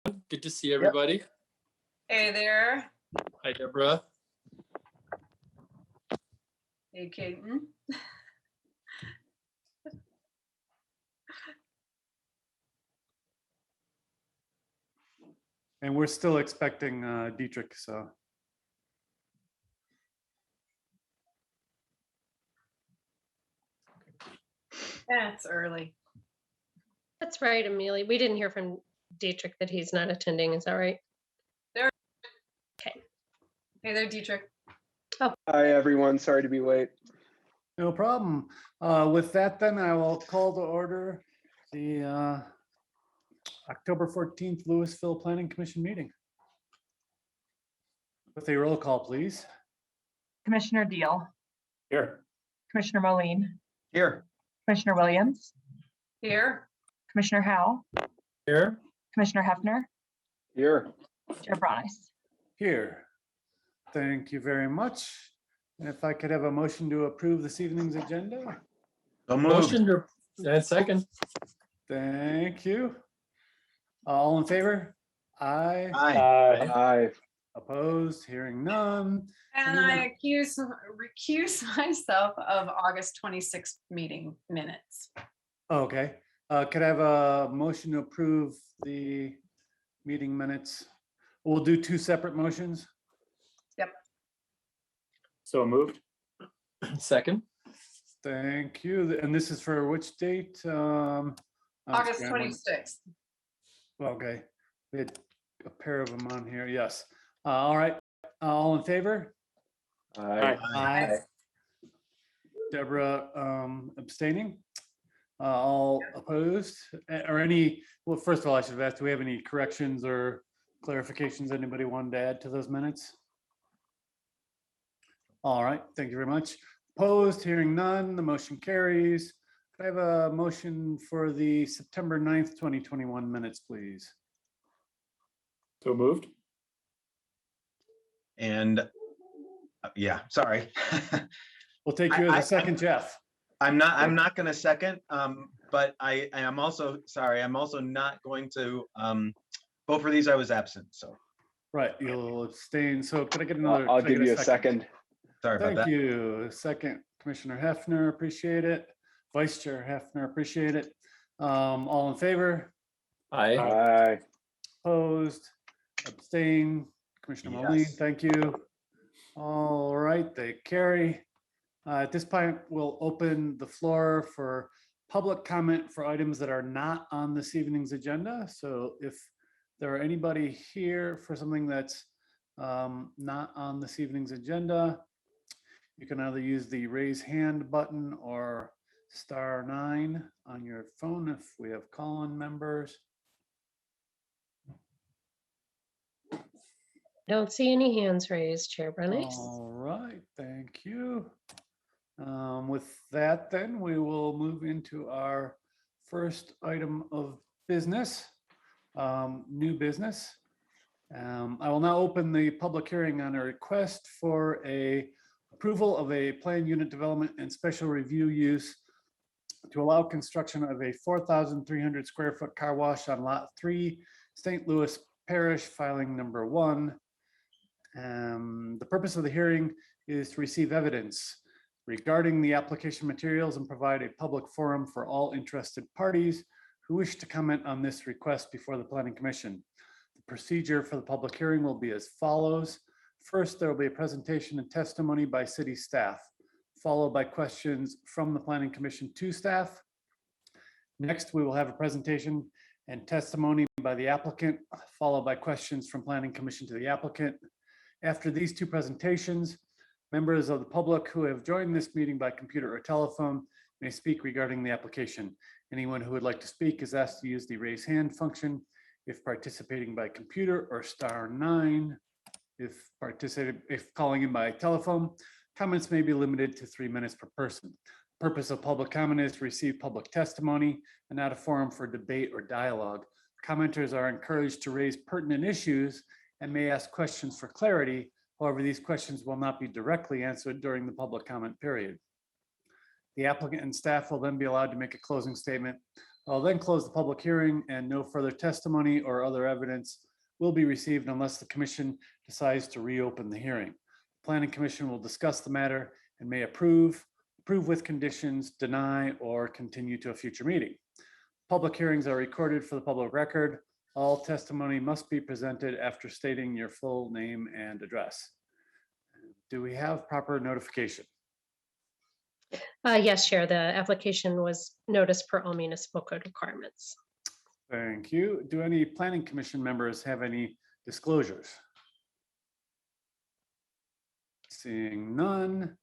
Good to see everybody. Hey there. Hi, Deborah. Hey, Kaden. And we're still expecting Dietrich, so. That's early. That's right, Amelia. We didn't hear from Dietrich that he's not attending. Is that right? Hey there, Dietrich. Hi, everyone. Sorry to be late. No problem. With that, then I will call to order the October 14th Louisville Planning Commission meeting. With a roll call, please. Commissioner Deal, Here. Commissioner Moline, Here. Commissioner Williams, Here. Commissioner Howe, Here. Commissioner Hefner, Here. Chair Bronis. Here. Thank you very much. And if I could have a motion to approve this evening's agenda. Motion to and second. Thank you. All in favor? Aye. Aye. Aye. Opposed? Hearing none. And I recuse myself of August 26th meeting minutes. Okay. Could I have a motion to approve the meeting minutes? We'll do two separate motions. So moved. Second. Thank you. And this is for which date? I'm August scrambling. 26th. Okay. We had a pair of them on here. Yes. All right. All in favor? Aye. Aye. Deborah abstaining. All opposed or any, well, first of all, I should have asked, do we have any corrections or clarifications anybody wanted to add to those minutes? All right, thank you very much. Opposed, hearing none, the motion carries. Could I have a motion for the September 9th, 2021 minutes, please? So moved. And yeah, sorry. We'll take you as a second, Jeff. I'm not going to second, but I am also sorry. I'm also not going to vote for these. I was absent, so. Right, you'll abstain. So could I get another? I'll could I give get you a second. Sorry about Thank that. you. Second, Commissioner Hefner, appreciate it. Vice Chair Hefner, appreciate it. All in favor? Aye. Aye. Opposed? Abstain? Commissioner Moline, Yes. thank you. All right, they carry. At this point, we'll open the floor for public comment for items that are not on this evening's agenda. So if there are anybody here for something that's not on this evening's agenda, you can either use the raise hand button or *9 on your phone if we have call-in members. Don't see any hands raised, Chair Bronis. All right, thank you. With that, then we will move into our first item of business, new business. I will now open the public hearing on a request for approval of a planned unit development and special review use to allow construction of a 4,300 square foot car wash on Lot 3, St. Louis Parish, filing number 1. The purpose of the hearing is to receive evidence regarding the application materials and provide a public forum for all interested parties who wish to comment on this request before the Planning Commission. The procedure for the public hearing will be as follows. First, there will be a presentation and testimony by city staff, followed by questions from the Planning Commission to staff. Next, we will have a presentation and testimony by the applicant, followed by questions from Planning Commission to the applicant. After these two presentations, members of the public who have joined this meeting by computer or telephone may speak regarding the application. Anyone who would like to speak is asked to use the raise hand function if participating by computer, or *9 if calling in by telephone. Comments may be limited to 3 minutes per person. Purpose of public comment is to receive public testimony and not a forum for debate or dialogue. Commenters are encouraged to raise pertinent issues and may ask questions for clarity. However, these questions will not be directly answered during the public comment period. The applicant and staff will then be allowed to make a closing statement I'll then close the public hearing and no further testimony or other evidence will be received unless the commission decides to reopen the hearing. Planning Commission will discuss the matter and may approve with conditions, deny, or continue to a future meeting. Public hearings are recorded for the public record. All testimony must be presented after stating your full name and address. Do we have proper notification? Yes, Chair, the application was noticed per all municipal code requirements. Thank you. Do any Planning Commission members have any disclosures? Seeing none.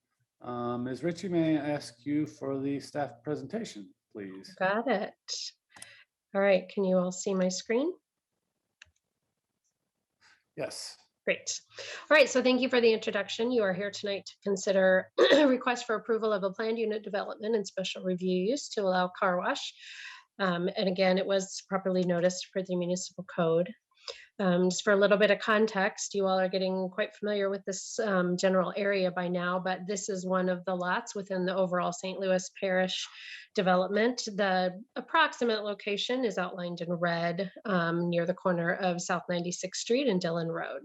Ms. Ritchie, may I ask you for the staff presentation, please? Got it. All right, can you all see my screen? Yes. Great. All right, so thank you for the introduction. You are here tonight to consider a request for approval of a planned unit development and special review use to allow car wash. And again, it was properly noticed for the municipal code. Just for a little bit of context, you all are getting quite familiar with this general area by now, but this is one of the lots within the overall St. Louis Parish development. The approximate location is outlined in red near the corner of South 96th Street and Dillon Road.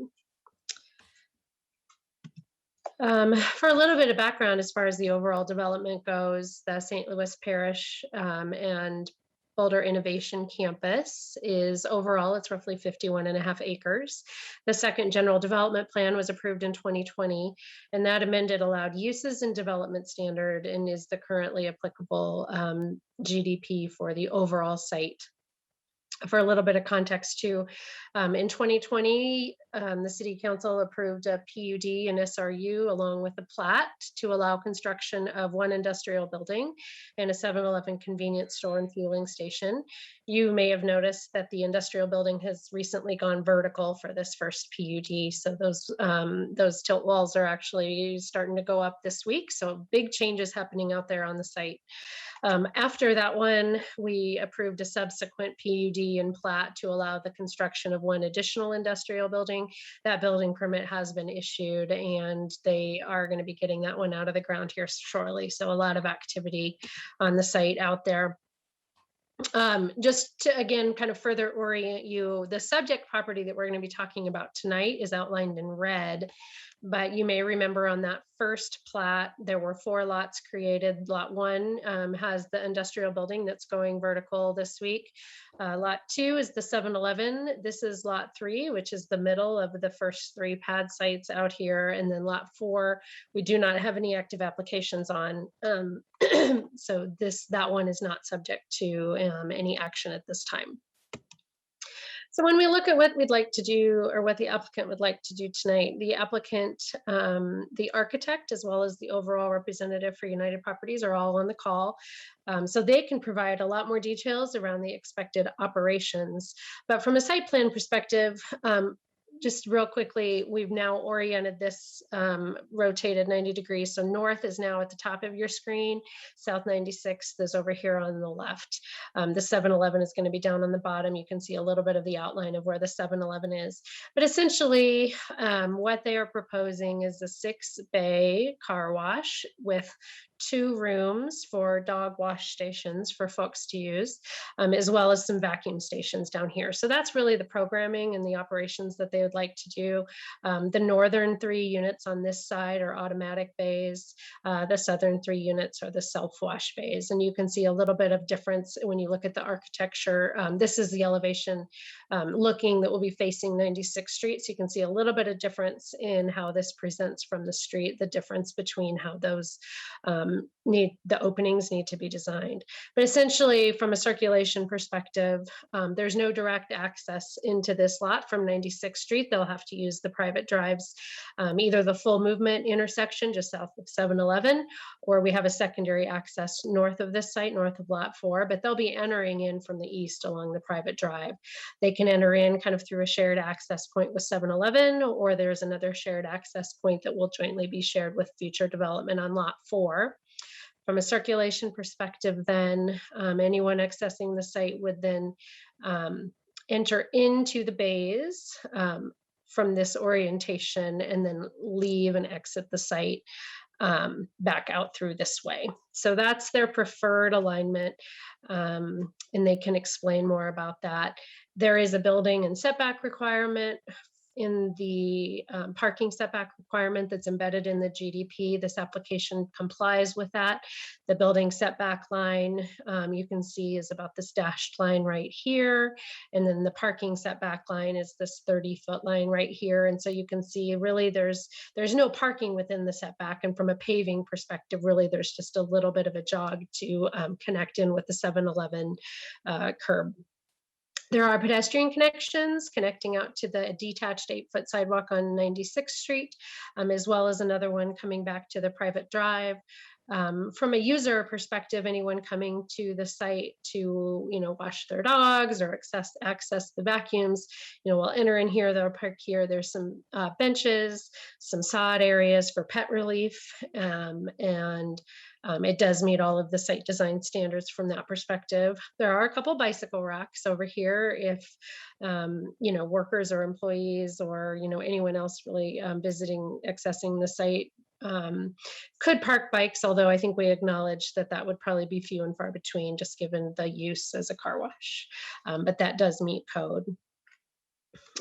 For a little bit of background, as far as the overall development goes, the St. Louis Parish and Boulder Innovation Campus is overall, it's roughly 51.5 acres. The second general development plan was approved in 2020, and that amended allowed uses and development standard and is the currently applicable GDP for the overall site. For a little bit of context too, in 2020, the City Council approved a PUD and SRU along with a plat to allow construction of one industrial building and a 7-Eleven convenience store and fueling station. You may have noticed that the industrial building has recently gone vertical for this first PUD. So those tilt walls are actually starting to go up this week. So big changes happening out there on the site. After that one, we approved a subsequent PUD and plat to allow the construction of one additional industrial building. That building permit has been issued and they are going to be getting that one out of the ground here shortly. So a lot of activity on the site out there. Just to, again, kind of further orient you, the subject property that we're going to be talking about tonight is outlined in red. But you may remember on that first plat, there were 4 lots created. Lot 1 has the industrial building that's going vertical this week. Lot 2 is the 7-Eleven. This is lot 3, which is the middle of the first 3 pad sites out here. And then lot 4, we do not have any active applications on. So that one is not subject to any action at this time. So when we look at what we'd like to do or what the applicant would like to do tonight, the applicant, the architect, as well as the overall representative for United Properties are all on the call. So they can provide a lot more details around the expected operations. But from a site plan perspective, just real quickly, we've now oriented this rotated 90 degrees. So north is now at the top of your screen. South 96th is over here on the left. The 7-Eleven is going to be down on the bottom. You can see a little bit of the outline of where the 7-Eleven is. But essentially, what they are proposing is a 6-bay car wash with 2 rooms for dog wash stations for folks to use, as well as some vacuum stations down here. So that's really the programming and the operations that they would like to do. The northern 3 units on this side are automatic bays. The southern 3 units are the self-wash bays. And you can see a little bit of difference when you look at the architecture. This is the elevation looking that will be facing 96th Street. So you can see a little bit of difference in how this presents from the street, the difference between how those the openings need to be designed. But essentially, from a circulation perspective, there's no direct access into this lot from 96th Street. They'll have to use the private drives, either the full movement intersection just south of 7-Eleven, or we have a secondary access north of this site, north of lot 4, but they'll be entering in from the east along the private drive. They can enter in kind of through a shared access point with 7-Eleven, or there's another shared access point that will jointly be shared with future development on lot 4. From a circulation perspective, then anyone accessing the site would then enter into the bays from this orientation and then leave and exit the site back out through this way. So that's their preferred alignment, and they can explain more about that. There is a building and setback requirement in the parking setback requirement that's embedded in the GDP. This application complies with that. The building setback line, you can see, is about this dashed line right here. And then the parking setback line is this 30-foot line right here. And so you can see really there's no parking within the setback. And from a paving perspective, really there's just a little bit of a jog to connect in with the 7-Eleven curb. There are pedestrian connections connecting out to the detached 8-foot sidewalk on 96th Street, as well as another one coming back to the private drive. From a user perspective, anyone coming to the site to, wash their dogs or access the vacuums, will enter in here, they'll park here. There's some benches, some sod areas for pet relief, and it does meet all of the site design standards from that perspective. There are a couple bicycle racks over here if, workers or employees or, anyone else really visiting, accessing the site could park bikes, although I think we acknowledge that that would probably be few and far between just given the use as a car wash, but that does meet code.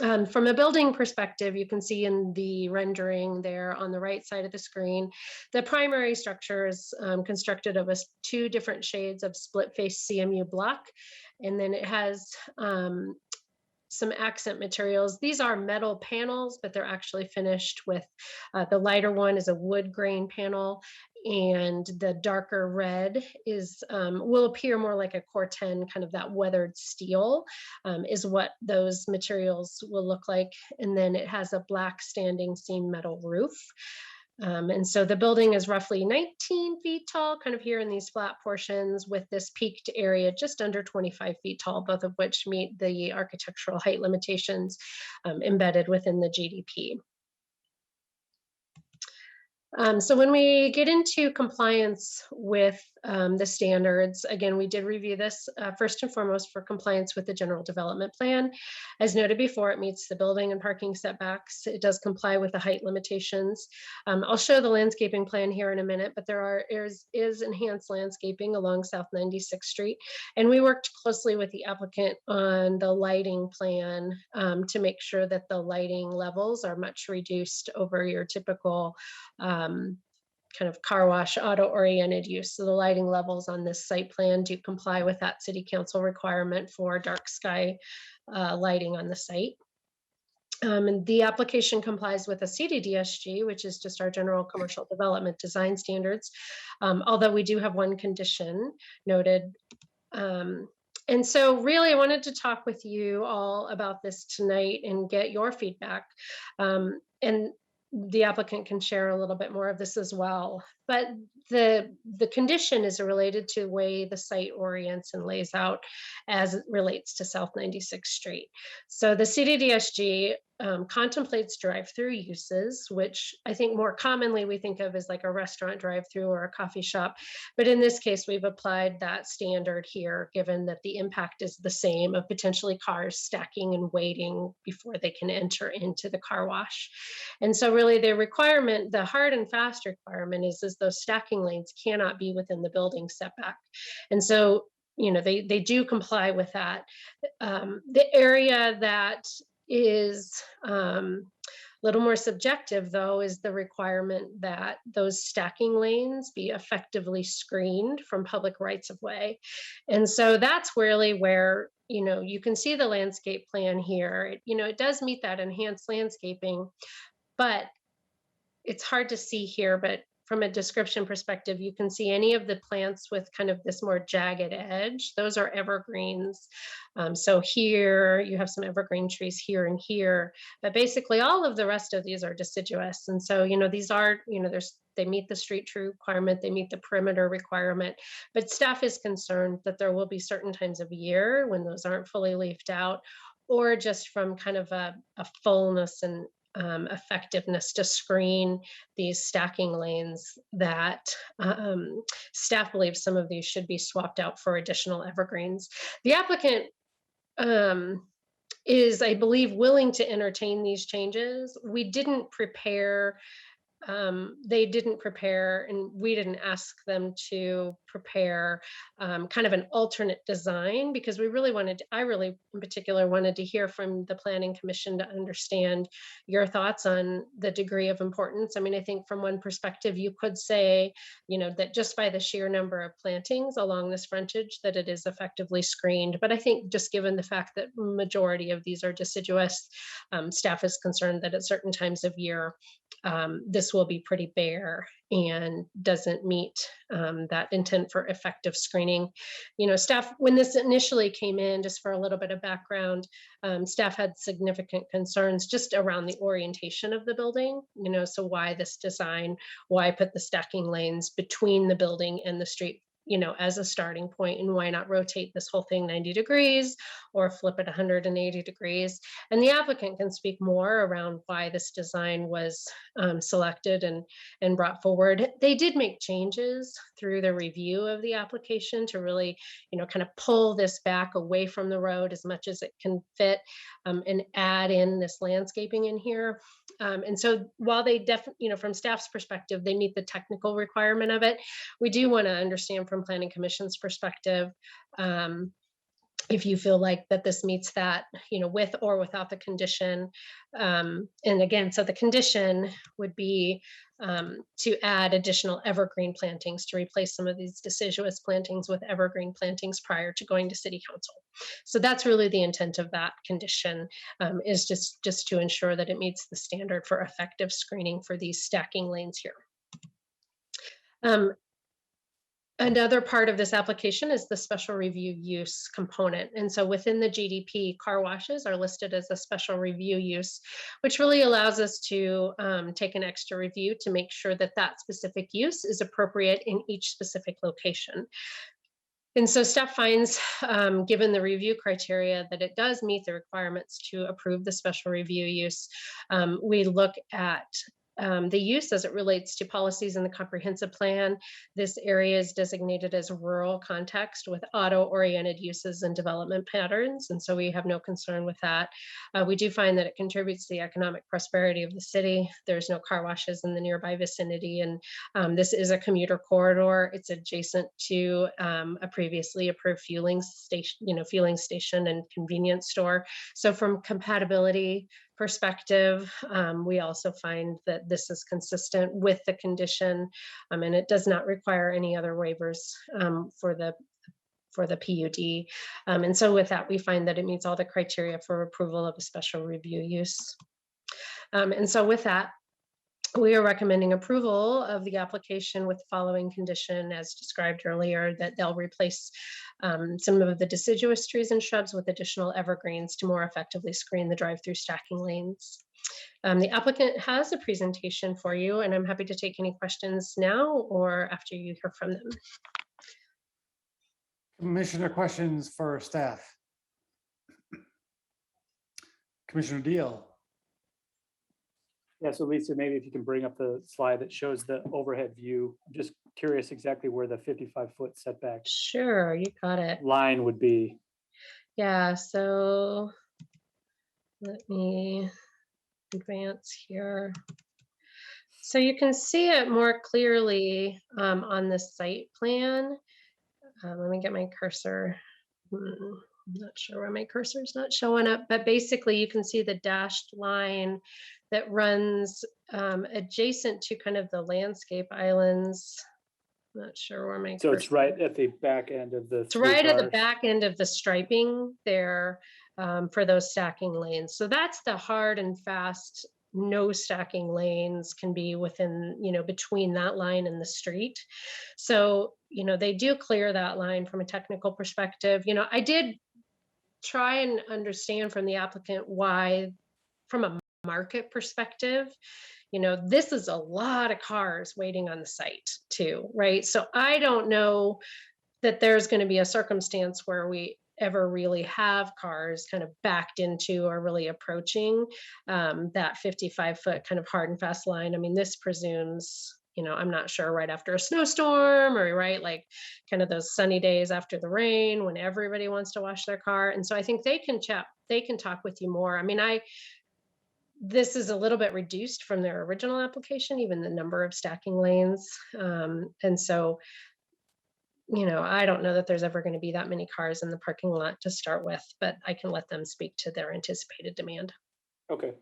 From a building perspective, you can see in the rendering there on the right side of the screen, the primary structure is constructed of two different shades of split face CMU block, and then it has some accent materials. These are metal panels, but they're actually finished with, the lighter one is a wood grain panel, and the darker red will appear more like a Corten, kind of that weathered steel, is what those materials will look like. And then it has a black standing seam metal roof. And so the building is roughly 19 feet tall, kind of here in these flat portions, with this peaked area just under 25 feet tall, both of which meet the architectural height limitations embedded within the GDP. So when we get into compliance with the standards, again, we did review this first and foremost for compliance with the general development plan. As noted before, it meets the building and parking setbacks. It does comply with the height limitations. I'll show the landscaping plan here in a minute, but there is enhanced landscaping along South 96th Street. And we worked closely with the applicant on the lighting plan to make sure that the lighting levels are much reduced over your typical kind of car wash auto-oriented use. So the lighting levels on this site plan do comply with that city council requirement for dark sky lighting on the site. And the application complies with a CDDSG, which is just our general commercial development design standards, although we do have one condition noted. And so really I wanted to talk with you all about this tonight and get your feedback. And the applicant can share a little bit more of this as well. But the condition is related to the way the site orients and lays out as it relates to South 96th Street. So the CDDSG contemplates drive-through uses, which I think more commonly we think of as like a restaurant drive-through or a coffee shop. But in this case, we've applied that standard here, given that the impact is the same of potentially cars stacking and waiting before they can enter into the car wash. And so really the requirement, the hard and fast requirement is those stacking lanes cannot be within the building setback. And so, they do comply with that. The area that is a little more subjective, though, is the requirement that those stacking lanes be effectively screened from public rights of way. And so that's really where, you can see the landscape plan here. It does meet that enhanced landscaping, but it's hard to see here, but from a description perspective, you can see any of the plants with kind of this more jagged edge. Those are evergreens. So here you have some evergreen trees here and here, but basically all of the rest of these are deciduous. And so, these are, they meet the street tree requirement, they meet the perimeter requirement, but staff is concerned that there will be certain times of year when those aren't fully leafed out, or just from kind of a fullness and effectiveness to screen these stacking lanes that staff believes some of these should be swapped out for additional evergreens. The applicant is, I believe, willing to entertain these changes. We didn't prepare they didn't prepare, and we didn't ask them to prepare kind of an alternate design, because I really in particular wanted to hear from the Planning Commission to understand your thoughts on the degree of importance. I mean, I think from one perspective, you could say, that just by the sheer number of plantings along this frontage, that it is effectively screened. But I think just given the fact that majority of these are deciduous, staff is concerned that at certain times of year, this will be pretty bare and doesn't meet that intent for effective screening. Staff, when this initially came in, just for a little bit of background, staff had significant concerns just around the orientation of the building. So why this design, why put the stacking lanes between the building and the street, as a starting point, and why not rotate this whole thing 90 degrees or flip it 180 degrees? And the applicant can speak more around why this design was selected and brought forward. They did make changes through the review of the application to really, kind of pull this back away from the road as much as it can fit, and add in this landscaping in here. And so while they definitely, from staff's perspective, they meet the technical requirement of it, we do want to understand from Planning Commission's perspective, if you feel like that this meets that, with or without the condition. And again, so the condition would be to add additional evergreen plantings to replace some of these deciduous plantings with evergreen plantings prior to going to City Council. So that's really the intent of that condition, is just to ensure that it meets the standard for effective screening for these stacking lanes here. Another part of this application is the special review use component. And so within the GDP, car washes are listed as a special review use, which really allows us to take an extra review to make sure that that specific use is appropriate in each specific location. And so staff finds, given the review criteria, that it does meet the requirements to approve the special review use. We look at the use as it relates to policies in the comprehensive plan. This area is designated as rural context with auto-oriented uses and development patterns, and so we have no concern with that. We do find that it contributes to the economic prosperity of the city. There's no car washes in the nearby vicinity, and this is a commuter corridor. It's adjacent to a previously approved fueling station and convenience store. So from compatibility perspective, we also find that this is consistent with the condition, and it does not require any other waivers for the PUD. And so with that, we find that it meets all the criteria for approval of a special review use. And so with that, we are recommending approval of the application with the following condition as described earlier, that they'll replace some of the deciduous trees and shrubs with additional evergreens to more effectively screen the drive-through stacking lanes. The applicant has a presentation for you, and I'm happy to take any questions now or after you hear from them. Commissioner questions for staff. Commissioner Deal. Yeah, so Lisa, maybe if you can bring up the slide that shows the overhead view. I'm just curious exactly where the 55-foot setback Sure, you got it. line would be. Yeah, so let me advance here. So you can see it more clearly on the site plan. Let me get my cursor. I'm not sure why my cursor is not showing up, but basically you can see the dashed line that runs adjacent to kind of the landscape islands. Not sure where my So it's cursor right is. at the back end of the. It's right at the back end of the striping there for those stacking lanes. So that's the hard and fast, no stacking lanes can be within, between that line and the street. So, they do clear that line from a technical perspective. I did try and understand from the applicant why, from a market perspective, this is a lot of cars waiting on the site too, right? So I don't know that there's going to be a circumstance where we ever really have cars kind of backed into or really approaching that 55-foot kind of hard and fast line. I mean, this presumes, I'm not sure, right after a snowstorm or right, like kind of those sunny days after the rain when everybody wants to wash their car. And so I think they can talk with you more. I mean, this is a little bit reduced from their original application, even the number of stacking lanes. And so, I don't know that there's ever going to be that many cars in the parking lot to start with, but I can let them speak to their anticipated demand. Okay.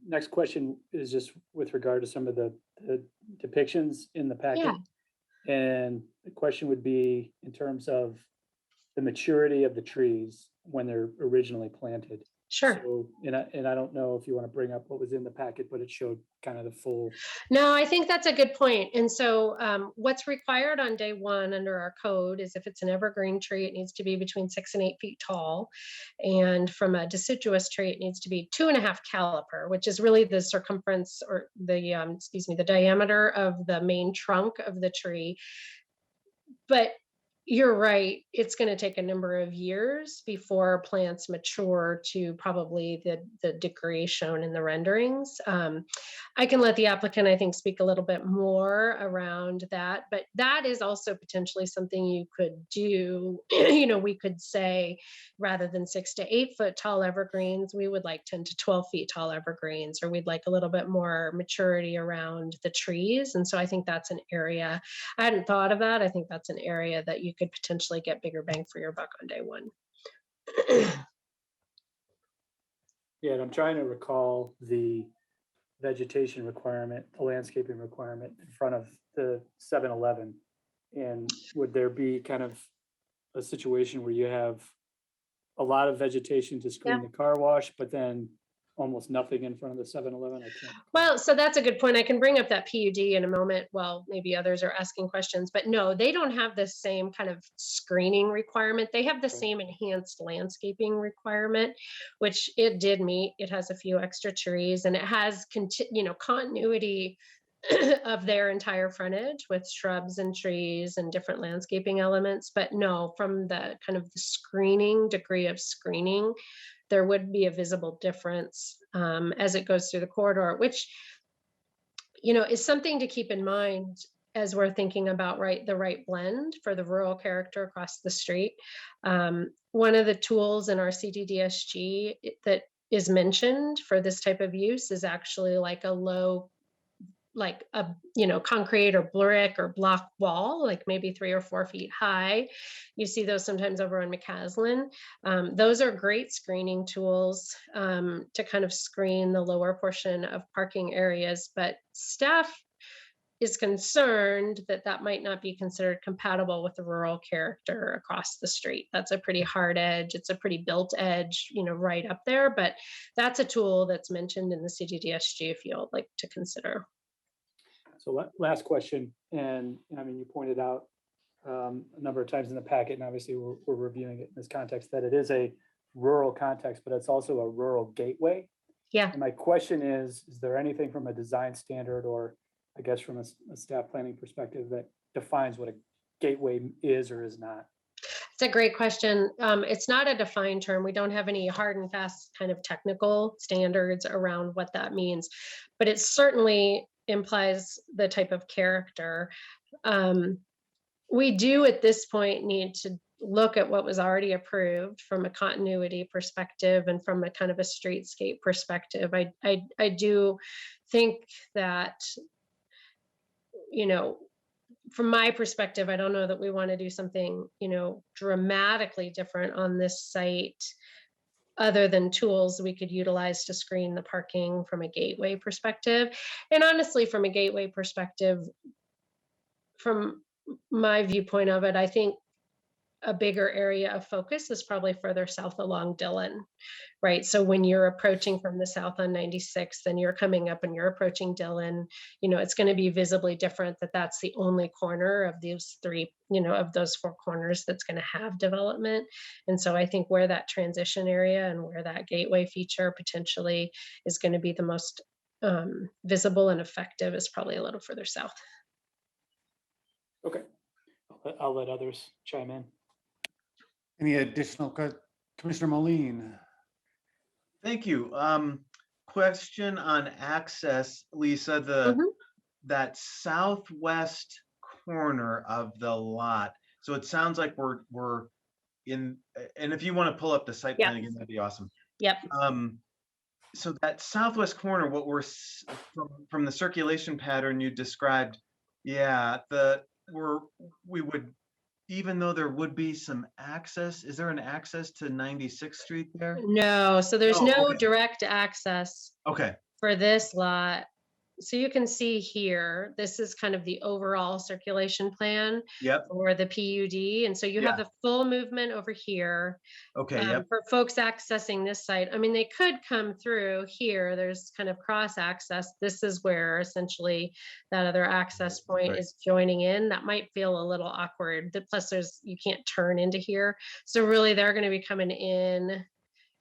Next question is just with regard to some of the depictions in the packet. Yeah. And the question would be in terms of the maturity of the trees when they're originally planted. Sure. So, and I don't know if you want to bring up what was in the packet, but it showed kind of the full. No, I think that's a good point. And so what's required on day one under our code is if it's an evergreen tree, it needs to be between 6 and 8 feet tall. And from a deciduous tree, it needs to be 2.5 caliper, which is really the circumference or the diameter of the main trunk of the tree. But you're right. It's going to take a number of years before plants mature to probably the degree shown in the renderings. I can let the applicant, I think, speak a little bit more around that, but that is also potentially something you could do. We could say rather than 6 to 8 foot tall evergreens, we would like 10 to 12 feet tall evergreens, or we'd like a little bit more maturity around the trees. And so I think that's an area, I hadn't thought of that. I think that's an area that you could potentially get bigger bang for your buck on day one. Yeah, and I'm trying to recall the vegetation requirement, the landscaping requirement in front of the 7-Eleven. And would there be kind of a situation where you have a lot of vegetation to screen the car wash, but then almost nothing in front of the 7-Eleven? Well, so that's a good point. I can bring up that PUD in a moment. Well, maybe others are asking questions, but no, they don't have the same kind of screening requirement. They have the same enhanced landscaping requirement, which it did meet. It has a few extra trees and it has continuity of their entire frontage with shrubs and trees and different landscaping elements. But no, from the kind of the degree of screening, there would be a visible difference as it goes through the corridor, which, is something to keep in mind as we're thinking about the right blend for the rural character across the street. One of the tools in our CDDSG that is mentioned for this type of use is actually like a low, like a concrete or brick or block wall, like maybe 3 or 4 feet high. You see those sometimes over on McCaslin. Those are great screening tools to kind of screen the lower portion of parking areas, but staff is concerned that might not be considered compatible with the rural character across the street. That's a pretty hard edge. It's a pretty built edge, right up there, but that's a tool that's mentioned in the CDDSG if you'd like to consider. So last question, and I mean, you pointed out a number of times in the packet, and obviously we're reviewing it in this context, that it is a rural context, but it's also a rural gateway. Yeah. And my question is there anything from a design standard or I guess from a staff planning perspective that defines what a gateway is or is not? It's a great question. It's not a defined term. We don't have any hard and fast kind of technical standards around what that means, but it certainly implies the type of character. We do at this point need to look at what was already approved from a continuity perspective and from a kind of a streetscape perspective. I do think that, from my perspective, I don't know that we want to do something, dramatically different on this site other than tools we could utilize to screen the parking from a gateway perspective. And honestly, from a gateway perspective, from my viewpoint of it, I think a bigger area of focus is probably further south along Dillon, right? So when you're approaching from the south on 96, then you're coming up and you're approaching Dillon, it's going to be visibly different that's the only corner of these three, of those 4 corners that's going to have development. And so I think where that transition area and where that gateway feature potentially is going to be the most visible and effective is probably a little further south. Okay, I'll let others chime in. Any additional, Commissioner Moline? Thank you. Question on access, Lisa, that southwest corner of the lot. So it sounds like we're in, and if you want to pull up the site plan again, that'd be awesome. Yep. so that southwest corner, what we're, from the circulation pattern you described, yeah, we would, even though there would be some access, is there an access to 96th Street there? No, so there's Oh, no okay. direct access Okay, for this lot. So you can see here, this is kind of the overall circulation plan yep, for the PUD. And so you have Yeah. the full movement over here. okay, yep, For folks accessing this site. I mean, they could come through here. There's kind of cross access. This is where essentially that other access point Right. is joining in. That might feel a little awkward. Plus you can't turn into here. So really they're going to be coming in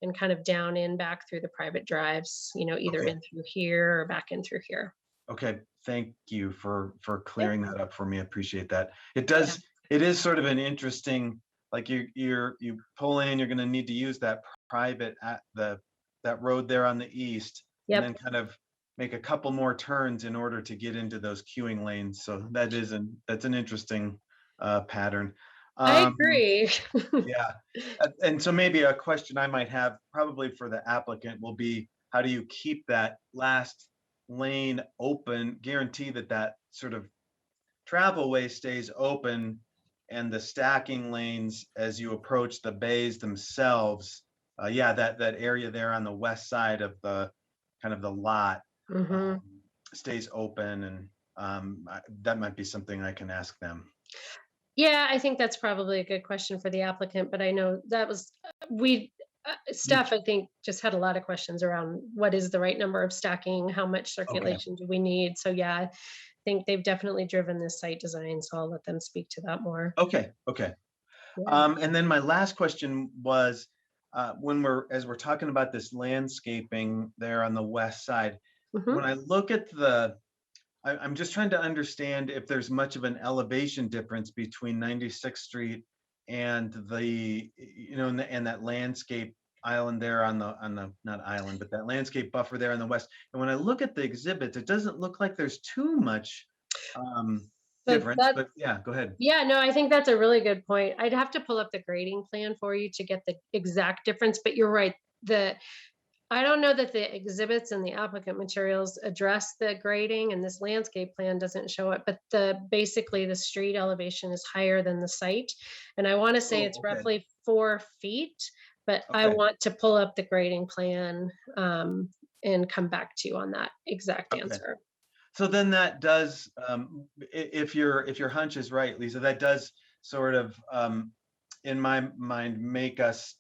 and kind of down in back through the private drives, either Okay. in through here or back in through here. okay. Thank you for clearing that up for me. I appreciate that. It does, it is sort of an interesting, like you pull in, you're gonna need to use that private that road there on the east. Yep. And then kind of make a couple more turns in order to get into those queuing lanes. So that's an interesting pattern. I agree. Yeah, and so maybe a question I might have, probably for the applicant, will be, how do you keep that last lane open, guarantee that that sort of travel way stays open, and the stacking lanes as you approach the bays themselves, yeah, that area there on the west side of the kind of the lot Mhm. stays open, and that might be something I can ask them. Yeah, I think that's probably a good question for the applicant, but I know that was, staff, I think, just had a lot of questions around what is the right number of stacking, how much circulation do we need? So yeah, I think they've definitely driven this site design, so I'll let them speak to that more. Okay. Yeah. And then my last question was, as we're talking about this landscaping there on the west side, Mhm. when I look at I'm just trying to understand if there's much of an elevation difference between 96th Street and and that landscape island there on the, not island, but that landscape buffer there on the west. And when I look at the exhibits, it doesn't look like there's too much So difference, that- but yeah, go ahead. Yeah, no, I think that's a really good point. I'd have to pull up the grading plan for you to get the exact difference, but you're right. I don't know that the exhibits and the applicant materials address the grading, and this landscape plan doesn't show it, but basically the street elevation is higher than the site. And I want to say Oh, it's okay. roughly 4 feet, but I Okay. want to pull up the grading plan and come back to you on that exact Okay. answer. So then that does, if your hunch is right, Lisa, that does sort of, in my mind, make us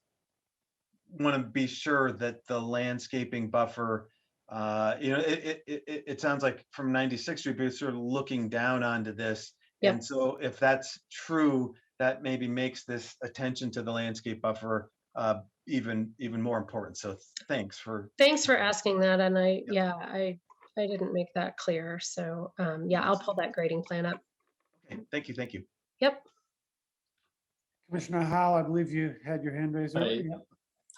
want to be sure that the landscaping buffer, it sounds like from 96th Street, but it's sort of looking down onto this. Yep. And so if that's true, that maybe makes this attention to the landscape buffer even more important. So thanks for asking that. And I didn't make that clear. So yeah, I'll pull that grading plan up. Okay, thank you. Yep. Commissioner Howell, I believe you had your hand raised. earlier. Hi. Yep.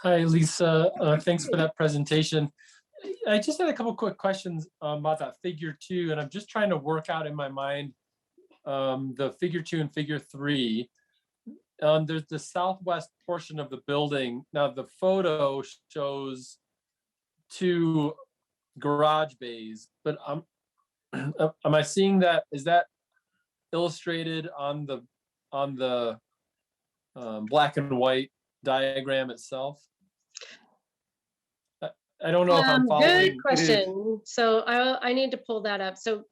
Hi, Lisa. Thanks for that presentation. I just had a couple quick questions about that figure 2, and I'm just trying to work out in my mind the figure 2 and figure 3. There's the southwest portion of the building. Now the photo shows 2 garage bays, but am I seeing that? Is that illustrated on the black and white diagram itself? I don't know if I'm following. Good question. So I need to pull that up. So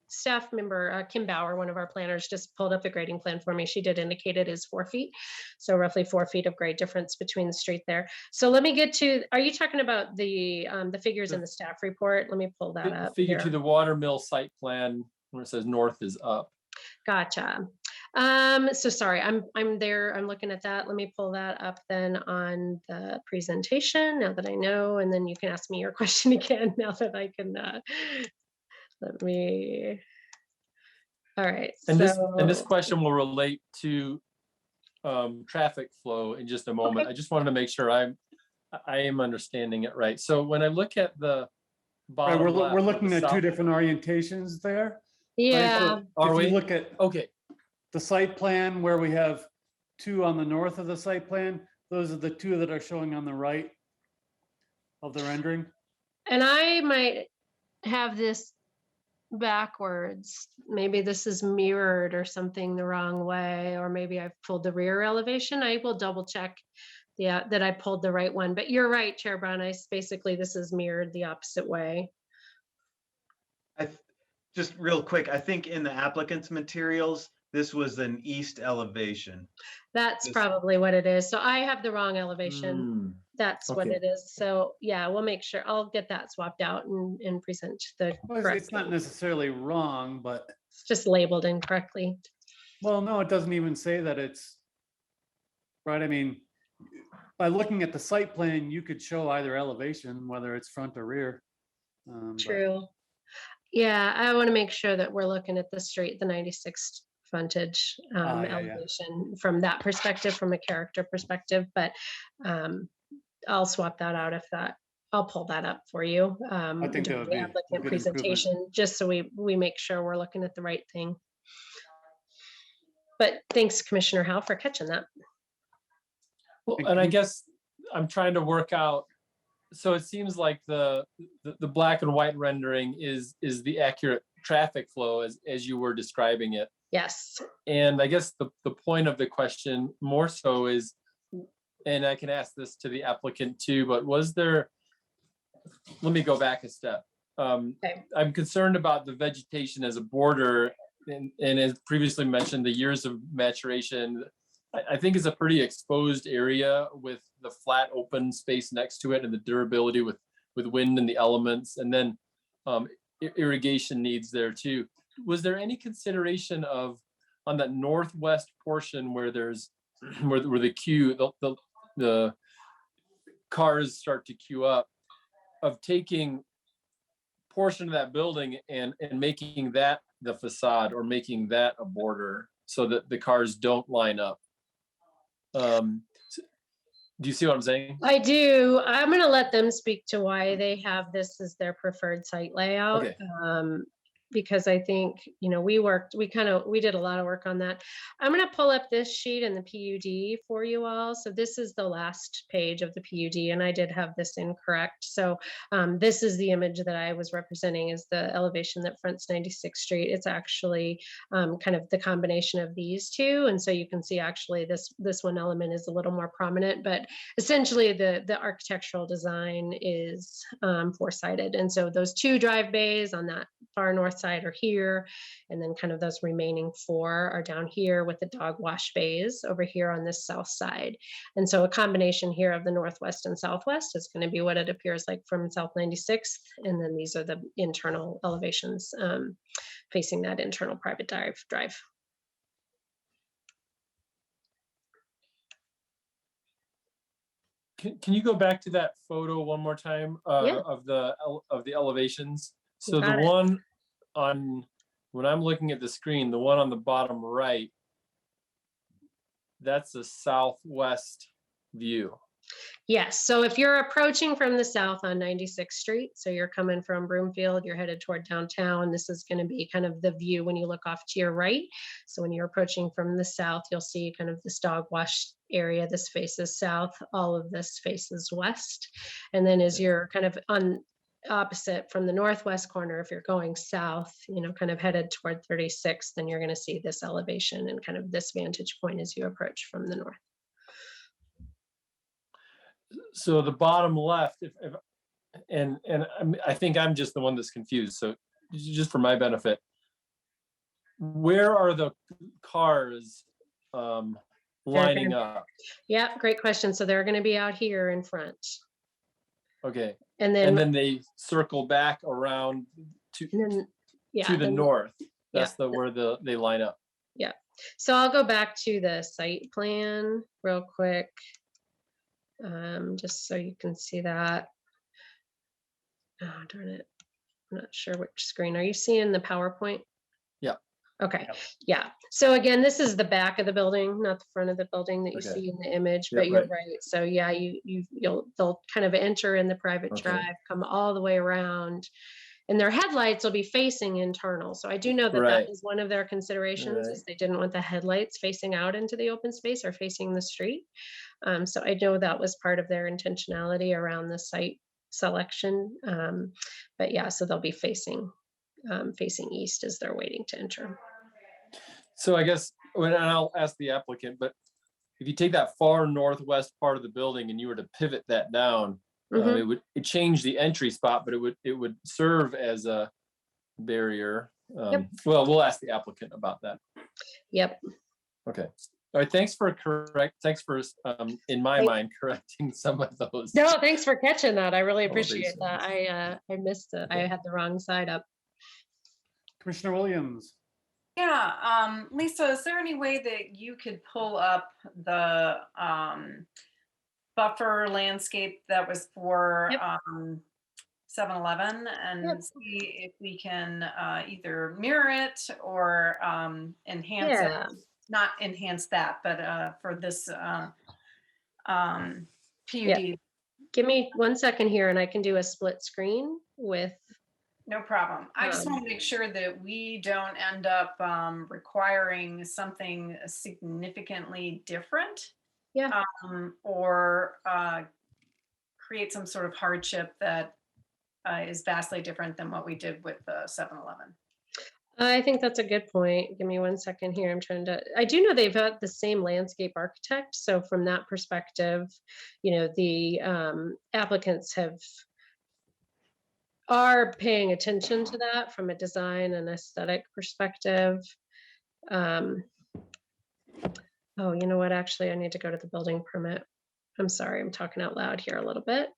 staff member Kim Bauer, one of our planners, just pulled up the grading plan for me. She did indicate it is 4 feet. So roughly 4 feet of grade difference between the street there. So let me get to, are you talking about the figures in the staff report? Let me pull that up. Figure here. to the watermill site plan where it says north is up. Gotcha. So sorry, I'm there, I'm looking at that. Let me pull that up then on the presentation now that I know, and then you can ask me your question again now that I can, let me, all right. And this question will relate to traffic flow in just a moment. Okay. I just wanted to make sure I am understanding it right. So when I look at the Right, bottom we're left, looking the at 2 south- different orientations there. Right? Yeah, So Are if we? you look at Okay, the site plan where we have 2 on the north of the site plan, those are the 2 that are showing on the right. of the rendering? And I might have this backwards. Maybe this is mirrored or something the wrong way, or maybe I've pulled the rear elevation. I will double check that I pulled the right one. But you're right, Chair Brown. Basically, this is mirrored the opposite way. Just real quick, I think in the applicant's materials, this was an east elevation. That's This- probably what it is. So I have the wrong elevation. That's what okay. it is. So yeah, we'll make sure, I'll get that swapped out and present the Well, correct it's not one. necessarily wrong, but, It's just labeled incorrectly. well, no, it doesn't even say that it's, right, I mean, by looking at the site plan, you could show either elevation, whether it's front or rear. But- True. Yeah, I want to make sure that we're looking at the street, the 96 frontage yeah. elevation from that perspective, from a character perspective, but I'll swap that out I'll pull that up for you. think that during would the be a applicant good improvement. presentation, just so we make sure we're looking at the right thing. But thanks, Commissioner Howe, for catching that. Well, And and can I you- guess I'm trying to work out, so it seems like the black and white rendering is the accurate traffic flow as you were describing it. Yes. And I guess the point of the question more so is, and I can ask this to the applicant too, but let me go back a step. Okay. I'm concerned about the vegetation as a border, and as previously mentioned, the years of maturation. I think it's a pretty exposed area with the flat open space next to it and the durability with wind and the elements, and then irrigation needs there too. Was there any consideration of, on that northwest portion where there's where the queue, the cars start to queue up, of taking portion of that building and making that the facade, or making that a border so that the cars don't line up? Do you see what I'm saying? I do. I'm going to let them speak to why they have this as their preferred site layout. Okay. Because I think, we did a lot of work on that. I'm going to pull up this sheet in the PUD for you all. So this is the last page of the PUD, and I did have this incorrect. So this is the image that I was representing, is the elevation that fronts 96th Street. It's actually kind of the combination of these two. And so you can see actually this one element is a little more prominent, but essentially the architectural design is four-sided. And so those two drive bays on that far north side are here, and then kind of those remaining four are down here with the dog wash bays over here on this south side. And so a combination here of the northwest and southwest is going to be what it appears like from South 96th, and then these are the internal elevations facing that internal private drive. Can you go back to that photo one more time Yeah. of the elevations? So the Got it. one on, when I'm looking at the screen, the one on the bottom right, that's the southwest view. Yes, so if you're approaching from the south on 96th Street, so you're coming from Broomfield, you're headed toward downtown, this is going to be kind of the view when you look off to your right. So when you're approaching from the south, you'll see kind of this dog wash area. This faces south, all of this faces west. And then as you're kind of on opposite from the northwest corner, if you're going south, kind of headed toward 36th, then you're going to see this elevation and kind of this vantage point as you approach from the north. So the bottom left, I think I'm just the one that's confused. So just for my benefit, where are the cars lining up? Yeah, great question. So they're going to be out here in front. Okay, And and then, then they circle back around to the then- north. That's where they line up. So I'll go back to the site plan real quick. Just so you can see that. Oh, darn it. I'm not sure which screen. Are you seeing the PowerPoint? Yeah. Okay, Yep. yeah. So again, this is the back of the building, not the front of the building that you Okay. see in the image, Yeah, but you're right. right. So yeah, they'll kind of enter in the private Okay. drive, come all the way around. And their headlights will be facing internal. So I do know that Right. that is one of their considerations, Right. is they didn't want the headlights facing out into the open space or facing the street. So I know that was part of their intentionality around the site selection. But yeah, so they'll be facing east as they're waiting to enter. So I guess, and I'll ask the applicant, but if you take that far northwest part of the building and you were to pivot that down, Mhm. it change the entry spot, but it would serve as a barrier. Yep. Well, we'll ask the applicant about that. Yep. Okay. All right. Thanks for in my Thank- mind, correcting some of those. No, thanks for catching that. I really Holiday appreciate that. I missed it. I Okay. had the wrong side up. Commissioner Williams. Yeah, Lisa, is there any way that you could pull up the buffer landscape that was for Yep. 7-Eleven and Yep. see if we can either mirror it or enhance Yeah. it? Not enhance that, but for this PUD. Give me 1 second here and I can do a split screen with, No problem. I just want to make sure that we don't end up requiring something significantly different. Yeah. Or create some sort of hardship that is vastly different than what we did with the 7-Eleven. I think that's a good point. Give me 1 second here. I do know they've had the same landscape architect. So from that perspective, the applicants are paying attention to that from a design and aesthetic perspective. Oh, you know what? Actually, I need to go to the building permit. I'm sorry, I'm talking out loud here a little bit.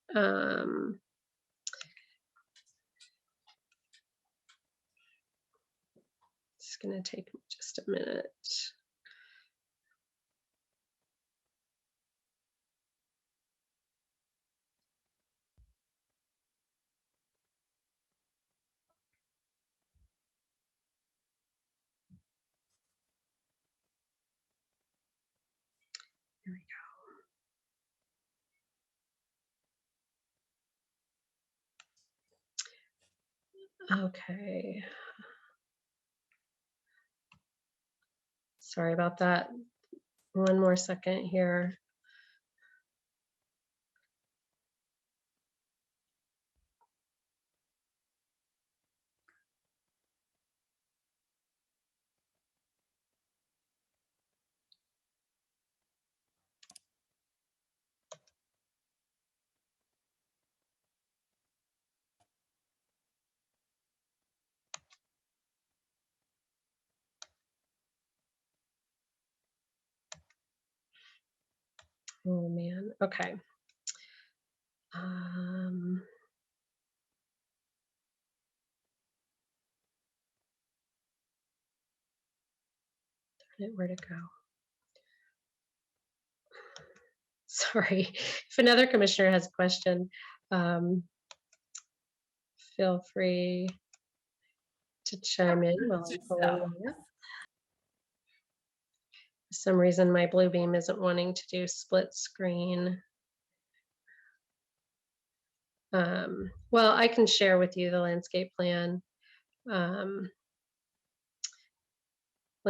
It's going to take me just a minute. Here we go. Okay. Sorry about that. One more second here. Oh man. Okay. Where to go? Sorry. If another commissioner has a question, feel free to chime in while I'm pulling them up. For some reason, my Bluebeam isn't wanting to do split screen. Well, I can share with you the landscape plan. Let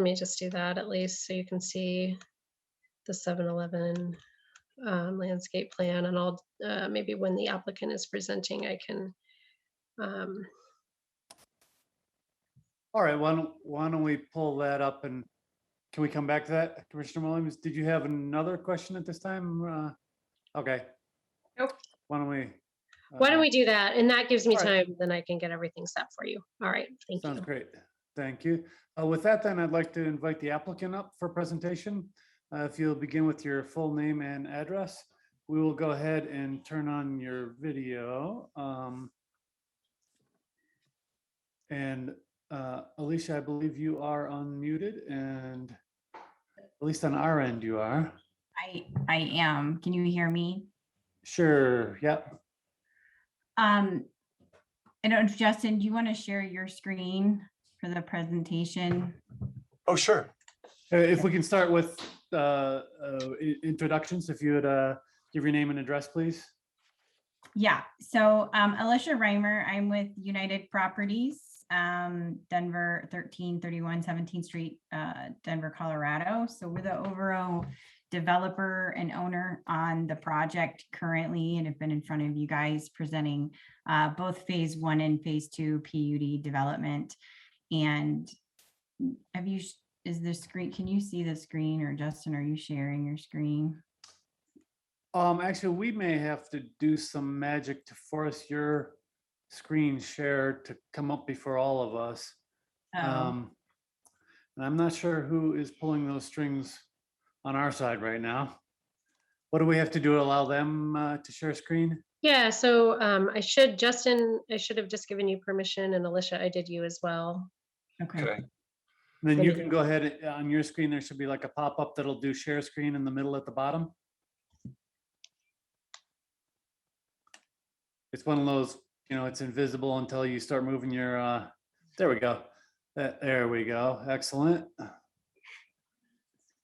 me just do that at least so you can see the 7-Eleven landscape plan, and I'll maybe when the applicant is presenting, I can. All right, why don't we pull that up and can we come back to that? Commissioner Williams, did you have another question at this time? Okay. Nope. Why don't we? Why don't we do that? And that gives me all right. time, then I can get everything set for you. All right, thank Sounds you. great. Thank you. With that, then I'd like to invite the applicant up for presentation. If you'll begin with your full name and address, we will go ahead and turn on your video. Alicia, I believe you are unmuted, and at least on our end you are. I am. Can you hear me? Sure. Yep. I don't, Justin, do you want to share your screen for the presentation? Oh, sure. If we can start with introductions, if you would give your name and address, please. Yeah. So Alicia Reimer, I'm with United Properties, Denver, 1331 17th Street, Denver, Colorado. So we're the overall developer and owner on the project currently and have been in front of you guys presenting both phase 1 and phase 2 PUD development. And is the screen, can you see the screen, or Justin, are you sharing your screen? Actually, we may have to do some magic to force your screen share to come up before all of us. Oh, And I'm not sure who is pulling those strings on our side right now. What do we have to do to allow them to share screen? Yeah, so Justin, I should have just given you permission, and Alicia, I did you as well. okay. Then you can go ahead on your screen. There should be like a pop-up that'll do share screen in the middle at the bottom. It's one of those, it's invisible until you start moving your, there we go. There we go. Excellent.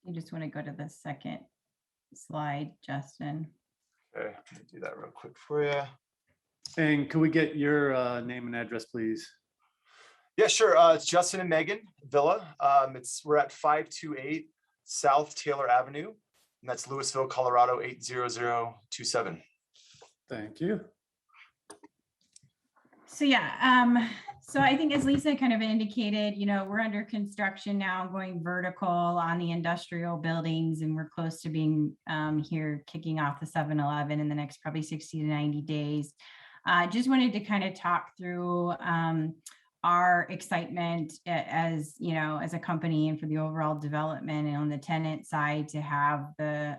You just want to go to the second slide, Justin. Okay, let me do that real quick for you. And can we get your name and address, please? Yeah, sure. It's Justin and Megan Villa. We're at 528 South Taylor Avenue, and that's Louisville, Colorado 80027. Thank you. So yeah, so I think as Lisa kind of indicated, we're under construction now, going vertical on the industrial buildings, and we're close to being here kicking off the 7-Eleven in the next probably 60 to 90 days. Just wanted to kind of talk through our excitement as a company and for the overall development, and on the tenant side to have the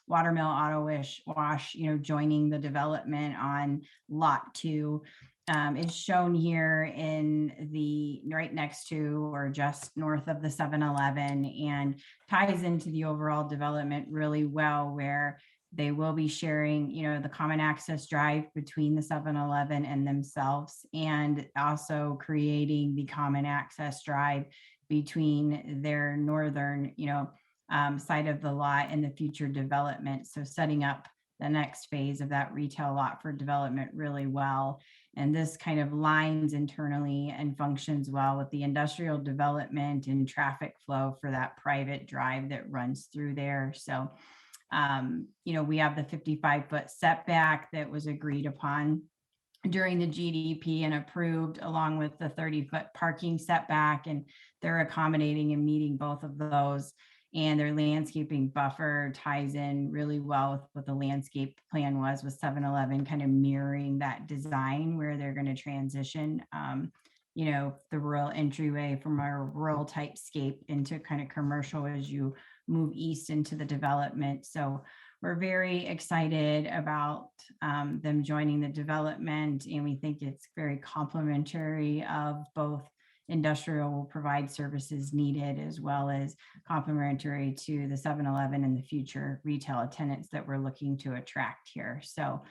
Watermill Auto Wash, joining the development on lot 2. It's shown here in the right next to or just north of the 7-Eleven, and ties into the overall development really well, where they will be sharing, the common access drive between the 7-Eleven and themselves, and also creating the common access drive between their northern, side of the lot and the future development. So setting up the next phase of that retail lot for development really well. And this kind of lines internally and functions well with the industrial development and traffic flow for that private drive that runs through there. So, we have the 55-foot setback that was agreed upon during the GDP and approved, along with the 30-foot parking setback, and they're accommodating and meeting both of those. And their landscaping buffer ties in really well with what the landscape plan was, with 7-Eleven kind of mirroring that design, where they're going to transition, the rural entryway from our rural type scape into kind of commercial as you move east into the development. So we're very excited about them joining the development, and we think it's very complementary of both. Industrial will provide services needed, as well as complementary to the 7-Eleven and the future retail tenants that we're looking to attract here. So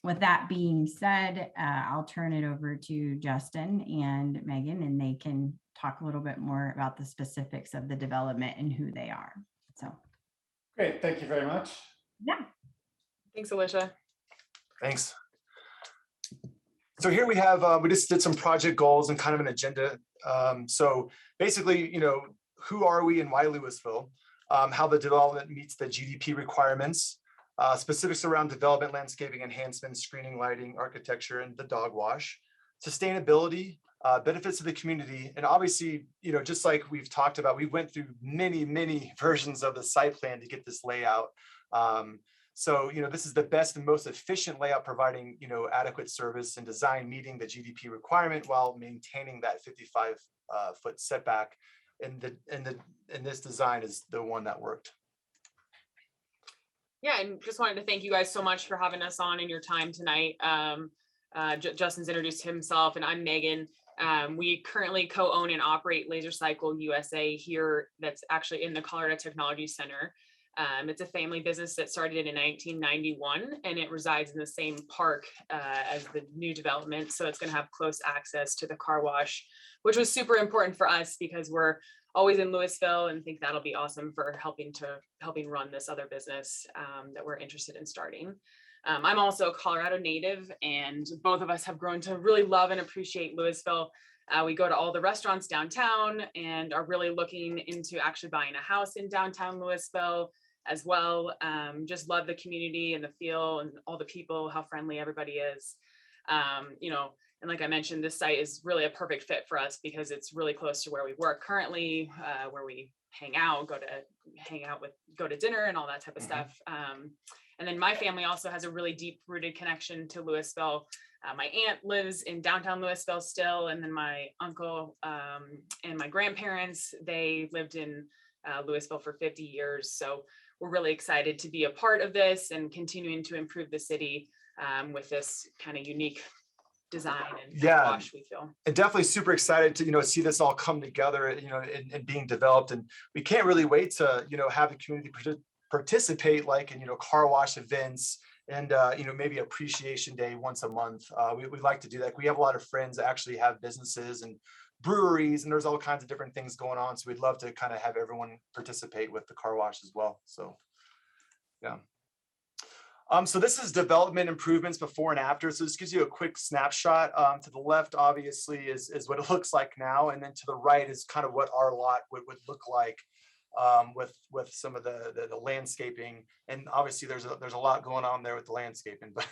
with that being said, I'll turn it over to Justin and Megan, and they can talk a little bit more about the specifics of the development and who they are. So Great, thank you very much. yeah. Thanks, Alicia. Thanks. So here we have, we just did some project goals and kind of an agenda. So basically, who are we and why Louisville? How the development meets the GDP requirements, specifics around development, landscaping, enhancements, screening, lighting, architecture, and the dog wash, sustainability, benefits to the community. And obviously, just like we've talked about, we went through many versions of the site plan to get this layout. So, this is the best and most efficient layout, providing, adequate service and design meeting the GDP requirement while maintaining that 55-foot setback. And this design is the one that worked. Yeah, and just wanted to thank you guys so much for having us on in your time tonight. Justin's introduced himself, and I'm Megan. We currently co-own and operate Laser Cycle USA here, that's actually in the Colorado Technology Center. It's a family business that started in 1991, and it resides in the same park as the new development. So it's going to have close access to the car wash, which was super important for us because we're always in Louisville, and think that'll be awesome for helping run this other business that we're interested in starting. I'm also a Colorado native, and both of us have grown to really love and appreciate Louisville. We go to all the restaurants downtown and are really looking into actually buying a house in downtown Louisville as well. Just love the community and the feel and all the people, how friendly everybody is. And like I mentioned, this site is really a perfect fit for us because it's really close to where we work currently, where we hang out, go to dinner and all that type of stuff. And then my family also has a really deep rooted connection to Louisville. My aunt lives in downtown Louisville still, and then my uncle and my grandparents, they lived in Louisville for 50 years. So we're really excited to be a part of this and continuing to improve the city with this kind of unique design and wash, we feel. And definitely super excited to, see this all come together, and being developed. And we can't really wait to, have the community participate like in, car wash events and, maybe appreciation day once a month. We like to do that. We have a lot of friends that actually have businesses and breweries, and there's all kinds of different things going on. So we'd love to kind of have everyone participate with the car wash as well. So, yeah. So this is development improvements before and after. So this gives you a quick snapshot. To the left, obviously, is what it looks like now. And then to the right is kind of what our lot would look like with some of the landscaping. And obviously there's a lot going on there with the landscaping. But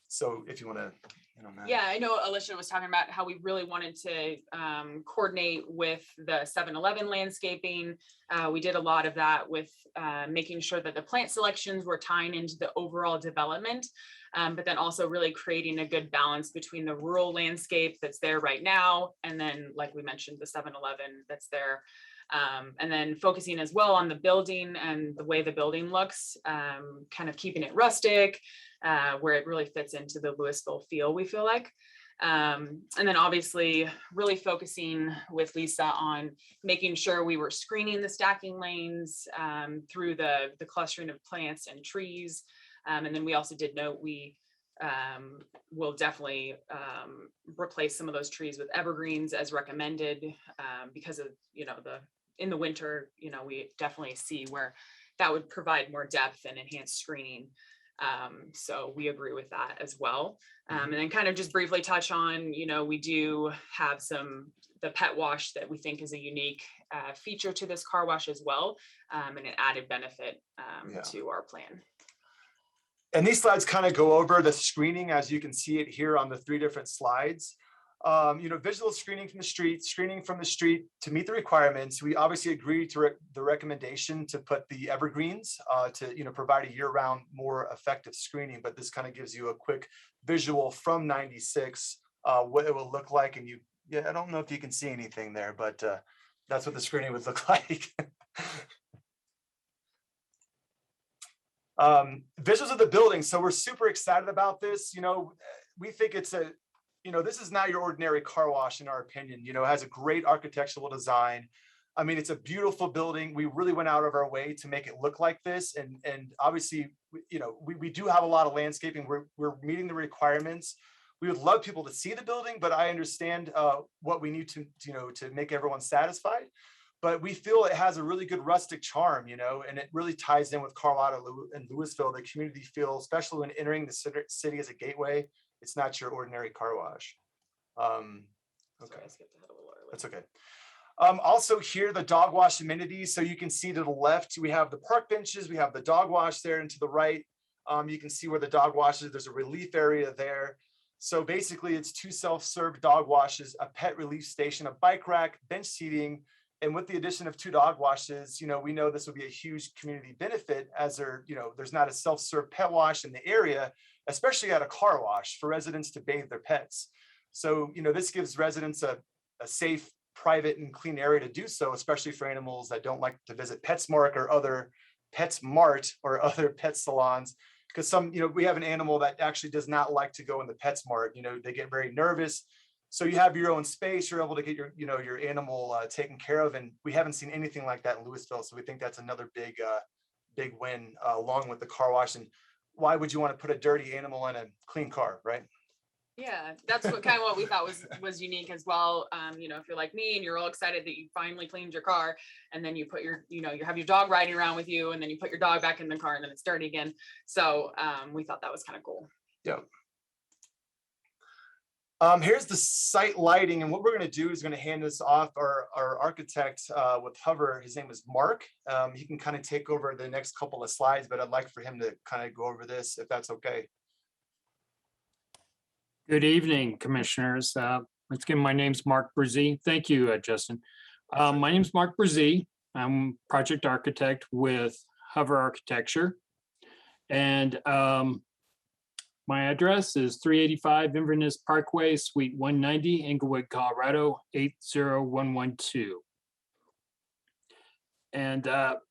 so if you want to, Matt. Yeah, I know Alicia was talking about how we really wanted to coordinate with the 7-Eleven landscaping. We did a lot of that with making sure that the plant selections were tying into the overall development, but then also really creating a good balance between the rural landscape that's there right now, and then, like we mentioned, the 7-Eleven that's there. And then focusing as well on the building and the way the building looks, kind of keeping it rustic, where it really fits into the Louisville feel, we feel like. And then obviously really focusing with Lisa on making sure we were screening the stacking lanes through the clustering of plants and trees. And then we also did note we will definitely replace some of those trees with evergreens as recommended, because of, in the winter, we definitely see where that would provide more depth and enhanced screening. So we agree with that as well. And then kind of just briefly touch on, we do have the pet wash that we think is a unique feature to this car wash as well, and an added benefit to our plan. And these slides kind of go over the screening as you can see it here on the 3 different slides. Visual screening from the street to meet the requirements. We obviously agree to the recommendation to put the evergreens to provide a year-round more effective screening. But this kind of gives you a quick visual from 96 what it will look like. And I don't know if you can see anything there, but that's what the screening would look like. Visuals of the building. So we're super excited about this. We think it's this is not your ordinary car wash in our opinion. It has a great architectural design. I mean, it's a beautiful building. We really went out of our way to make it look like this. And obviously, we do have a lot of landscaping. We're meeting the requirements. We would love people to see the building, but I understand what we need to make everyone satisfied. But we feel it has a really good rustic charm, and it really ties in with Carlotta and Louisville. The community feels, especially when entering the city as a gateway, it's not your ordinary car wash. Okay, Sorry, I skipped ahead a little early. that's okay. Also here, the dog wash amenities. So you can see to the left, we have the park benches, we have the dog wash there, and to the right, you can see where the dog wash is. There's a relief area there. So basically it's 2 self-serve dog washes, a pet relief station, a bike rack, bench seating. And with the addition of 2 dog washes, we know this will be a huge community benefit as there's not a self-serve pet wash in the area, especially at a car wash for residents to bathe their pets. So, this gives residents a safe, private and clean area to do so, especially for animals that don't like to visit PetSmart or other pet salons. Because we have an animal that actually does not like to go in the PetSmart. They get very nervous. So you have your own space, you're able to get your animal taken care of. And we haven't seen anything like that in Louisville. So we think that's another big win along with the car wash. And why would you want to put a dirty animal in a clean car, right? Yeah, that's what we thought was unique as well. If you're like me and you're all excited that you finally cleaned your car, and then you put you have your dog riding around with you, and then you put your dog back in the car and then it's dirty again. So we thought that was kind of cool. Yeah. Here's the site lighting, and what we're going to do is going to hand this off our architect with Hover. His name is Mark. He can kind of take over the next couple of slides, but I'd like for him to kind of go over this, if that's okay. Good evening, commissioners. Once again, my name's Mark Brzee. Thank you, Justin. My name's Mark Brzee. I'm project architect with Hover Architecture. And my address is 385 Inverness Parkway, Suite 190, Inglewood, Colorado, 80112. And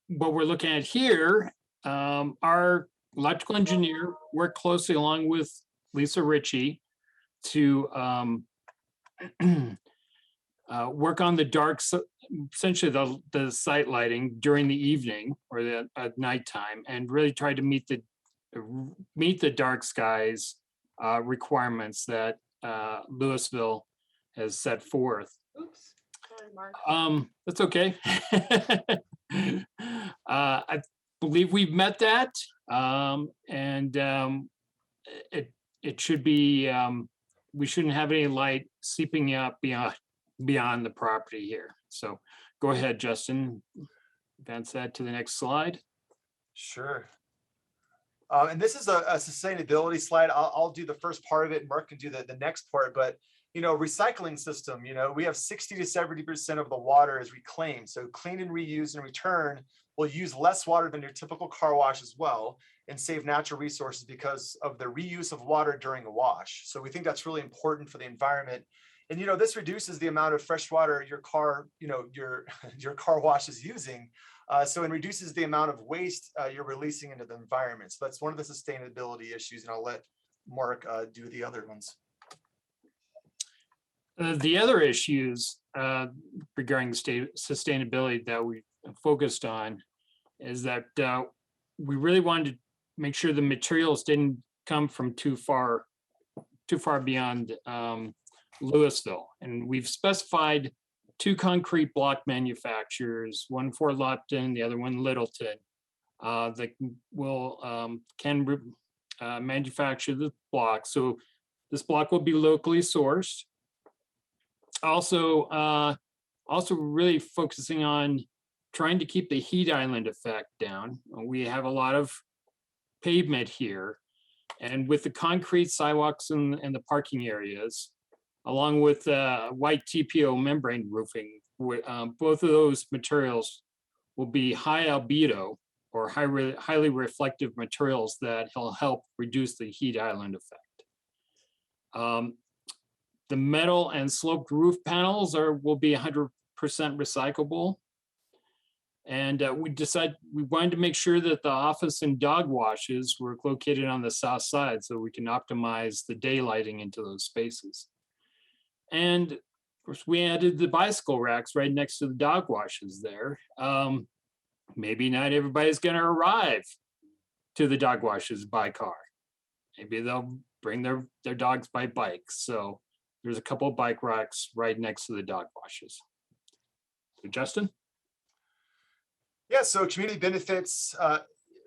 what we're looking at here, our electrical engineer worked closely along with Lisa Ritchie to work on the dark, essentially the site lighting during the evening or the at nighttime, and really tried to meet the dark skies requirements that Louisville has set forth. Oops, sorry, Mark. That's okay. I believe we've met that, and it should be. We shouldn't have any light seeping out beyond the property here. So go ahead, Justin. Advance that to the next slide. Sure. And this is a sustainability slide. I'll do the first part of it. Mark can do the next part. But, recycling system, we have 60 to 70% of the water is reclaimed. So clean and reuse and return will use less water than your typical car wash as well, and save natural resources because of the reuse of water during a wash. So we think that's really important for the environment. And, this reduces the amount of fresh water your car, your car wash is using. So it reduces the amount of waste you're releasing into the environment. So that's one of the sustainability issues, and I'll let Mark do the other ones. The other issues regarding sustainability that we focused on is that we really wanted to make sure the materials didn't come from too far beyond Louisville. And we've specified 2 concrete block manufacturers, one for Lupton, the other one Littleton, that can manufacture the block. So this block will be locally sourced. Also really focusing on trying to keep the heat island effect down. We have a lot of pavement here, and with the concrete sidewalks and the parking areas, along with white TPO membrane roofing, both of those materials will be high albedo or highly reflective materials that will help reduce the heat island effect. The metal and sloped roof panels will be 100% recyclable. And we wanted to make sure that the office and dog washes were located on the south side so we can optimize the daylighting into those spaces. And of course, we added the bicycle racks right next to the dog washes there. Maybe not everybody's going to arrive to the dog washes by car. Maybe they'll bring their dogs by bike. So there's a couple of bike racks right next to the dog washes. So Justin? Yeah, so community benefits,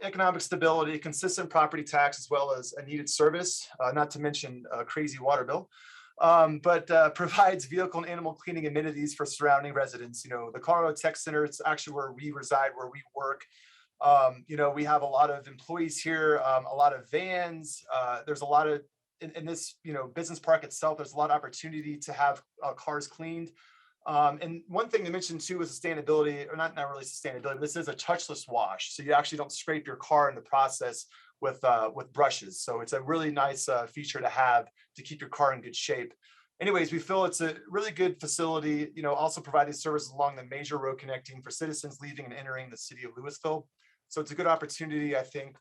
economic stability, consistent property tax, as well as a needed service, not to mention a crazy water bill. But provides vehicle and animal cleaning amenities for surrounding residents. The Colorado Tech Center, it's actually where we reside, where we work. We have a lot of employees here, a lot of vans. There's a lot of, in this, business park itself, there's a lot of opportunity to have cars cleaned. And one thing to mention too is sustainability, or not really sustainability. This is a touchless wash, so you actually don't scrape your car in the process with brushes. So it's a really nice feature to have to keep your car in good shape. Anyways, we feel it's a really good facility. Also providing services along the major road connecting for citizens leaving and entering the city of Louisville. So it's a good opportunity, I think,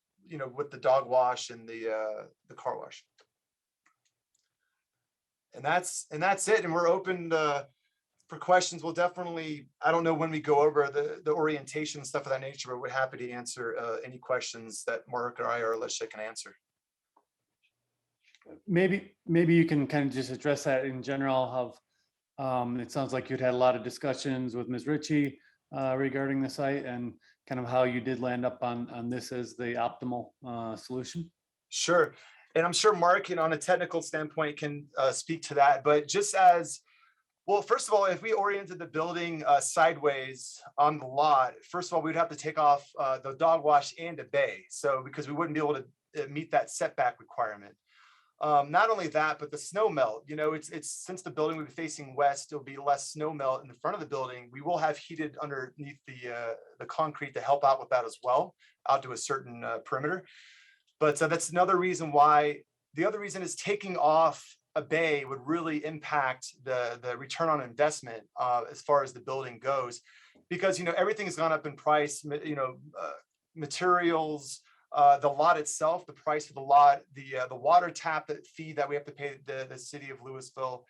with the dog wash and the car wash. And that's it. And we're open for questions. We'll definitely, I don't know when we go over the orientation and stuff of that nature, but we're happy to answer any questions that Mark or I or Alicia can answer. Maybe you can kind of just address that in general. It sounds like you'd had a lot of discussions with Ms. Ritchie regarding the site, and kind of how you did land up on this as the optimal solution. Sure. And I'm sure Mark, on a technical standpoint, can speak to that. But just as well, first of all, if we oriented the building sideways on the lot, first of all, we'd have to take off the dog wash and a bay. So because we wouldn't be able to meet that setback requirement. Not only that, but the snow melt, it's since the building will be facing west, there'll be less snow melt in the front of the building. We will have heated underneath the concrete to help out with that as well, out to a certain perimeter. But that's another reason why. The other reason is taking off a bay would really impact the return on investment as far as the building goes, because everything has gone up in price. Materials, the lot itself, the price of the lot, the water tap fee that we have to pay the city of Louisville.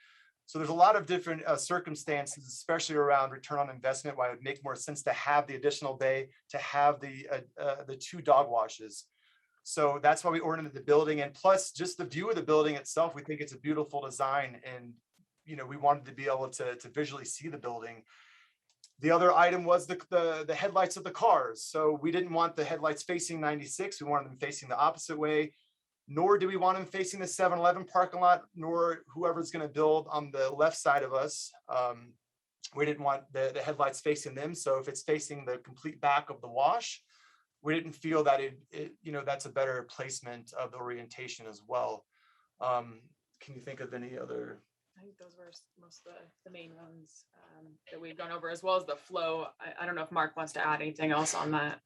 So there's a lot of different circumstances, especially around return on investment, why it would make more sense to have the additional bay, to have the 2 dog washes. So that's why we oriented the building, and plus just the view of the building itself, we think it's a beautiful design, and we wanted to be able to visually see the building. The other item was the headlights of the cars. So we didn't want the headlights facing 96. We wanted them facing the opposite way, nor do we want them facing the 7-Eleven parking lot, nor whoever's going to build on the left side of us. We didn't want the headlights facing them. So if it's facing the complete back of the wash, we didn't feel that that's a better placement of the orientation as well. Can you think of any other? I think those were most of the main ones that we've gone over, as well as the flow. I don't know if Mark wants to add anything else on that.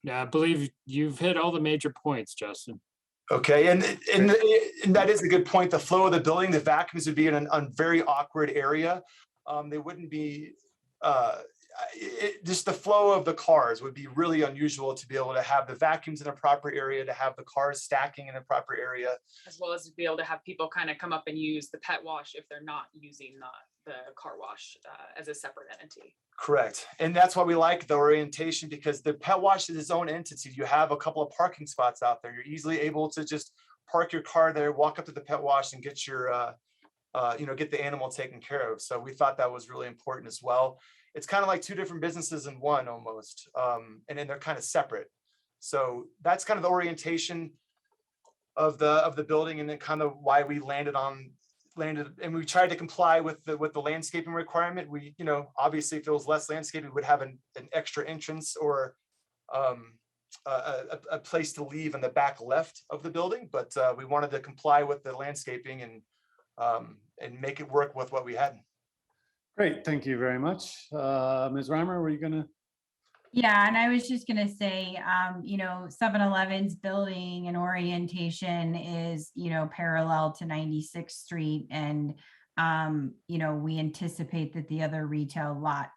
Yeah, I believe you've hit all the major points, Justin. Okay, and that is a good point. The flow of the building, the vacuums would be in a very awkward area. They wouldn't be, just the flow of the cars would be really unusual to be able to have the vacuums in a proper area, to have the cars stacking in a proper area. As well as to be able to have people kind of come up and use the pet wash if they're not using the car wash as a separate entity. Correct. And that's why we like the orientation, because the pet wash is its own entity. You have a couple of parking spots out there. You're easily able to just park your car there, walk up to the pet wash and get your, get the animal taken care of. So we thought that was really important as well. It's kind of like 2 different businesses in one almost. And then they're kind of separate. So that's kind of the orientation of the building, and then kind of why we landed, and we tried to comply with the landscaping requirement. We, obviously if it was less landscaping, we would have an extra entrance or a place to leave in the back left of the building. But we wanted to comply with the landscaping and make it work with what we had. Great, thank you very much. Ms. Reimer, were you gonna? Yeah, and I was just gonna say, 7-Eleven's building and orientation is, parallel to 96th Street. And, we anticipate that the other retail lot,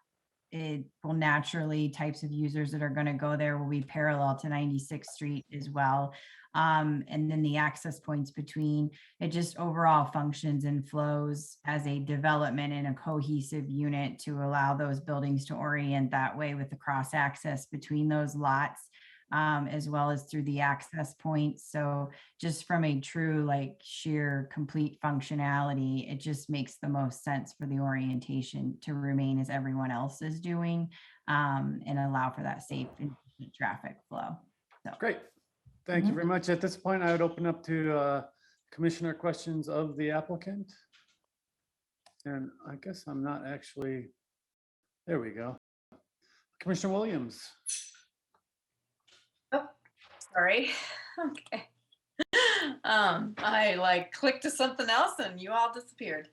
it will naturally, types of users that are gonna go there will be parallel to 96th Street as well. And then the access points between, it just overall functions and flows as a development and a cohesive unit to allow those buildings to orient that way with the cross access between those lots, as well as through the access points. So just from a true, sheer complete functionality, it just makes the most sense for the orientation to remain as everyone else is doing, and allow for that safe and efficient traffic flow. So Great. Thank you very much. At this point, I would open up to commissioner questions of the applicant. And I guess I'm not actually, there we go. Commissioner Williams. Oh, sorry. Okay. I clicked to something else and you all disappeared.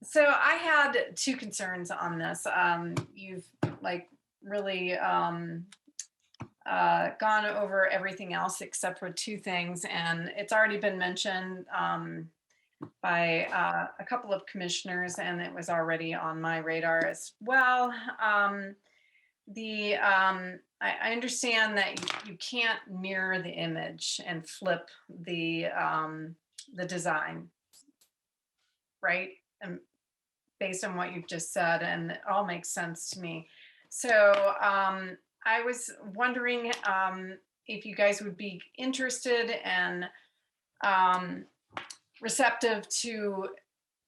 So I had 2 concerns on this. You've really gone over everything else except for 2 things, and it's already been mentioned by a couple of commissioners, and it was already on my radar as well. I understand that you can't mirror the image and flip the design, right? And based on what you've just said, and it all makes sense to me. So I was wondering if you guys would be interested and receptive to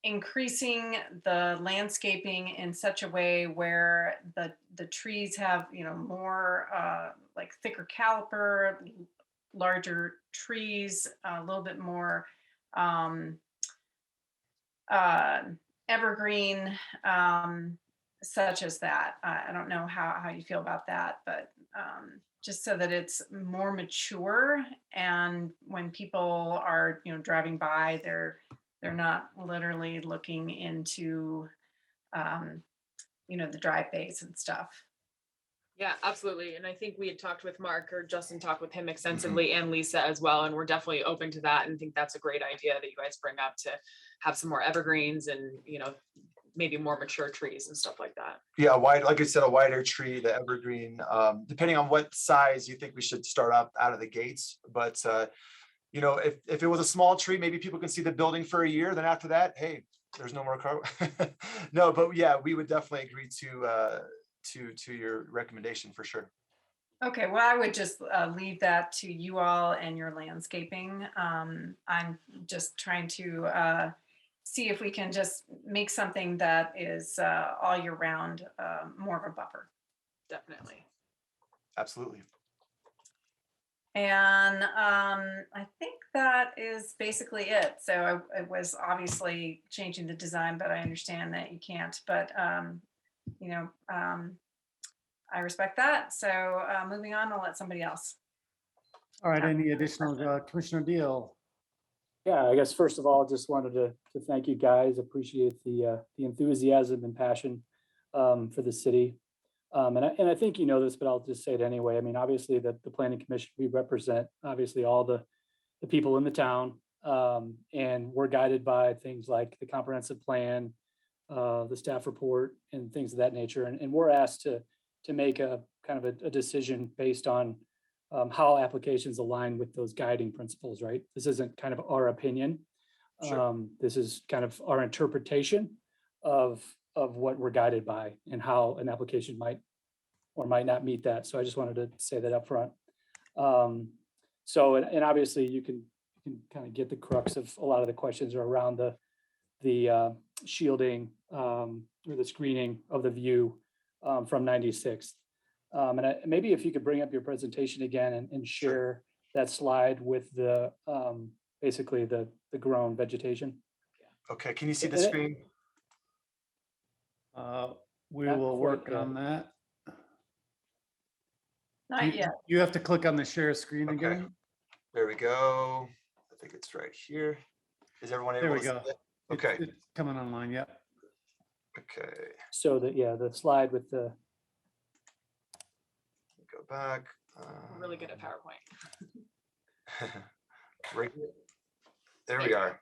increasing the landscaping in such a way where the trees have, more thicker caliper, larger trees, a little bit more evergreen, such as that. I don't know how you feel about that, but just so that it's more mature, and when people are, you know, driving by, they're not literally looking into, you know, the drive bays and stuff. Yeah, absolutely. And I think we had talked with Mark, or Justin talked with him extensively, and Lisa as well. And we're definitely open to that, and think that's a great idea that you guys bring up, to have some more evergreens and, you know, maybe more mature trees and stuff like that. Yeah, wide, like I said, a wider tree, the evergreen, depending on what size you think we should start up out of the gates. But, you know, if it was a small tree, maybe people can see the building for a year. Then after that, hey, there's no more car. No, but yeah, we would definitely agree to your recommendation for sure. Okay, well, I would just leave that to you all and your landscaping. I'm just trying to see if we can just make something that is all year round, more of a buffer. Definitely. Absolutely. And I think that is basically it. So I was obviously changing the design, but I understand that you can't. But you know, I respect that. So moving on, I'll let somebody else. All right, any additional, Commissioner Deal? Yeah, I guess first of all, just wanted to thank you guys. Appreciate the enthusiasm and passion for the city. And I think you know this, but I'll just say it anyway. I mean, obviously the Planning Commission, we represent obviously all the people in the town. And we're guided by things like the comprehensive plan, the staff report, and things of that nature. And we're asked to make a kind of a decision based on how applications align with those guiding principles, right? This isn't kind of our opinion. Sure. This is kind of our interpretation of what we're guided by and how an application might or might not meet that. So I just wanted to say that up front. So, and obviously you can kind of get the crux of a lot of the questions are around the shielding or the screening of the view from 96th. And maybe if you could bring up your presentation again and share that slide with the basically the grown vegetation. Okay, can you see the screen? We Not will quite work yet. on that. Not yet. You have to click on the share screen Okay. again. There we go. I think it's right here. Is everyone able There we to see go. it? Okay. It's coming online, yeah. Okay, So the slide with the go back. We're really good at PowerPoint. Right here. There we are.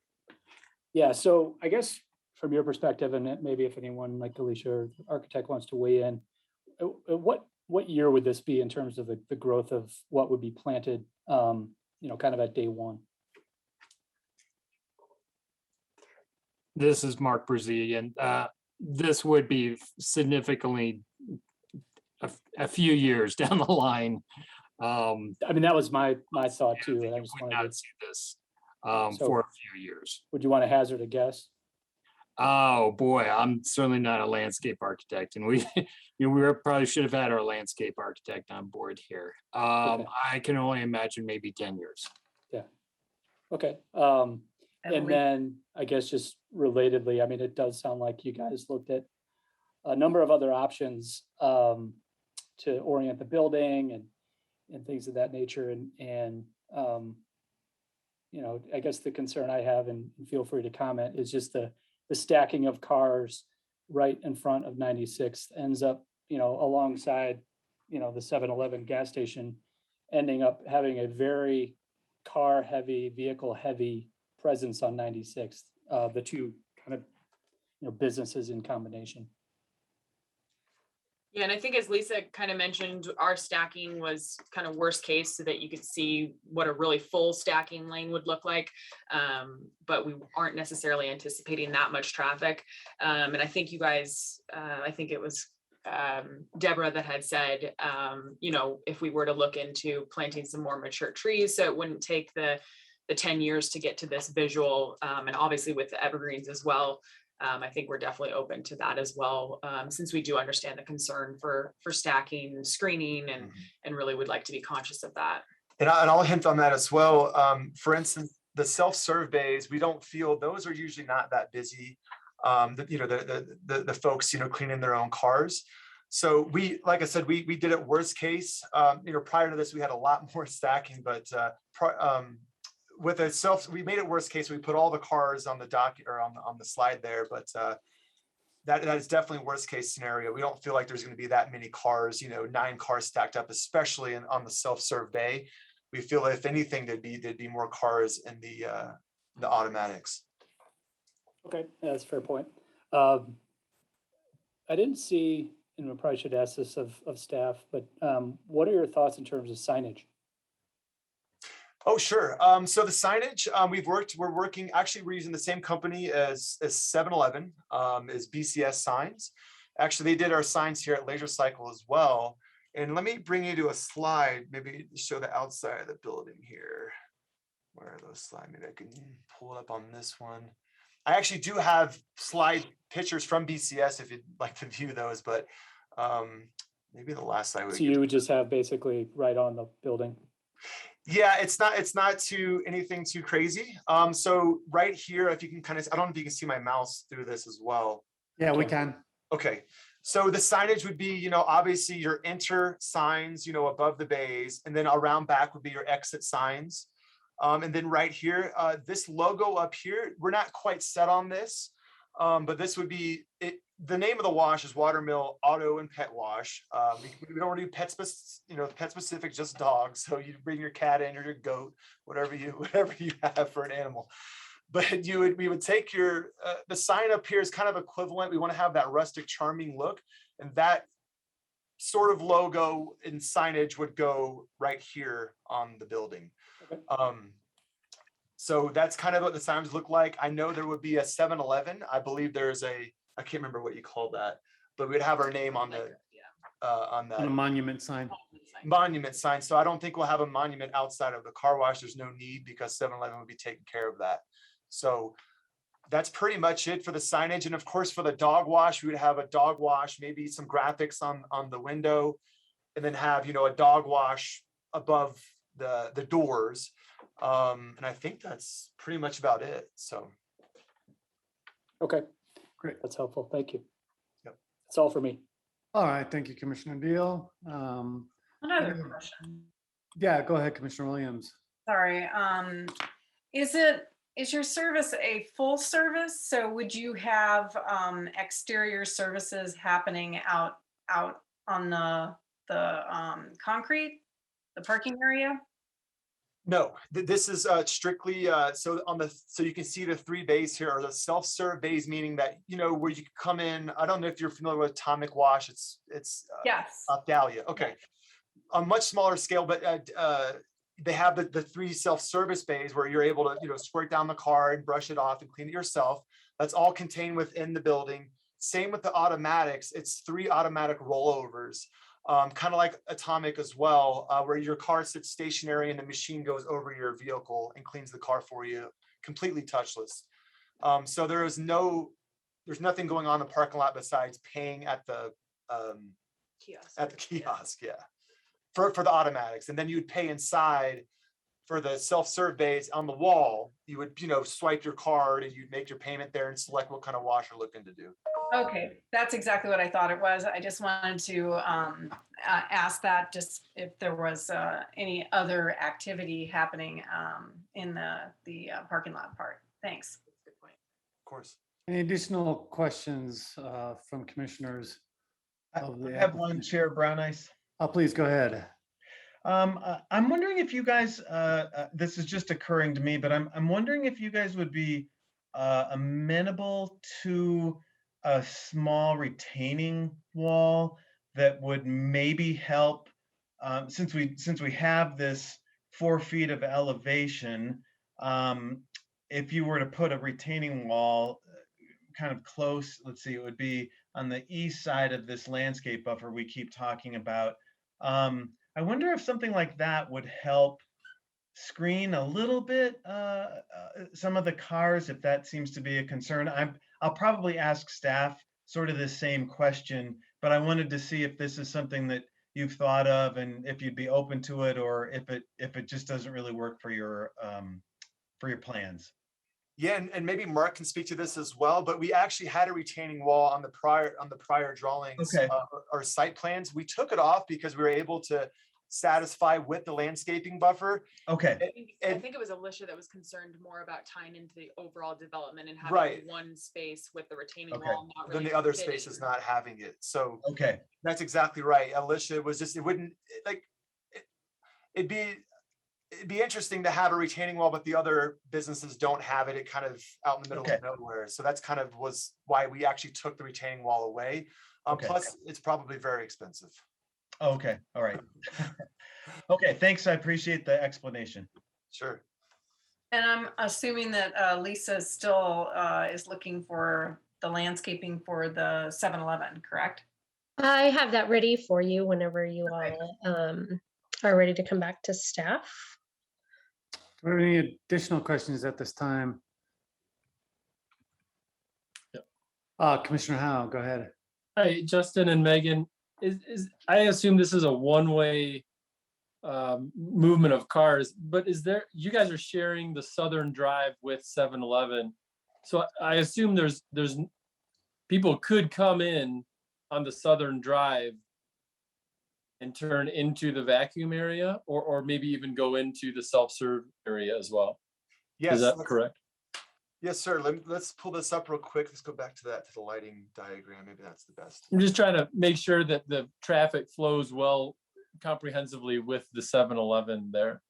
yeah. So I guess from your perspective, and maybe if anyone like Alicia or architect wants to weigh in, what year would this be in terms of the growth of what would be planted? You know, kind of at day one. This is Mark Brazilian. This would be significantly a few years down the line. I mean, that was my thought too. And I You just would wanted not to, see this So- for a few years. would you want to hazard a guess? Oh boy, I'm certainly not a landscape architect, and we, probably should have had our landscape architect on board here. Okay. I can only imagine maybe 10 years. Okay. At And least- then I guess just relatedly, I mean, it does sound like you guys looked at a number of other options to orient the building and things of that nature. And you know, I guess the concern I have, and feel free to comment, is just the stacking of cars right in front of 96th ends up, you know, alongside, you know, the 7-Eleven gas station, ending up having a very car heavy, vehicle heavy presence on 96th, the two kind of, you know, businesses in combination. Yeah, and I think as Lisa kind of mentioned, our stacking was kind of worst case so that you could see what a really full stacking lane would look like. But we aren't necessarily anticipating that much traffic. And I think you guys, I think it was Deborah that had said, you know, if we were to look into planting some more mature trees, so it wouldn't take the 10 years to get to this visual, and obviously with the evergreens as well. I think we're definitely open to that as well, since we do understand the concern for stacking and screening, and really would like to be conscious of that. and I'll hint on that as well. For instance, the self-serve bays, we don't feel those are usually not that busy. The folks, cleaning their own cars. So we, like I said, we did it worst case. Prior to this, we had a lot more stacking, but with a we made it worst case. We put all the cars on the dock or on the slide there, but that is definitely worst case scenario. We don't feel like there's going to be that many cars, 9 cars stacked up, especially on the self-serve bay. We feel if anything, there'd be more cars in the automatics. Okay, that's a fair point. I didn't see, and I probably should ask this of staff, but what are your thoughts in terms of signage? Oh, sure. So the signage, we're using the same company as 7-Eleven, is BCS Signs. Actually, they did our signs here at Laser Cycle as well. And let me bring you to a slide, maybe show the outside of the building here. Where are those slides? Maybe I can pull it up on this one. I actually do have slide pictures from BCS if you'd like to view those, but maybe the last slide. So you would just have basically right on the building? Yeah, it's not anything too crazy. So right here, if you can I don't know if you can see my mouse through this as well. Yeah, we can. Okay. So the signage would be, obviously your enter signs, above the bays, and then around back would be your exit signs. And then right here, this logo up here, we're not quite set on this, but this would be it. The name of the wash is Watermill Auto and Pet Wash. We don't do pet specific, just dogs. So you bring your cat in or your goat, whatever you have for an animal. But we would take the sign up here is kind of equivalent. We want to have that rustic, charming look, and that sort of logo and signage would go right here on the building. Okay. So that's kind of what the signs look like. I know there would be a 7-Eleven. I believe there's I can't remember what you call that, but we'd have our name on on a monument sign. Monument sign. So I don't think we'll have a monument outside of the car wash. There's no need because 7-Eleven would be taking care of that. So that's pretty much it for the signage. And of course, for the dog wash, we would have a dog wash, maybe some graphics on the window, and then have, a dog wash above the doors. And I think that's pretty much about it. So. Okay, great. That's helpful. Thank you. Yep. That's all for me. All right. Thank you, Commissioner Deal. Another question. Yeah, go ahead, Commissioner Williams. Sorry. Is your service a full service? So would you have exterior services happening out on the concrete, the parking area? No, this is strictly so you can see the 3 bays here are the self-serve bays, meaning that where you can come in. I don't know if you're familiar with Atomic Wash. It's yes, Dahlia. Okay, a much smaller scale, but they have the 3 self-service bays where you're able to squirt down the car and brush it off and clean it yourself. That's all contained within the building. Same with the automatics. It's 3 automatic rollovers. Kind of like Atomic as well, where your car sits stationary and the machine goes over your vehicle and cleans the car for you, completely touchless. So there's nothing going on in the parking lot besides paying at the kiosk, yeah, for the automatics. And then you would pay inside for the self-serve bays on the wall. You would, swipe your card and you'd make your payment there and select what kind of wash you're looking to do. Okay, that's exactly what I thought it was. I just wanted to ask that, just if there was any other activity happening in the parking lot part. Thanks. Good point. Of course. Any additional questions from commissioners? I have one, Chair Brown Ice. Please go ahead. I'm wondering if you guys, this is just occurring to me, but I'm wondering if you guys would be amenable to a small retaining wall that would maybe help, since we have this 4 feet of elevation, if you were to put a retaining wall kind of close, let's see, it would be on the east side of this landscape buffer we keep talking about. I wonder if something like that would help screen a little bit some of the cars, if that seems to be a concern. I'll probably ask staff sort of the same question, but I wanted to see if this is something that you've thought of, and if you'd be open to it, or if it just doesn't really work for your plans. Yeah, and maybe Mark can speak to this as well, but we actually had a retaining wall on the prior drawings, Okay. or site plans. We took it off because we were able to satisfy with the landscaping buffer. Okay. I think it was Alicia that was concerned more about tying into the overall development and having Right. one space with the retaining Okay. wall. Not Then really the other fitting. spaces not having it. So Okay. that's exactly right. Alicia was just, it wouldn't like, it'd be interesting to have a retaining wall, but the other businesses don't have it. It kind of out in the middle of nowhere. So that's kind of was why we actually took the retaining wall away. Okay. Plus it's probably very expensive. Okay. All right. Okay. Thanks. I appreciate the explanation. Sure. And I'm assuming that Lisa still is looking for the landscaping for the 7-Eleven, correct? I have that ready for you whenever you all are ready to come back to staff. Do we have any additional questions at this time? Commissioner Howe, go ahead. Hi, Justin and Megan. I assume this is a one-way movement of cars, but you guys are sharing the southern drive with 7-Eleven. So I assume there's people could come in on the southern drive and turn into the vacuum area, or maybe even go into the self-serve area as well. Yes. Is that correct? Yes, sir. Let's pull this up real quick. Let's go back to the lighting diagram. Maybe that's the best. I'm just trying to make sure that the traffic flows well comprehensively with the 7-Eleven there.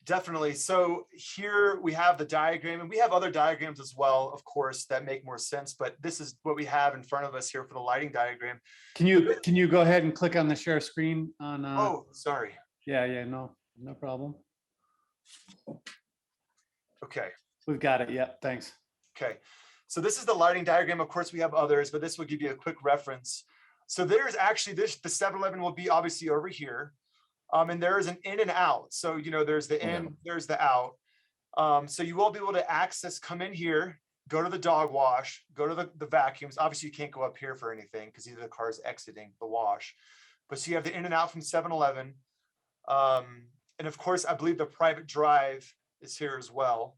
Definitely. So here we have the diagram, and we have other diagrams as well, of course, that make more sense, but this is what we have in front of us here for the lighting diagram. Can you go ahead and click on the share screen on? Oh, sorry. Yeah, no problem. Okay. We've got it. Yeah, thanks. Okay. So this is the lighting diagram. Of course, we have others, but this will give you a quick reference. So there's actually the 7-Eleven will be obviously over here. And there is an in and out. So, there's the in, there's the out. So you will be able to come in here, go to the dog wash, go to the vacuums. Obviously you can't go up here for anything because either the car is exiting the wash, but so you have the in and out from 7-Eleven. And of course, I believe the private drive is here as well.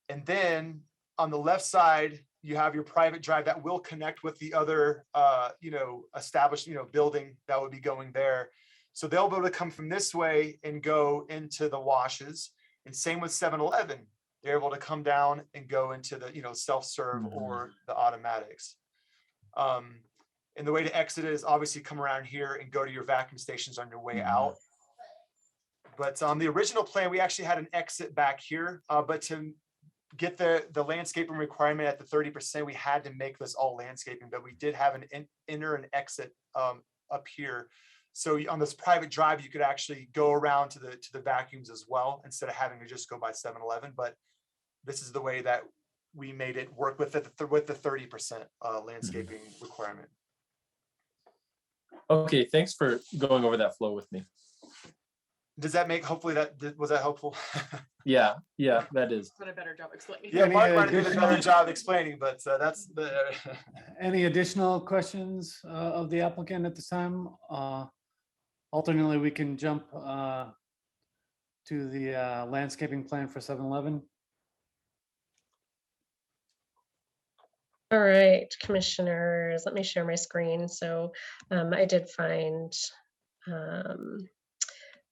And then on the left side, you have your private drive that will connect with the other, established, building that would be going there. So they'll be able to come from this way and go into the washes. And same with 7-Eleven. They're able to come down and go into the, self-serve or the automatics. And the way to exit is obviously come around here and go to your vacuum stations on your way out. But on the original plan, we actually had an exit back here, but to get the landscaping requirement at the 30%, we had to make this all landscaping, but we did have an enter and exit up here. So on this private drive, you could actually go around to the vacuums as well, instead of having to just go by 7-Eleven. But this is the way that we made it work with the 30% landscaping requirement. Okay, thanks for going over that flow with me. Does that hopefully was that helpful? Yeah, that is. Did a better job explaining. Yeah, Mark might have done a better job explaining, but that's the. Any additional questions of the applicant at this time? Alternately, we can jump to the landscaping plan for 7-Eleven. All right, commissioners, let me share my screen. So I did find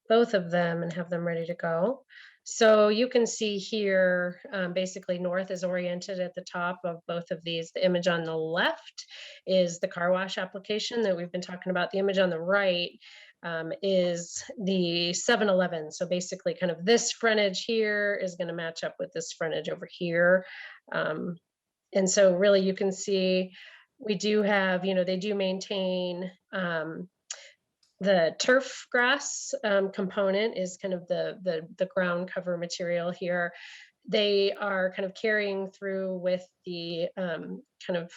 both of them and have them ready to go. So you can see here, basically north is oriented at the top of both of these. The image on the left is the car wash application that we've been talking about. The image on the right is the 7-Eleven. So basically kind of this frontage here is going to match up with this frontage over here. And so really you can see we do have, they do maintain the turf grass component is kind of the ground cover material here. They are kind of carrying through with the kind of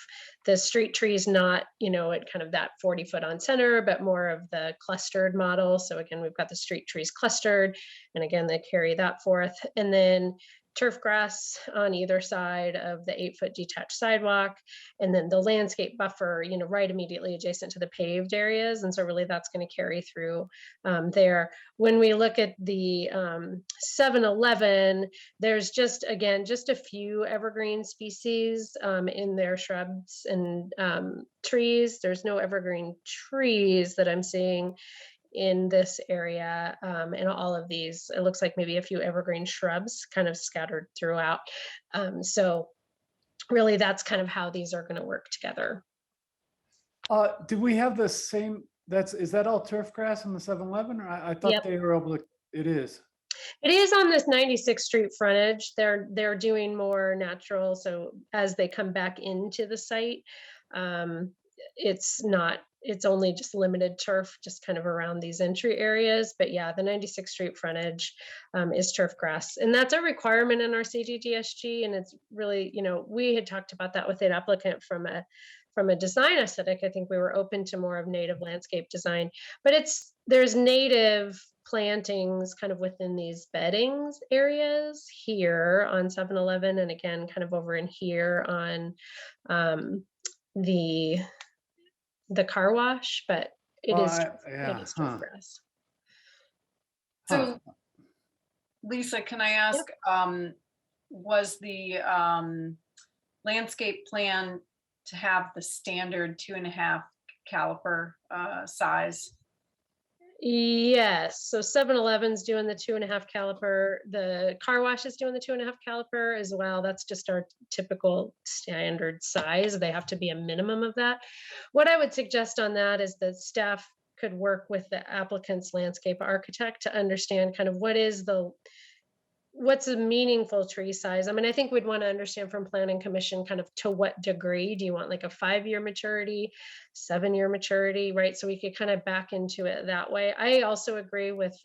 the street trees, not, at kind of that 40-foot on center, but more of the clustered model. So again, we've got the street trees clustered, and again, they carry that forth. And then turf grass on either side of the 8-foot detached sidewalk, and then the landscape buffer, right immediately adjacent to the paved areas. And so really that's going to carry through there. When we look at the 7-Eleven, there's just a few evergreen species in their shrubs and trees. There's no evergreen trees that I'm seeing in this area. In all of these, it looks like maybe a few evergreen shrubs kind of scattered throughout. So really that's kind of how these are going to work together. Do we have the same, is that all turf grass in the 7-Eleven, or I thought Yep. they were able to, it is. It is on this 96th Street frontage. They're doing more natural. So as they come back into the site, it's only just limited turf, just kind of around these entry areas. But yeah, the 96th Street frontage is turf grass. And that's a requirement in our CDDSG. And it's really, we had talked about that with an applicant from a design aesthetic. I think we were open to more of native landscape design, but there's native plantings kind of within these beddings areas here on 7-Eleven, and again, kind of over in here on the car wash, but it is turf grass. So Lisa, can I ask, was the landscape plan to have the standard 2.5 caliper size? Yes, so 7-Eleven's doing the 2.5 caliper. The car wash is doing the 2.5 caliper as well. That's just our typical standard size. They have to be a minimum of that. What I would suggest on that is that staff could work with the applicant's landscape architect to understand kind of what's a meaningful tree size. I mean, I think we'd want to understand from Planning Commission kind of to what degree. Do you want like a 5-year maturity, 7-year maturity, right? So we could kind of back into it that way. I also agree with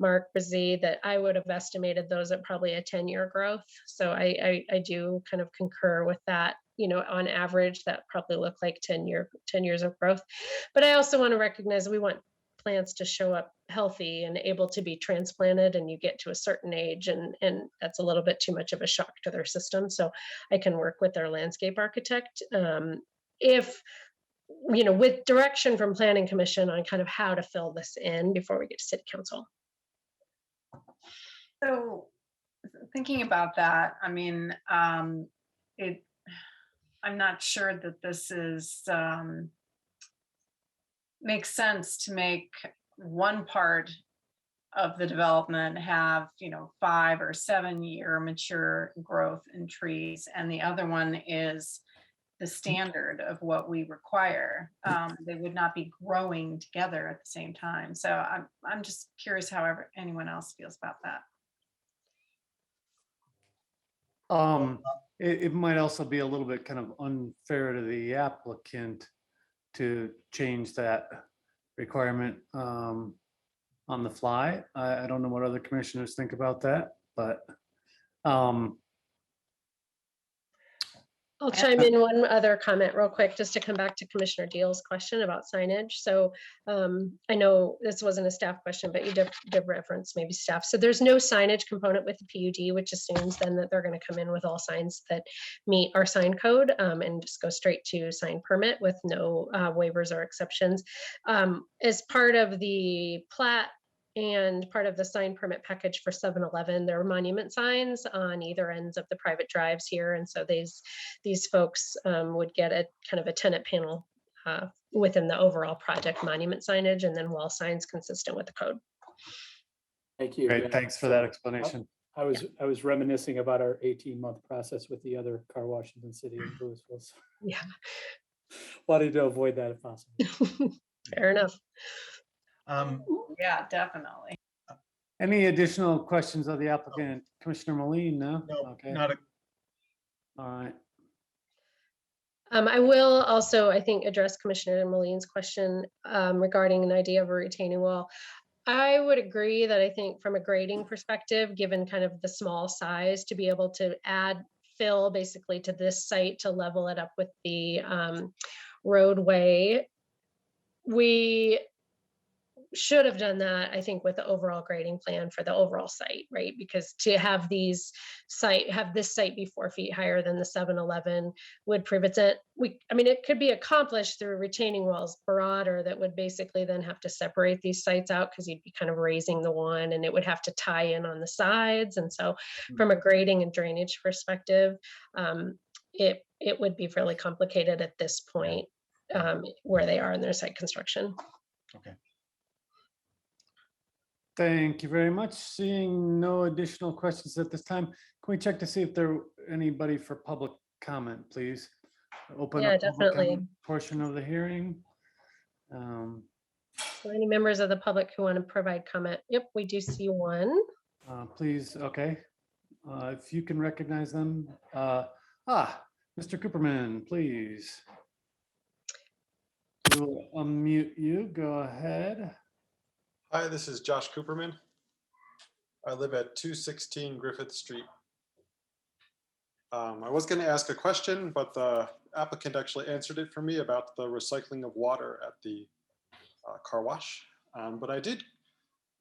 Mark Brzee that I would have estimated those at probably a 10-year growth. So I do kind of concur with that. On average, that probably look like 10 years of growth. But I also want to recognize we want plants to show up healthy and able to be transplanted, and you get to a certain age and that's a little bit too much of a shock to their system. So I can work with their landscape architect if with direction from Planning Commission on kind of how to fill this in before we get to City Council. So thinking about that, I mean, I'm not sure that this is makes sense to make one part of the development have 5 or 7-year mature growth in trees, and the other one is the standard of what we require. They would not be growing together at the same time. So I'm just curious how anyone else feels about that. It might also be a little bit kind of unfair to the applicant to change that requirement on the fly. I don't know what other commissioners think about that, but I'll chime in one other comment real quick, just to come back to Commissioner Deal's question about signage. So I know this wasn't a staff question, but you did reference maybe staff. So there's no signage component with the PUD, which assumes then that they're going to come in with all signs that meet our sign code and just go straight to sign permit with no waivers or exceptions. As part of the plat and part of the sign permit package for 7-Eleven, there are monument signs on either ends of the private drives here. And so these folks would get a kind of a tenant panel within the overall project monument signage, and then wall signs consistent with the code. Thank you. great, thanks for that explanation. I was reminiscing about our 18-month process with the other car washes in the city of Louisville. So Yeah. wanted to avoid that if possible. Fair enough. Yeah, definitely. Any additional questions of the applicant? Commissioner Moline, no? No, Okay. not a, All right. I will also, I think, address Commissioner Moline's question regarding an idea of a retaining wall. I would agree that I think from a grading perspective, given kind of the small size, to be able to add fill basically to this site to level it up with the roadway, should have done that, I think, with the overall grading plan for the overall site, right? Because to have this site be 4 feet higher than the 7-Eleven would prevent, I mean, it could be accomplished through retaining walls broader that would basically then have to separate these sites out because you'd be kind of raising the one and it would have to tie in on the sides. And so from a grading and drainage perspective, it would be fairly complicated at this point where they are in their site construction. Okay. Thank you very much. Seeing no additional questions at this time, can we check to see if there anybody for public comment, please? Open Yeah, up public definitely. comment portion of the hearing. So any members of the public who want to provide comment? Yep, we do see one. Please, okay. If you can recognize them. Mr. Cooperman, please. We will unmute you. Go ahead. Hi, this is Josh Cooperman. I live at 216 Griffith Street. I was going to ask a question, but the applicant actually answered it for me about the recycling of water at the car wash. But I did,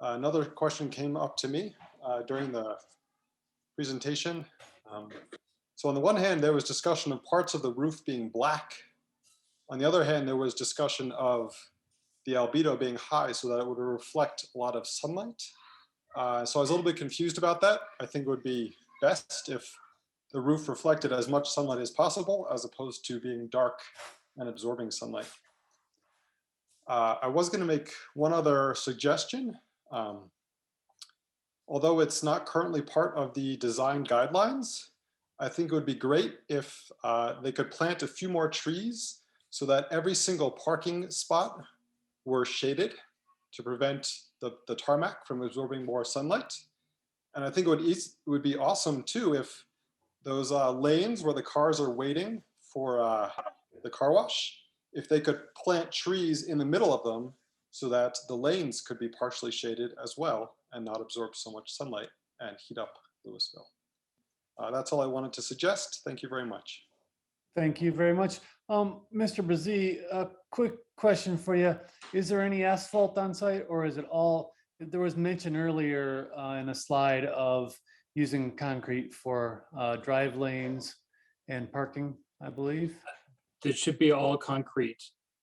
another question came up to me during the presentation. So on the one hand, there was discussion of parts of the roof being black. On the other hand, there was discussion of the albedo being high so that it would reflect a lot of sunlight. So I was a little bit confused about that. I think it would be best if the roof reflected as much sunlight as possible as opposed to being dark and absorbing sunlight. I was going to make one other suggestion. Although it's not currently part of the design guidelines, I think it would be great if they could plant a few more trees so that every single parking spot were shaded to prevent the tarmac from absorbing more sunlight. And I think it would be awesome too if those lanes where the cars are waiting for the car wash, if they could plant trees in the middle of them so that the lanes could be partially shaded as well and not absorb so much sunlight and heat up Louisville. That's all I wanted to suggest. Thank you very much. Thank you very much. Mr. Brzee, a quick question for you. Is there any asphalt on site or is it all, there was mention earlier in a slide of using concrete for drive lanes and parking, I believe? It should be all concrete.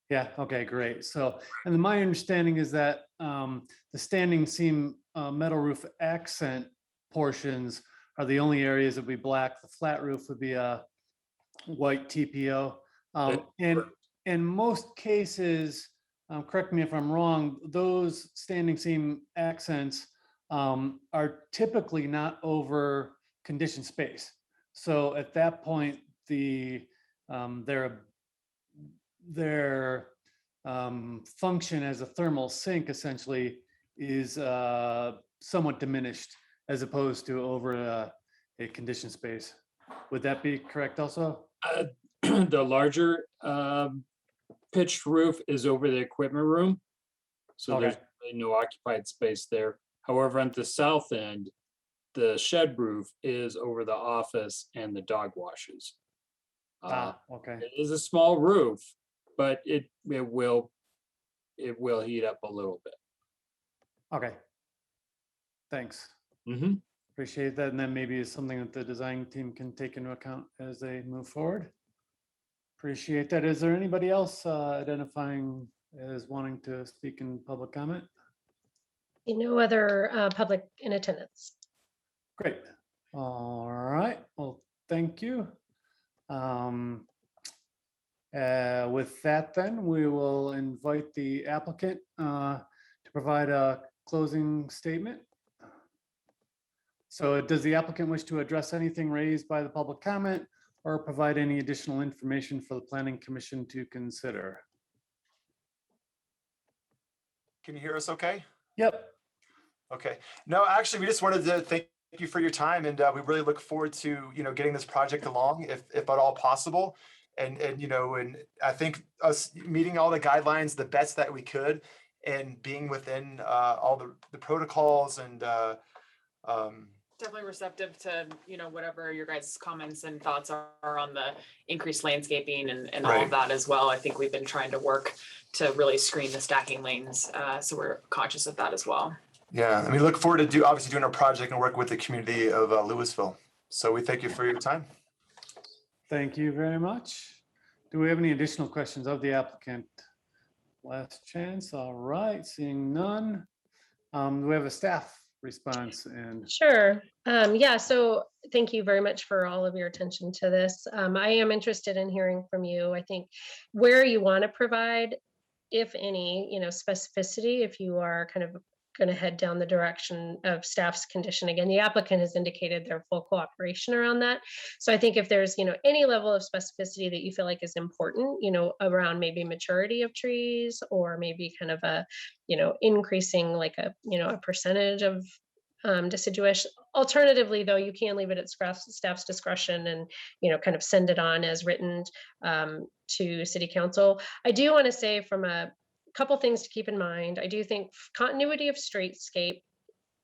Yeah, okay, great. So, and my understanding is that the standing seam metal roof accent portions are the only areas that would be black. The flat roof would be a white TPO. And in most cases, correct me if I'm wrong, those standing seam accents are typically not over conditioned space. So at that point, their function as a thermal sink essentially is somewhat diminished as opposed to over a conditioned space. Would that be correct also? The larger pitched roof is over the equipment room. So there's really no occupied space there. However, on the south end, the shed roof is over the office and the dog washes. Okay. It is a small roof, but it will heat up a little bit. Okay. Thanks. Mm-hmm. Appreciate that. And then maybe it's something that the design team can take into account as they move forward. Appreciate that. Is there anybody else identifying as wanting to speak in public comment? No other public in attendance. Great. All right. Well, thank you. With that, then we will invite the applicant to provide a closing statement. So does the applicant wish to address anything raised by the public comment or provide any additional information for the Planning Commission to consider? Can you hear us okay? Yep. Okay. No, actually, we just wanted to thank you for your time, and we really look forward to getting this project along, if at all possible. And I think us meeting all the guidelines the best that we could, and being within all the protocols and Definitely receptive to, whatever your guys' comments and thoughts are on the increased landscaping and all Right. of that as well. I think we've been trying to work to really screen the stacking lanes. So we're conscious of that as well. Yeah, and we look forward to obviously doing our project and work with the community of Louisville. So we thank you for your time. Thank you very much. Do we have any additional questions of the applicant? Last chance. All right, seeing none. Do we have a staff response? And Sure. Yeah, so thank you very much for all of your attention to this. I am interested in hearing from you. I think where you want to provide, if any, specificity, if you are kind of going to head down the direction of staff's condition. Again, the applicant has indicated their full cooperation around that. So I think if there's, any level of specificity that you feel like is important, around maybe maturity of trees, or maybe kind of a, increasing like a, a percentage of deciduous. Alternatively, though, you can leave it at staff's discretion and, kind of send it on as written to City Council. I do want to say from a couple things to keep in mind. I do think continuity of streetscape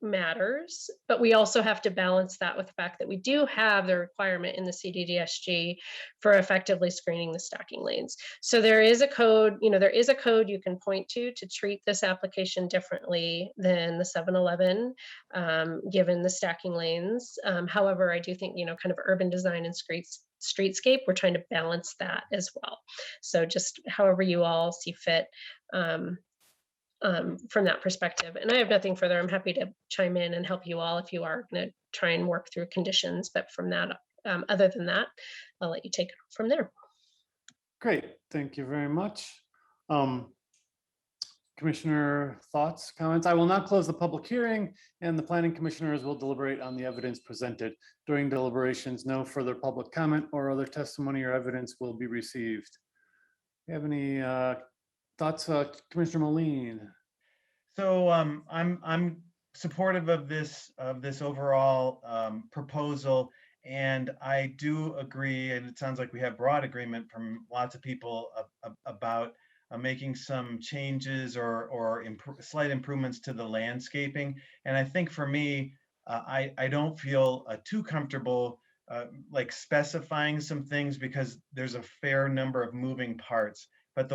matters, but we also have to balance that with the fact that we do have the requirement in the CDDSG for effectively screening the stacking lanes. So there is a code, you can point to treat this application differently than the 7-Eleven, given the stacking lanes. However, I do think, kind of urban design and streetscape, we're trying to balance that as well. So just however you all see fit. From that perspective. And I have nothing further. I'm happy to chime in and help you all if you are going to try and work through conditions. But from that, other than that, I'll let you take it from there. great, thank you very much. Commissioner, thoughts, comments? I will not close the public hearing, and the planning commissioners will deliberate on the evidence presented. During deliberations, no further public comment or other testimony or evidence will be received. You have any thoughts, Commissioner Moline? So I'm supportive of this overall proposal, and I do agree, and it sounds like we have broad agreement from lots of people about making some changes or slight improvements to the landscaping. And I think for me, I don't feel too comfortable like specifying some things, because there's a fair number of moving parts. But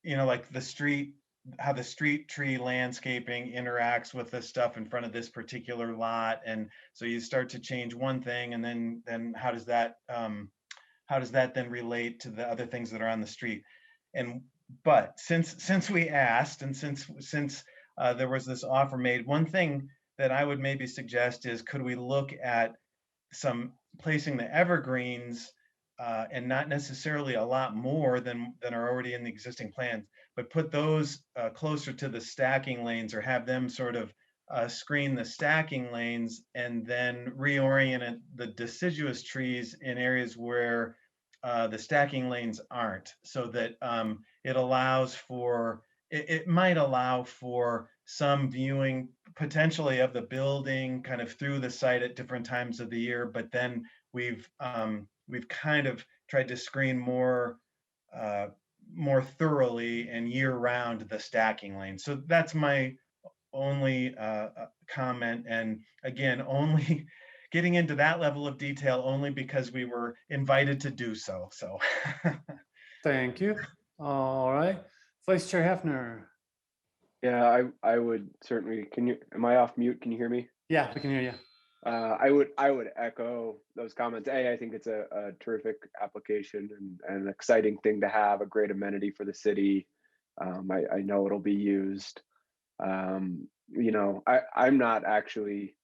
like how the street tree landscaping interacts with the stuff in front of this particular lot. And so you start to change one thing, and then how does that then relate to the other things that are on the street? But since we asked, and since there was this offer made, one thing that I would maybe suggest is, could we look at placing the evergreens and not necessarily a lot more than are already in the existing plans, but put those closer to the stacking lanes, or have them sort of screen the stacking lanes, and then reorient the deciduous trees in areas where the stacking lanes aren't, so that it might allow for some viewing potentially of the building kind of through the site at different times of the year. But then we've kind of tried to screen more thoroughly and year round the stacking lane. So that's my only comment. And again, only getting into that level of detail only because we were invited to do so. So Thank you. All right, Vice Chair Hefner. Yeah, I would certainly, am I off mute? Can you hear me? Yeah, we can hear you. I would echo those comments. I think it's a terrific application and an exciting thing to have, a great amenity for the city. I know it'll be used. I'm not actually,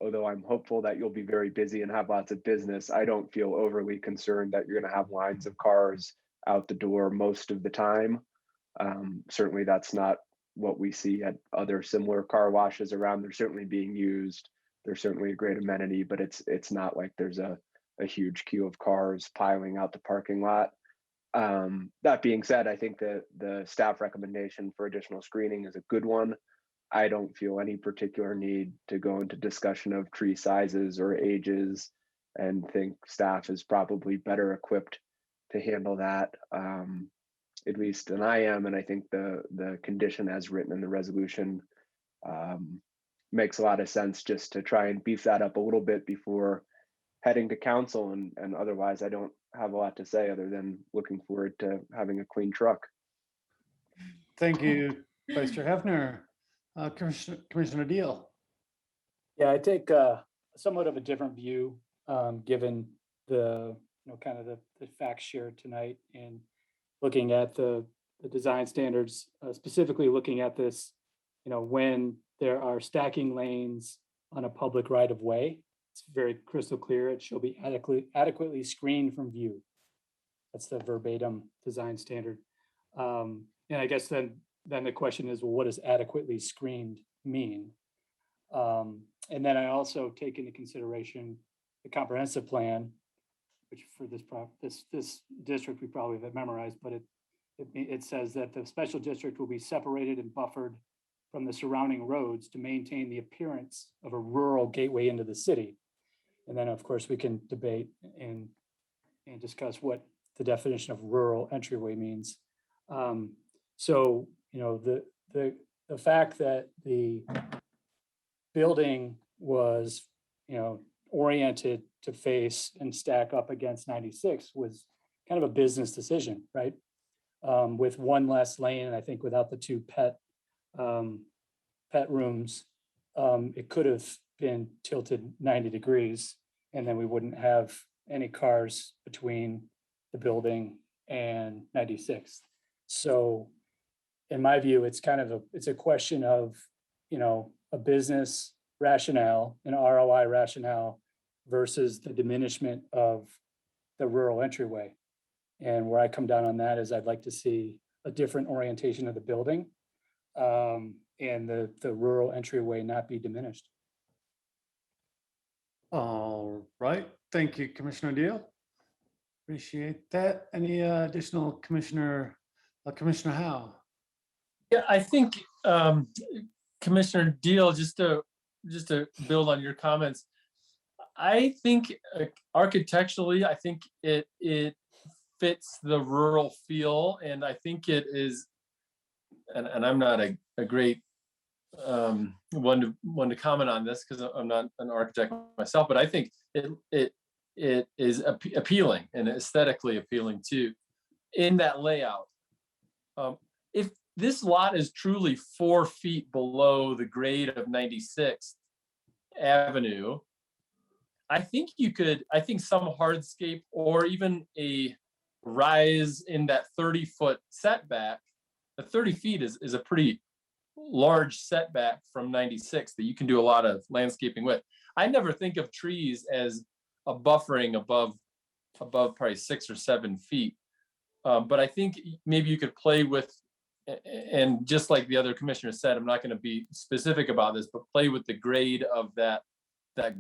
although I'm hopeful that you'll be very busy and have lots of business, I don't feel overly concerned that you're going to have lines of cars out the door most of the time. Certainly that's not what we see at other similar car washes around. They're certainly being used. They're certainly a great amenity, but it's not like there's a huge queue of cars piling out the parking lot. That being said, I think that the staff recommendation for additional screening is a good one. I don't feel any particular need to go into discussion of tree sizes or ages, and think staff is probably better equipped to handle that, at least than I am. And I think the condition as written in the resolution makes a lot of sense just to try and beef that up a little bit before heading to council. And otherwise, I don't have a lot to say other than looking forward to having a clean truck. Thank you, Vice Chair Hefner. Commissioner Deal. Yeah, I take somewhat of a different view, given the, kind of the facts shared tonight, and looking at the design standards, specifically looking at this, when there are stacking lanes on a public right of way, it's very crystal clear. It shall be adequately screened from view. That's the verbatim design standard. And I guess then the question is, well, what does adequately screened mean? And then I also take into consideration the comprehensive plan, which for this district we probably have memorized, but it says that the special district will be separated and buffered from the surrounding roads to maintain the appearance of a rural gateway into the city. And then, of course, we can debate and discuss what the definition of rural entryway means. So, the fact that the building was, oriented to face and stack up against 96 was kind of a business decision, right? With one less lane, and I think without the two pet rooms, it could have been tilted 90 degrees, and then we wouldn't have any cars between the building and 96. So in my view, it's kind of it's a question of, a business rationale, an ROI rationale versus the diminishment of the rural entryway. And where I come down on that is I'd like to see a different orientation of the building, and the rural entryway not be diminished. All right. Thank you, Commissioner Deal. Appreciate that. Any additional Commissioner Howe? Yeah, I think Commissioner Deal, just to build on your comments, I think architecturally, I think it fits the rural feel, and I think it is, and I'm not a great one to comment on this because I'm not an architect myself, but I think it is appealing and aesthetically appealing too in that layout. If this lot is truly 4 feet below the grade of 96th Avenue, I think some hardscape or even a rise in that 30-foot setback. The 30 feet is a pretty large setback from 96 that you can do a lot of landscaping with. I never think of trees as a buffering above probably 6 or 7 feet. But I think maybe you could play with, and just like the other commissioner said, I'm not going to be specific about this, but play with the grade of that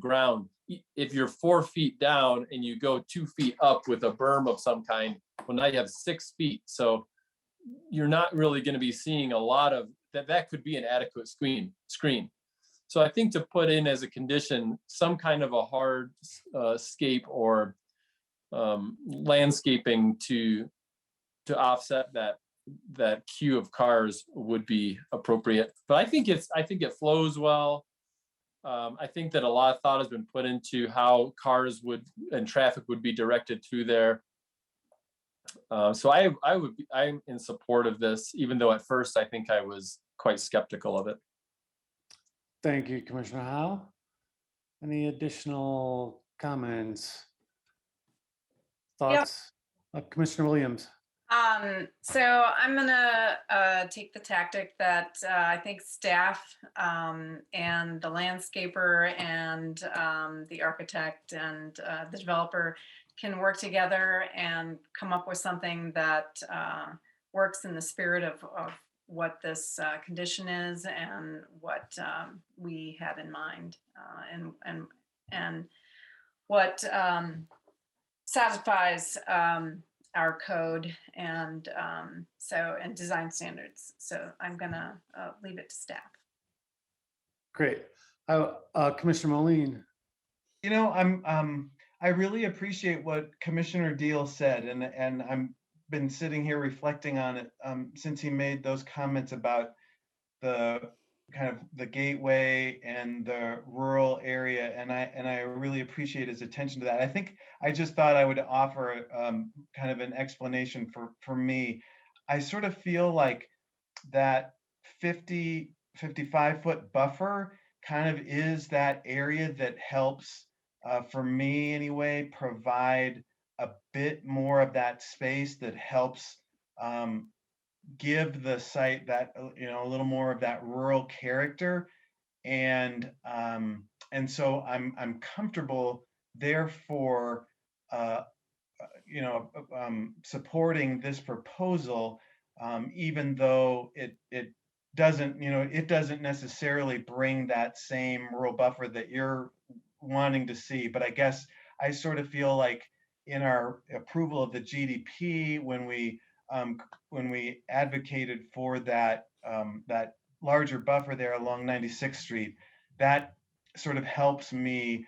ground. If you're 4 feet down and you go 2 feet up with a berm of some kind, well, now you have 6 feet. So you're not really going to be seeing a lot of that could be an adequate screen. So I think to put in as a condition, some kind of a hard scape or landscaping to offset that queue of cars would be appropriate. But I think it flows well. I think that a lot of thought has been put into how cars and traffic would be directed through there. So I'm in support of this, even though at first I think I was quite skeptical of it. Thank you, Commissioner Howe. Any additional comments? Thoughts? Commissioner Williams. So I'm gonna take the tactic that I think staff and the landscaper and the architect and the developer can work together and come up with something that works in the spirit of what this condition is and what we had in mind, and what satisfies our code and design standards. So I'm gonna leave it to staff. Great. Commissioner Moline. I really appreciate what Commissioner Deal said, and I'm been sitting here reflecting on it since he made those comments about the kind of the gateway and the rural area, and I really appreciate his attention to that. I think I just thought I would offer kind of an explanation for me. I sort of feel like that 55-foot buffer kind of is that area that helps, for me anyway, provide a bit more of that space that helps give the site that, a little more of that rural character. And so I'm comfortable, therefore, supporting this proposal, even though it doesn't necessarily bring that same rural buffer that you're wanting to see. But I guess I sort of feel like in our approval of the GDP, when we advocated for that that larger buffer there along 96th Street, that sort of helps me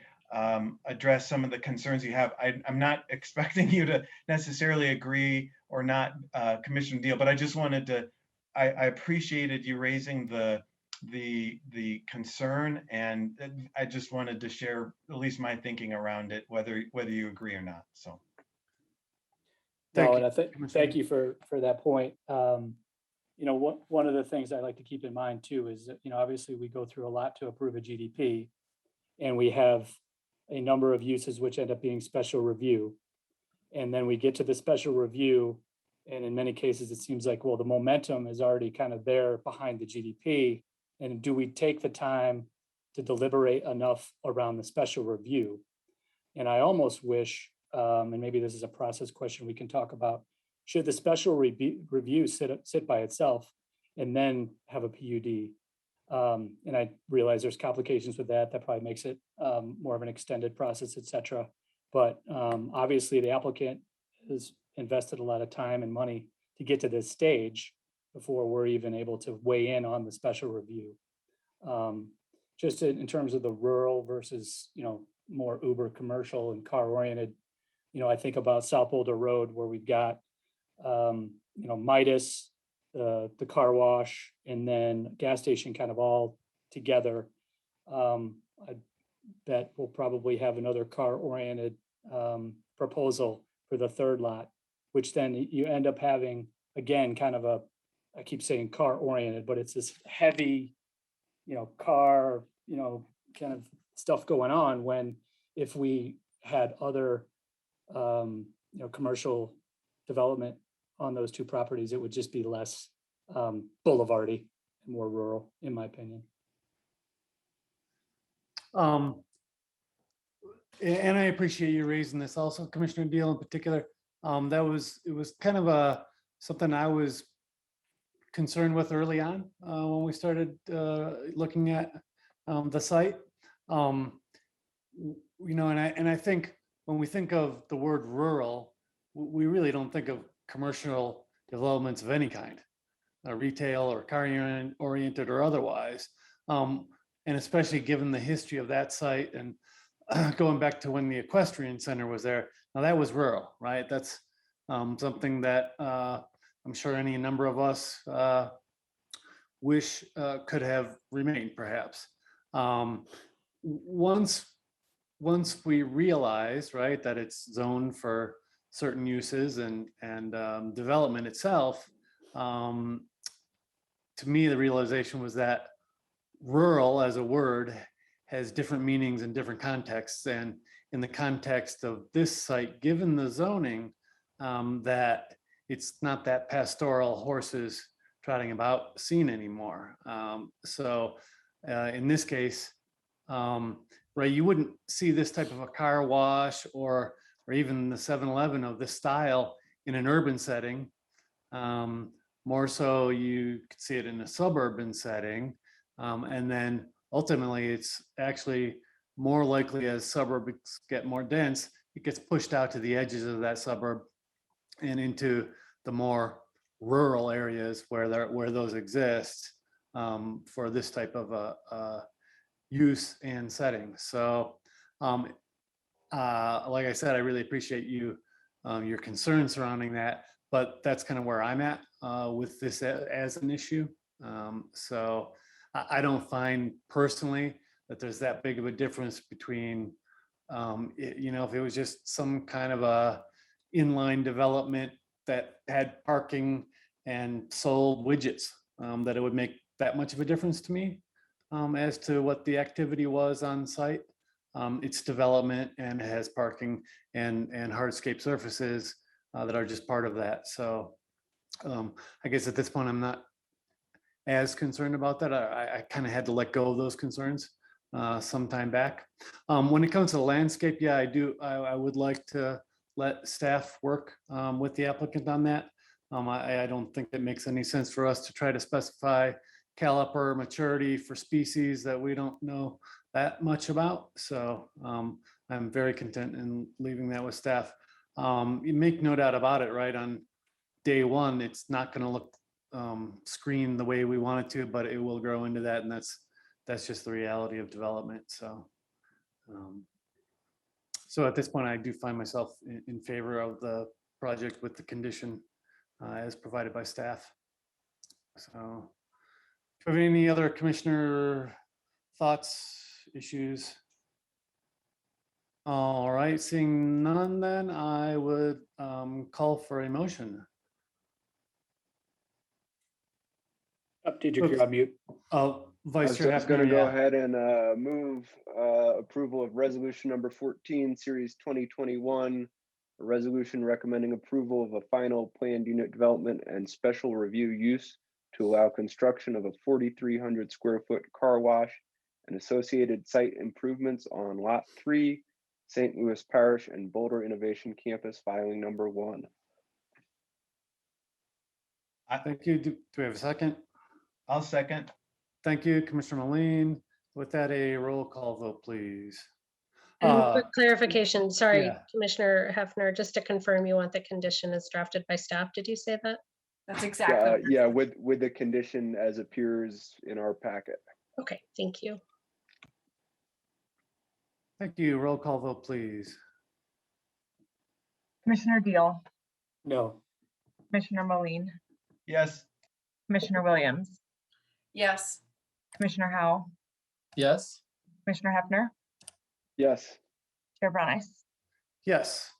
address some of the concerns you have. I'm not expecting you to necessarily agree or not, Commissioner Deal, but I just wanted to, I appreciated you raising the concern, and I just wanted to share at least my thinking around it, whether you agree or not. So. No, and thank you for that point. One of the things I like to keep in mind too is that, obviously we go through a lot to approve a GDP, and we have a number of uses which end up being special review. And then we get to the special review, and in many cases, it seems like, well, the momentum is already kind of there behind the GDP. And do we take the time to deliberate enough around the special review? And I almost wish, and maybe this is a process question we can talk about, should the special review sit by itself and then have a PUD? And I realize there's complications with that. That probably makes it more of an extended process, et cetera. But obviously the applicant has invested a lot of time and money to get to this stage before we're even able to weigh in on the special review. Just in terms of the rural versus, more uber commercial and car oriented, I think about South Boulder Road, where we've got, Midas, the car wash, and then gas station kind of all together. I bet we'll probably have another car oriented proposal for the third lot, which then you end up having, again, kind of I keep saying car oriented, but it's this heavy, car, kind of stuff going on, when if we had other, commercial development on those two properties, it would just be less boulevardy and more rural, in my opinion. And I appreciate you raising this also, Commissioner Deal in particular. It was kind of something I was concerned with early on when we started looking at the site. And I think when we think of the word rural, we really don't think of commercial developments of any kind, retail or car oriented or otherwise. And especially given the history of that site and going back to when the equestrian center was there. Now that was rural, right? That's something that I'm sure any number of us wish could have remained, perhaps. Once we realize, right, that it's zoned for certain uses and development itself, to me, the realization was that rural as a word has different meanings in different contexts. And in the context of this site, given the zoning, that it's not that pastoral horses trotting about scene anymore. So in this case, right, you wouldn't see this type of a car wash or even the 7-Eleven of this style in an urban setting. More so you could see it in a suburban setting. And then ultimately it's actually more likely as suburbs get more dense, it gets pushed out to the edges of that suburb and into the more rural areas where those exist for this type of use and setting. So like I said, I really appreciate your concern surrounding that, but that's kind of where I'm at with this as an issue. So I don't find personally that there's that big of a difference between, you know, if it was just some kind of a inline development that had parking and sold widgets, that it would make that much of a difference to me, as to what the activity was on site. It's development and it has parking and hardscape surfaces that are just part of that. So I guess at this point, I'm not as concerned about that. I kind of had to let go of those concerns some time back. When it comes to the landscape, yeah, I do. I would like to let staff work with the applicant on that. I don't think it makes any sense for us to try to specify caliper maturity for species that we don't know that much about. So I'm very content in leaving that with staff. You make no doubt about it, right? On day one, it's not going to look screened the way we want it to, but it will grow into that, and that's just the reality of development. So so at this point, I do find myself in favor of the project with the condition as provided by staff. So do you have any other commissioner thoughts, issues? All right, seeing none, then I would call for a motion. Update your, you're on mute. Oh, I Vice was Chair just going to Hefner, go yeah. ahead and move approval of resolution number 14, series 2021. A resolution recommending approval of a final planned unit development and special review use to allow construction of a 4,300 square foot car wash and associated site improvements on Lot 3, St. Louis Parish and Boulder Innovation Campus, filing number 1. Thank you. Do we have a second? I'll second. Thank you, Commissioner Moline. With that, a roll call vote, please. And quick clarification, sorry, yeah. Commissioner Hefner, just to confirm you want the condition as drafted by staff. Did you say that? That's exactly. what Yeah, with the condition as appears in our packet. Okay, thank you. Thank you. Roll call vote, please. Commissioner Deal, No. Commissioner Moline, Yes. Commissioner Williams, Yes. Commissioner Howell, Yes. Commissioner Hefner, Yes. Chair Brunice. Yes.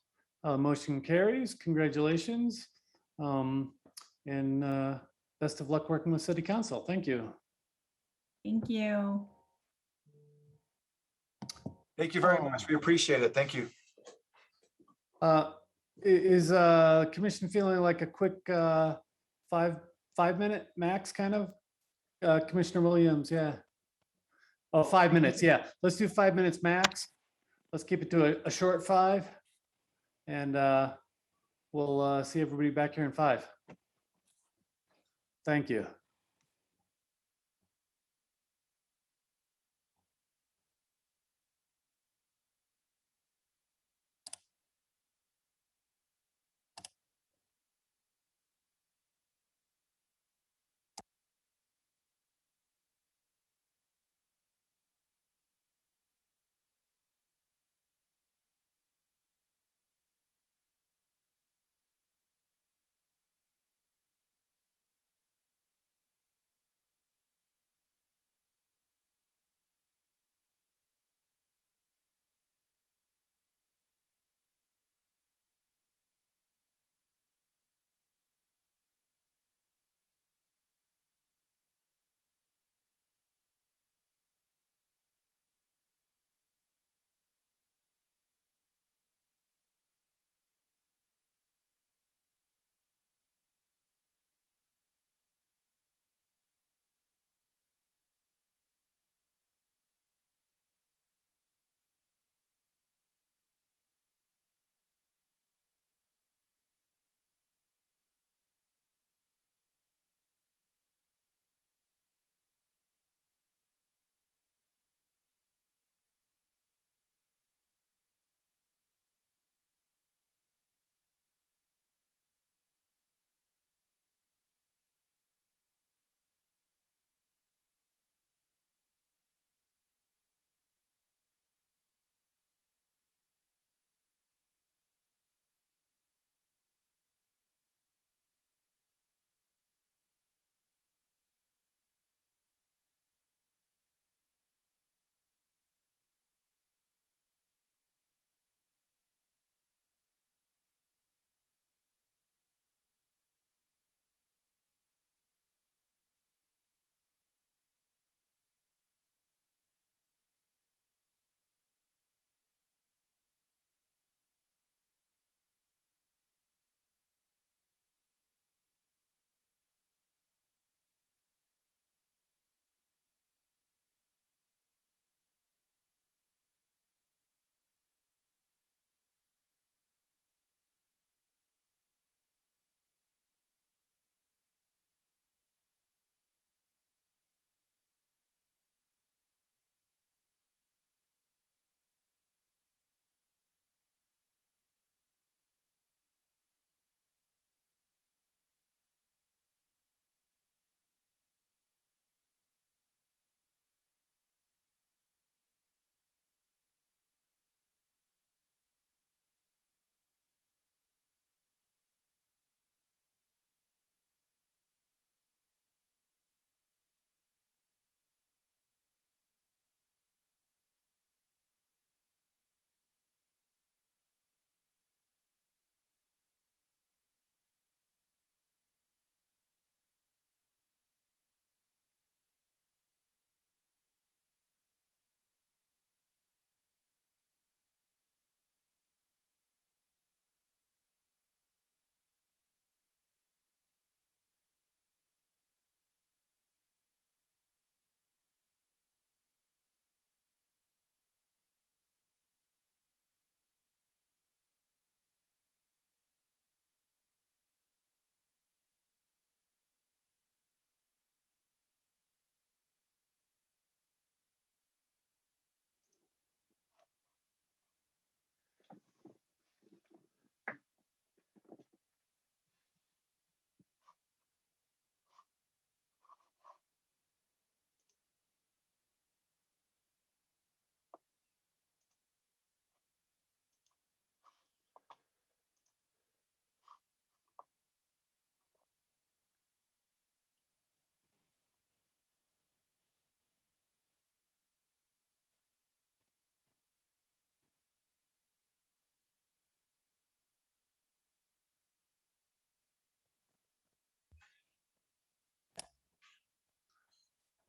Motion carries. Congratulations. And best of luck working with City Council. Thank you. Thank you. Thank you very much. We appreciate it. Thank you. Is commission feeling like a quick 5 minute max kind of? Commissioner Williams, yeah. Oh, 5 minutes, yeah. Let's do 5 minutes max. Let's keep it to a short 5. And we'll see everybody back here in 5. Thank you.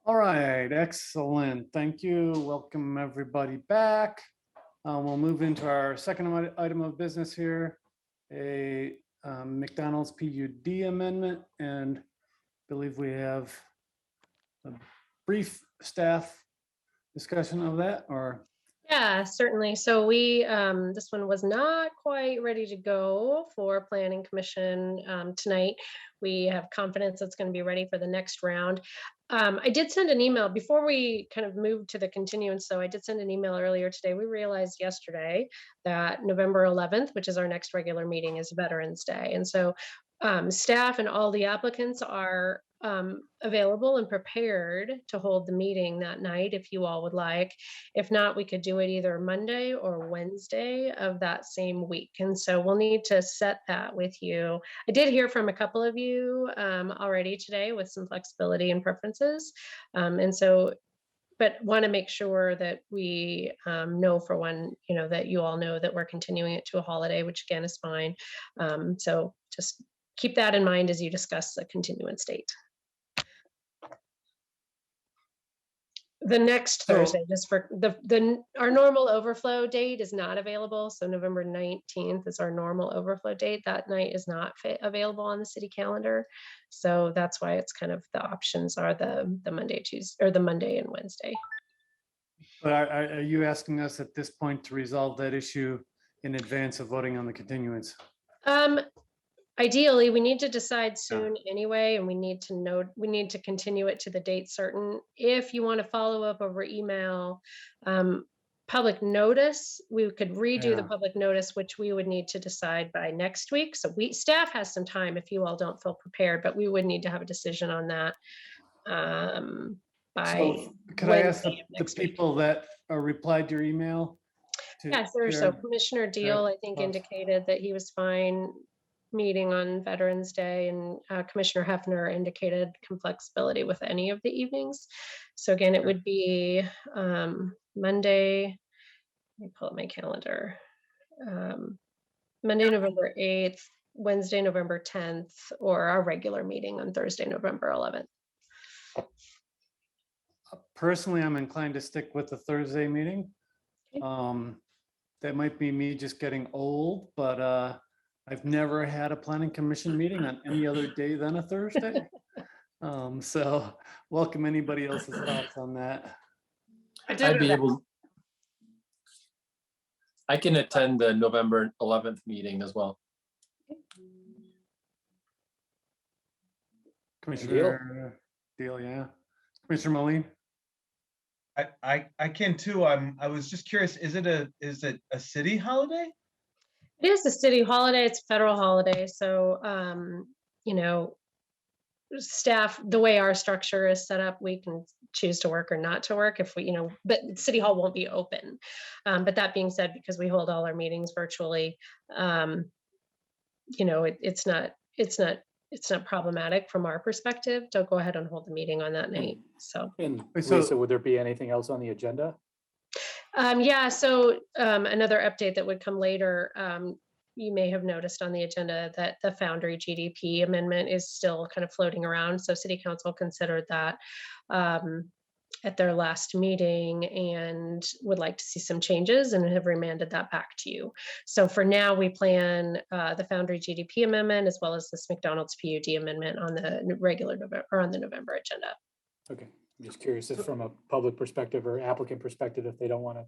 All right, excellent. Thank you. Welcome everybody back. We'll move into our second item of business here, a McDonald's PUD amendment, and believe we have a brief staff discussion of that, or Yeah, certainly. So this one was not quite ready to go for Planning Commission tonight. We have confidence it's going to be ready for the next round. I did send an email before we kind of moved to the continuance. So I did send an email earlier today. We realized yesterday that November 11th, which is our next regular meeting, is Veterans Day. And so staff and all the applicants are available and prepared to hold the meeting that night if you all would like. If not, we could do it either Monday or Wednesday of that same week. And so we'll need to set that with you. I did hear from a couple of you already today with some flexibility and preferences. But want to make sure that we know for one, that you all know that we're continuing it to a holiday, which again is fine. So just keep that in mind as you discuss the continuance date. The next Thursday, just for our normal overflow date is not available. So November 19th is our normal overflow date. That night is not available on the city calendar. So that's why it's kind of the options are the Monday, Tuesday, or the Monday and Wednesday. but are you asking us at this point to resolve that issue in advance of voting on the continuance? Ideally, we need to decide soon anyway, and we need to continue it to the date certain. If you want to follow up over email, public notice, we could redo the public notice, which we would need to decide by next week. So staff has some time if you all don't feel prepared, but we would need to have a decision on that by So could I ask the people that replied to your email? Yes, sir. So Commissioner Deal, I think, indicated that he was fine meeting on Veterans Day, and Commissioner Hefner indicated flexibility with any of the evenings. So again, it would be Monday. Let me pull up my calendar. Monday, November 8th, Wednesday, November 10th, or our regular meeting on Thursday, November 11th. Personally, I'm inclined to stick with the Thursday meeting. That might be me just getting old, but I've never had a planning commission meeting on any other day than a Thursday. So welcome anybody else's thoughts on that. I can attend the November 11th meeting as well. Commissioner Deal, yeah. Commissioner Moline? I can too. I was just curious, is it a city holiday? It is a city holiday. It's a federal holiday. So, staff, the way our structure is set up, we can choose to work or not to work if we, but City Hall won't be open. But that being said, because we hold all our meetings virtually, it's not problematic from our perspective to go ahead and hold the meeting on that night. So, and Lisa, would there be anything else on the agenda? So another update that would come later, you may have noticed on the agenda that the Foundry GDP amendment is still kind of floating around. So City Council considered that at their last meeting and would like to see some changes and have remanded that back to you. So for now, we plan the Foundry GDP amendment as well as this McDonald's PUD amendment on the regular November or on the November agenda. Okay. I'm just curious if from a public perspective or applicant perspective, if they don't want to.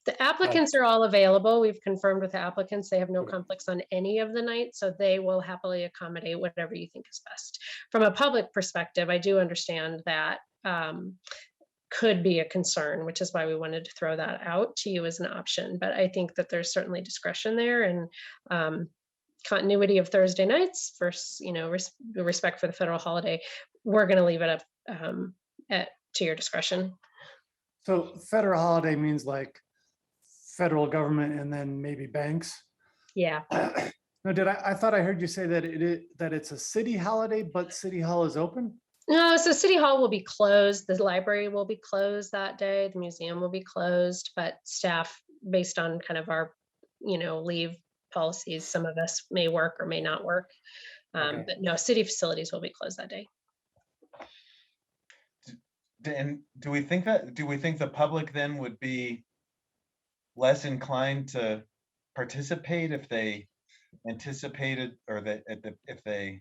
The applicants are all available. We've confirmed with the applicants. They have no conflicts on any of the nights, so they will happily accommodate whatever you think is best. From a public perspective, I do understand that could be a concern, which is why we wanted to throw that out to you as an option. But I think that there's certainly discretion there, and continuity of Thursday nights versus, respect for the federal holiday. We're going to leave it up to your discretion. So federal holiday means like federal government and then maybe banks? Yeah. No, I thought I heard you say that it's a city holiday, but City Hall is open? No, so City Hall will be closed. The library will be closed that day. The museum will be closed, but staff, based on kind of our, leave policies, some of us may work or may not work. But no, city facilities will be closed that day. And do we think the public then would be less inclined to participate if they anticipated, or if they,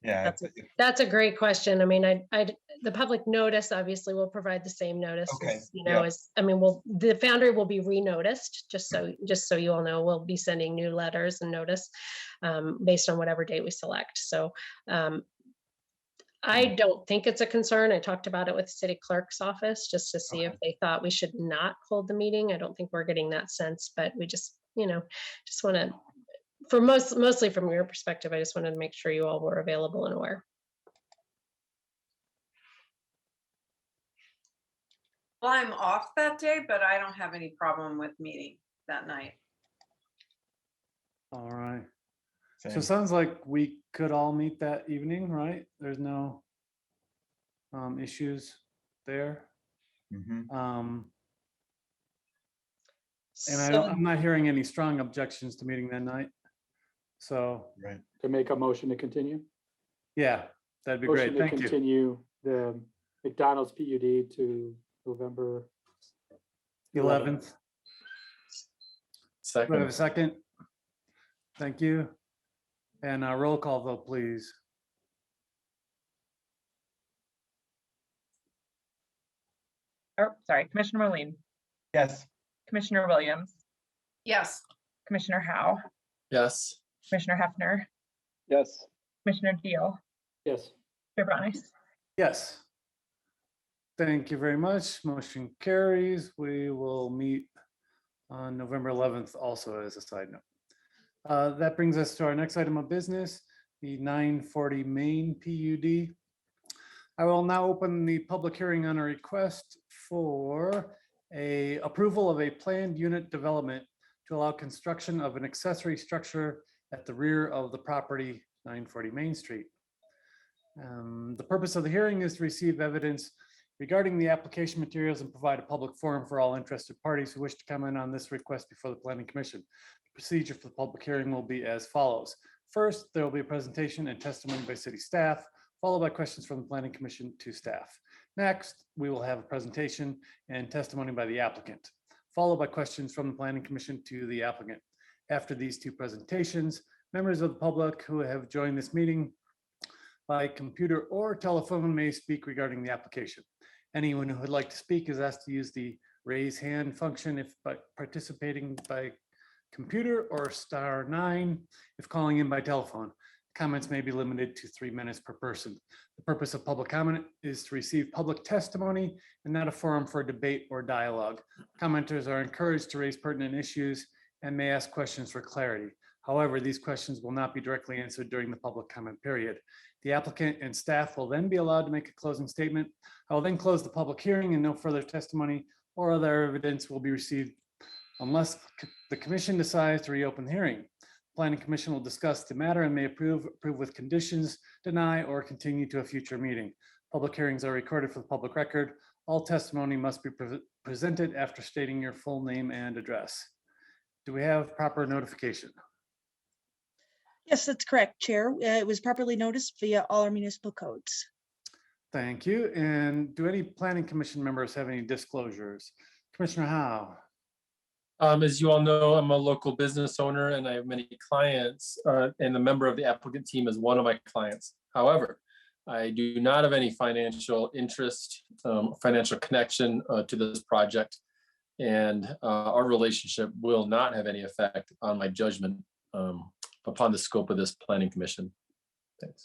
yeah. That's a great question. I mean, the public notice obviously will provide the same notice Okay, as, as, I mean, the foundry will be re-noticed, just so you all know, we'll be sending new letters and notice based on whatever date we select. So I don't think it's a concern. I talked about it with the city clerk's office just to see if they thought we should not hold the meeting. I don't think we're getting that sense, but we just want to, mostly from your perspective, I just wanted to make sure you all were available and aware. Well, I'm off that day, but I don't have any problem with meeting that night. All right. So Same. it sounds like we could all meet that evening, right? There's no issues there. Mhm. And I'm not hearing any strong objections to meeting that night. So, Right. To make a motion to continue. yeah, that'd be Motion great. to Thank you. continue the McDonald's PUD to November 11th. Do I have Second. a second? Thank you. And a roll call vote, please. Oh, sorry, Commissioner Merlin, Yes. Commissioner Williams, Yes. Commissioner Howe, Yes. Commissioner Hefner, Yes. Commissioner Deal, Yes. Chair Bronis. Yes. Thank you very much. Motion carries. We will meet on November 11th also as a side note. That brings us to our next item of business, the 940 Main PUD. I will now open the public hearing on a request for a approval of a planned unit development to allow construction of an accessory structure at the rear of the property, 940 Main Street. The purpose of the hearing is to receive evidence regarding the application materials and provide a public forum for all interested parties who wish to comment on this request before the Planning Commission. The procedure for the public hearing will be as follows. First, there will be a presentation and testimony by city staff, followed by questions from the Planning Commission to staff. Next, we will have a presentation and testimony by the applicant, followed by questions from the Planning Commission to the applicant. After these two presentations, members of the public who have joined this meeting by computer or telephone may speak regarding the application. Anyone who would like to speak is asked to use the raise hand function if participating by computer, or *9 if calling in by telephone. Comments may be limited to 3 minutes per person. The purpose of public comment is to receive public testimony and not a forum for debate or dialogue. Commenters are encouraged to raise pertinent issues and may ask questions for clarity. However, these questions will not be directly answered during the public comment period. The applicant and staff will then be allowed to make a closing statement. I will then close the public hearing and no further testimony or other evidence will be received unless the commission decides to reopen the hearing. Planning Commission will discuss the matter and may approve with conditions, deny, or continue to a future meeting. Public hearings are recorded for the public record. All testimony must be presented after stating your full name and address. Do we have proper notification? Yes, that's correct, Chair. It was properly noticed via all our municipal codes. Thank you. And do any Planning Commission members have any disclosures? Commissioner Howe. As you all know, I'm a local business owner and I have many clients, and a member of the applicant team is one of my clients. However, I do not have any financial interest, financial connection to this project, and our relationship will not have any effect on my judgment upon the scope of this Planning Commission. Thanks.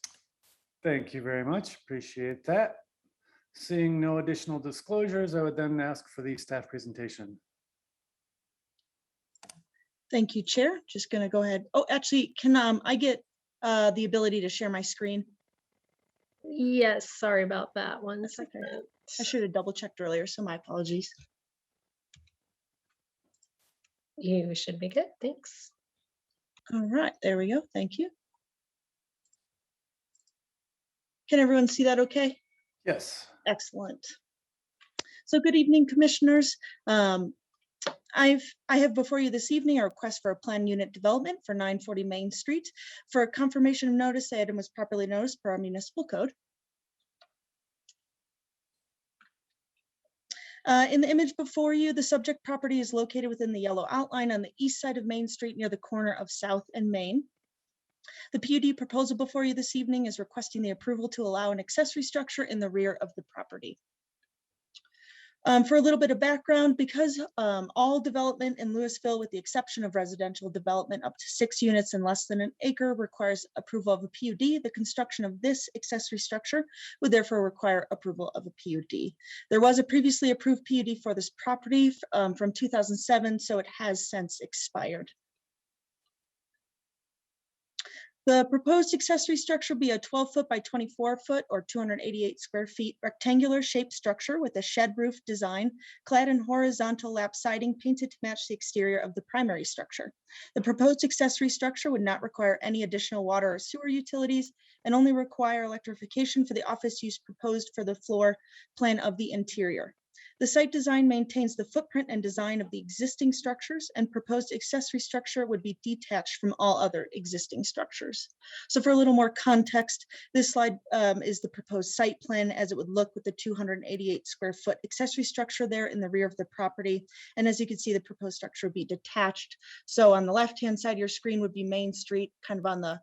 Thank you very much. Appreciate that. Seeing no additional disclosures, I would then ask for the staff presentation. Thank you, Chair. Just going to go ahead. Oh, actually, can I get the ability to share my screen? Yes, sorry about that. 1 second. I should have double checked earlier, so my apologies. You should be good. Thanks. All right, there we go. Thank you. Can everyone see that okay? Yes. Excellent. So good evening, commissioners. I have before you this evening a request for a planned unit development for 940 Main Street. For a confirmation of notice, the item was properly noticed per our municipal code. In the image before you, the subject property is located within the yellow outline on the east side of Main Street near the corner of South and Main. The PUD proposal before you this evening is requesting the approval to allow an accessory structure in the rear of the property. For a little bit of background, because all development in Louisville, with the exception of residential development up to 6 units and less than an acre, requires approval of a PUD, the construction of this accessory structure would therefore require approval of a PUD. There was a previously approved PUD for this property from 2007, so it has since expired. The proposed accessory structure will be a 12-foot by 24-foot or 288 square feet rectangular shaped structure with a shed roof design clad in horizontal lap siding painted to match the exterior of the primary structure. The proposed accessory structure would not require any additional water or sewer utilities and only require electrification for the office use proposed for the floor plan of the interior. The site design maintains the footprint and design of the existing structures, and proposed accessory structure would be detached from all other existing structures. So for a little more context, this slide is the proposed site plan as it would look with the 288 square foot accessory structure there in the rear of the property. And as you can see, the proposed structure would be detached. So on the left-hand side of your screen would be Main Street, kind of on the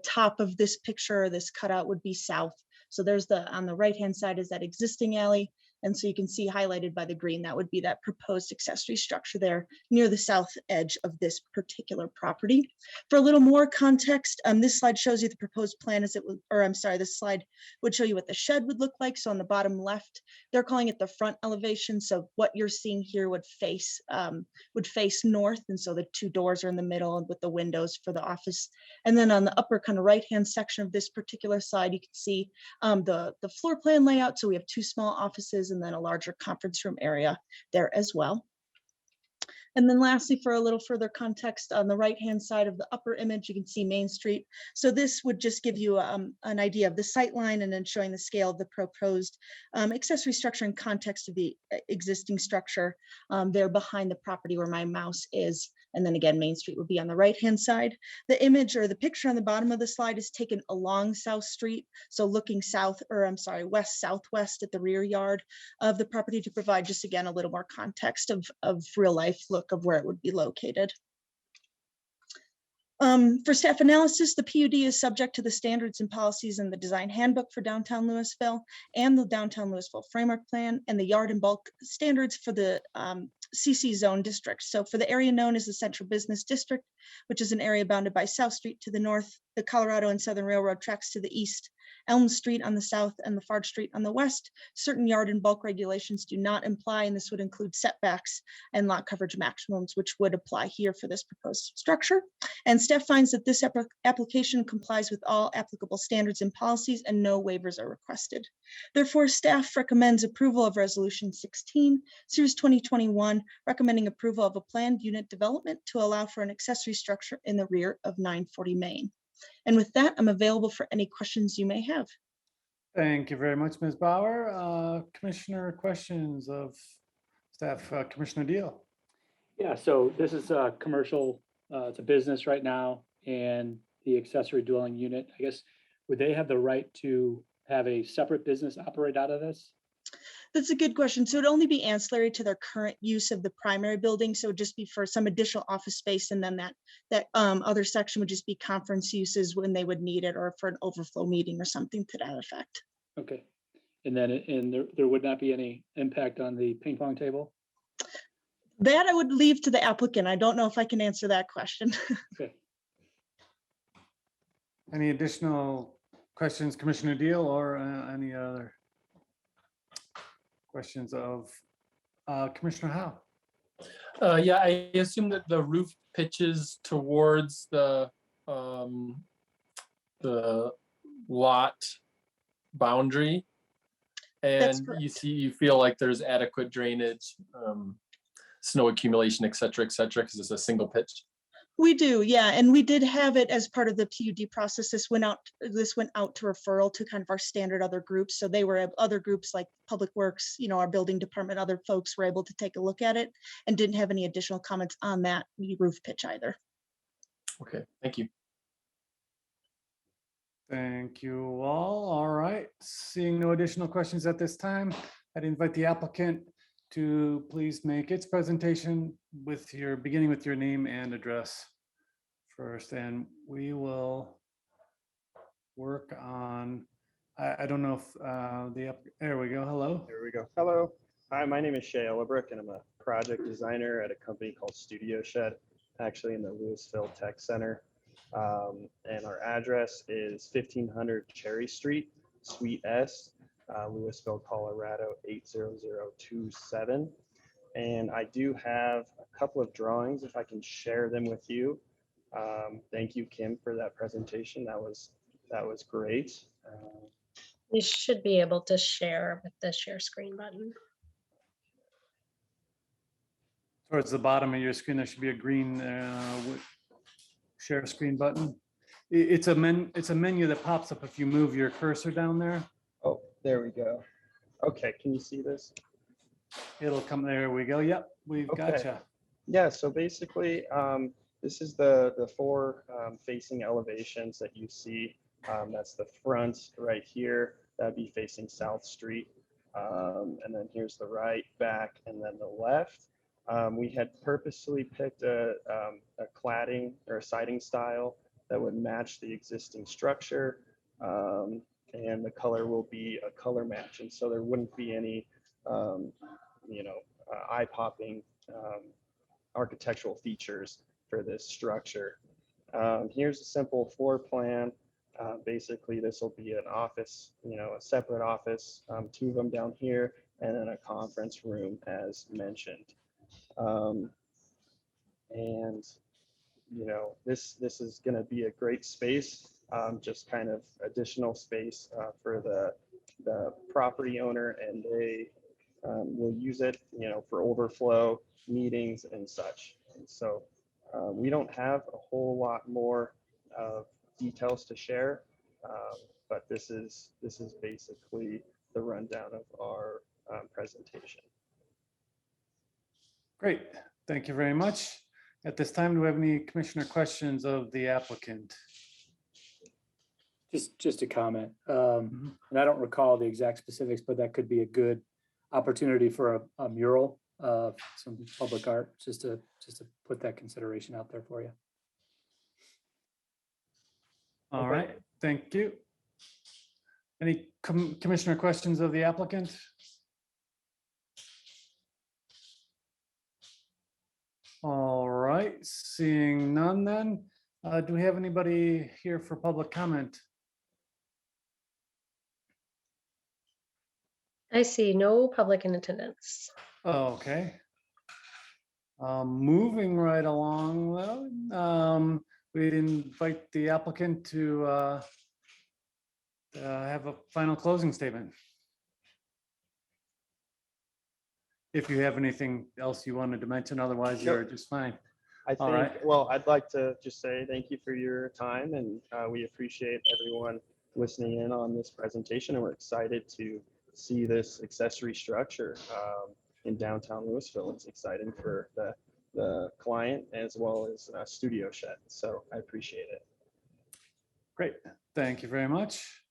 top of this picture. This cutout would be south. So there's on the right-hand side is that existing alley. And so you can see highlighted by the green, that would be that proposed accessory structure there near the south edge of this particular property. For a little more context, this slide shows you the proposed plan as it would, or I'm sorry, this slide would show you what the shed would look like. So on the bottom left, they're calling it the front elevation. So what you're seeing here would face north. And so the 2 doors are in the middle and with the windows for the office. And then on the upper kind of right-hand section of this particular slide, you can see the floor plan layout. So we have 2 small offices and then a larger conference room area there as well. And then lastly, for a little further context, on the right-hand side of the upper image, you can see Main Street. So this would just give you an idea of the sight line and then showing the scale of the proposed accessory structure in context of the existing structure there behind the property where my mouse is. And then again, Main Street would be on the right-hand side. The image or the picture on the bottom of the slide is taken along South Street. So looking west-southwest at the rear yard of the property to provide just again, a little more context of real life look of where it would be located. For staff analysis, the PUD is subject to the standards and policies in the design handbook for downtown Louisville and the downtown Louisville framework plan and the yard and bulk standards for the CC zone district. So for the area known as the Central Business District, which is an area bounded by South Street to the north, the Colorado and Southern Railroad tracks to the east, Elm Street on the south, and the Fard Street on the west, certain yard and bulk regulations do not apply, and this would include setbacks and lot coverage maximums, which would apply here for this proposed structure. And staff finds that this application complies with all applicable standards and policies, and no waivers are requested. Therefore, staff recommends approval of Resolution 16, Series 2021, recommending approval of a planned unit development to allow for an accessory structure in the rear of 940 Main. And with that, I'm available for any questions you may have. Thank you very much, Ms. Bauer. Commissioner questions of staff, Commissioner Deal. Yeah, so this is a commercial, it's a business right now, and the accessory dwelling unit, I guess, would they have the right to have a separate business operate out of this? That's a good question. So it'd only be ancillary to their current use of the primary building. So it'd just be for some additional office space. And then that other section would just be conference uses when they would need it or for an overflow meeting or something to that effect. Okay. And then there would not be any impact on the ping pong table? That I would leave to the applicant. I don't know if I can answer that question. Okay. Any additional questions, Commissioner Deal, or any other questions of Commissioner Howe? Yeah, I assume that the roof pitches towards the lot boundary. And you feel like there's adequate drainage, snow accumulation, et cetera, because it's a single pitch. We do, yeah, and we did have it as part of the PUD process. This went out to referral to kind of our standard other groups. So they were other groups like Public Works, our building department, other folks were able to take a look at it and didn't have any additional comments on that roof pitch either. Okay, thank you. Thank you all. All right, seeing no additional questions at this time, I'd invite the applicant to please make its presentation beginning with your name and address first, and we will work on, I don't know if there we go, hello. There we go. Hello. Hi, my name is Shay Ellabrook, and I'm a project designer at a company called Studio Shed, actually in the Louisville Tech Center. And our address is 1500 Cherry Street, Suite S, Louisville, Colorado 80027. And I do have a couple of drawings, if I can share them with you. Thank you, Kim, for that presentation. That was great. You should be able to share with the share screen button. Towards the bottom of your screen, there should be a green share screen button. It's a menu that pops up if you move your cursor down there. Oh, there we go. Okay, can you see this? It'll come, there we go. Yep, we've gotcha. Yeah, so basically, this is the four facing elevations that you see. That's the front right here. That'd be facing South Street. And then here's the right, back, and then the left. We had purposely picked a cladding or a siding style that would match the existing structure. And the color will be a color match. And so there wouldn't be any, eye-popping architectural features for this structure. Here's a simple floor plan. Basically, this will be an office, a separate office, two of them down here, and then a conference room as mentioned. This is going to be a great space, just kind of additional space for the property owner, and they will use it, for overflow meetings and such. And so we don't have a whole lot more details to share, but this is basically the rundown of our presentation. Great, thank you very much. At this time, do we have any commissioner questions of the applicant? Just a comment. And I don't recall the exact specifics, but that could be a good opportunity for a mural, some public art, just to put that consideration out there for you. All right, thank you. Any commissioner questions of the applicant? All right, seeing none then, do we have anybody here for public comment? I see no public in attendance. Okay. Moving right along though, we'd invite the applicant to have a final closing statement. If you have anything else you wanted to mention, otherwise you're just fine. I think, well, I'd like to just say thank you for your time, and we appreciate everyone listening in on this presentation, and we're excited to see this accessory structure in downtown Louisville. It's exciting for the client as well as Studio Shed. So I appreciate it. Great, thank you very much.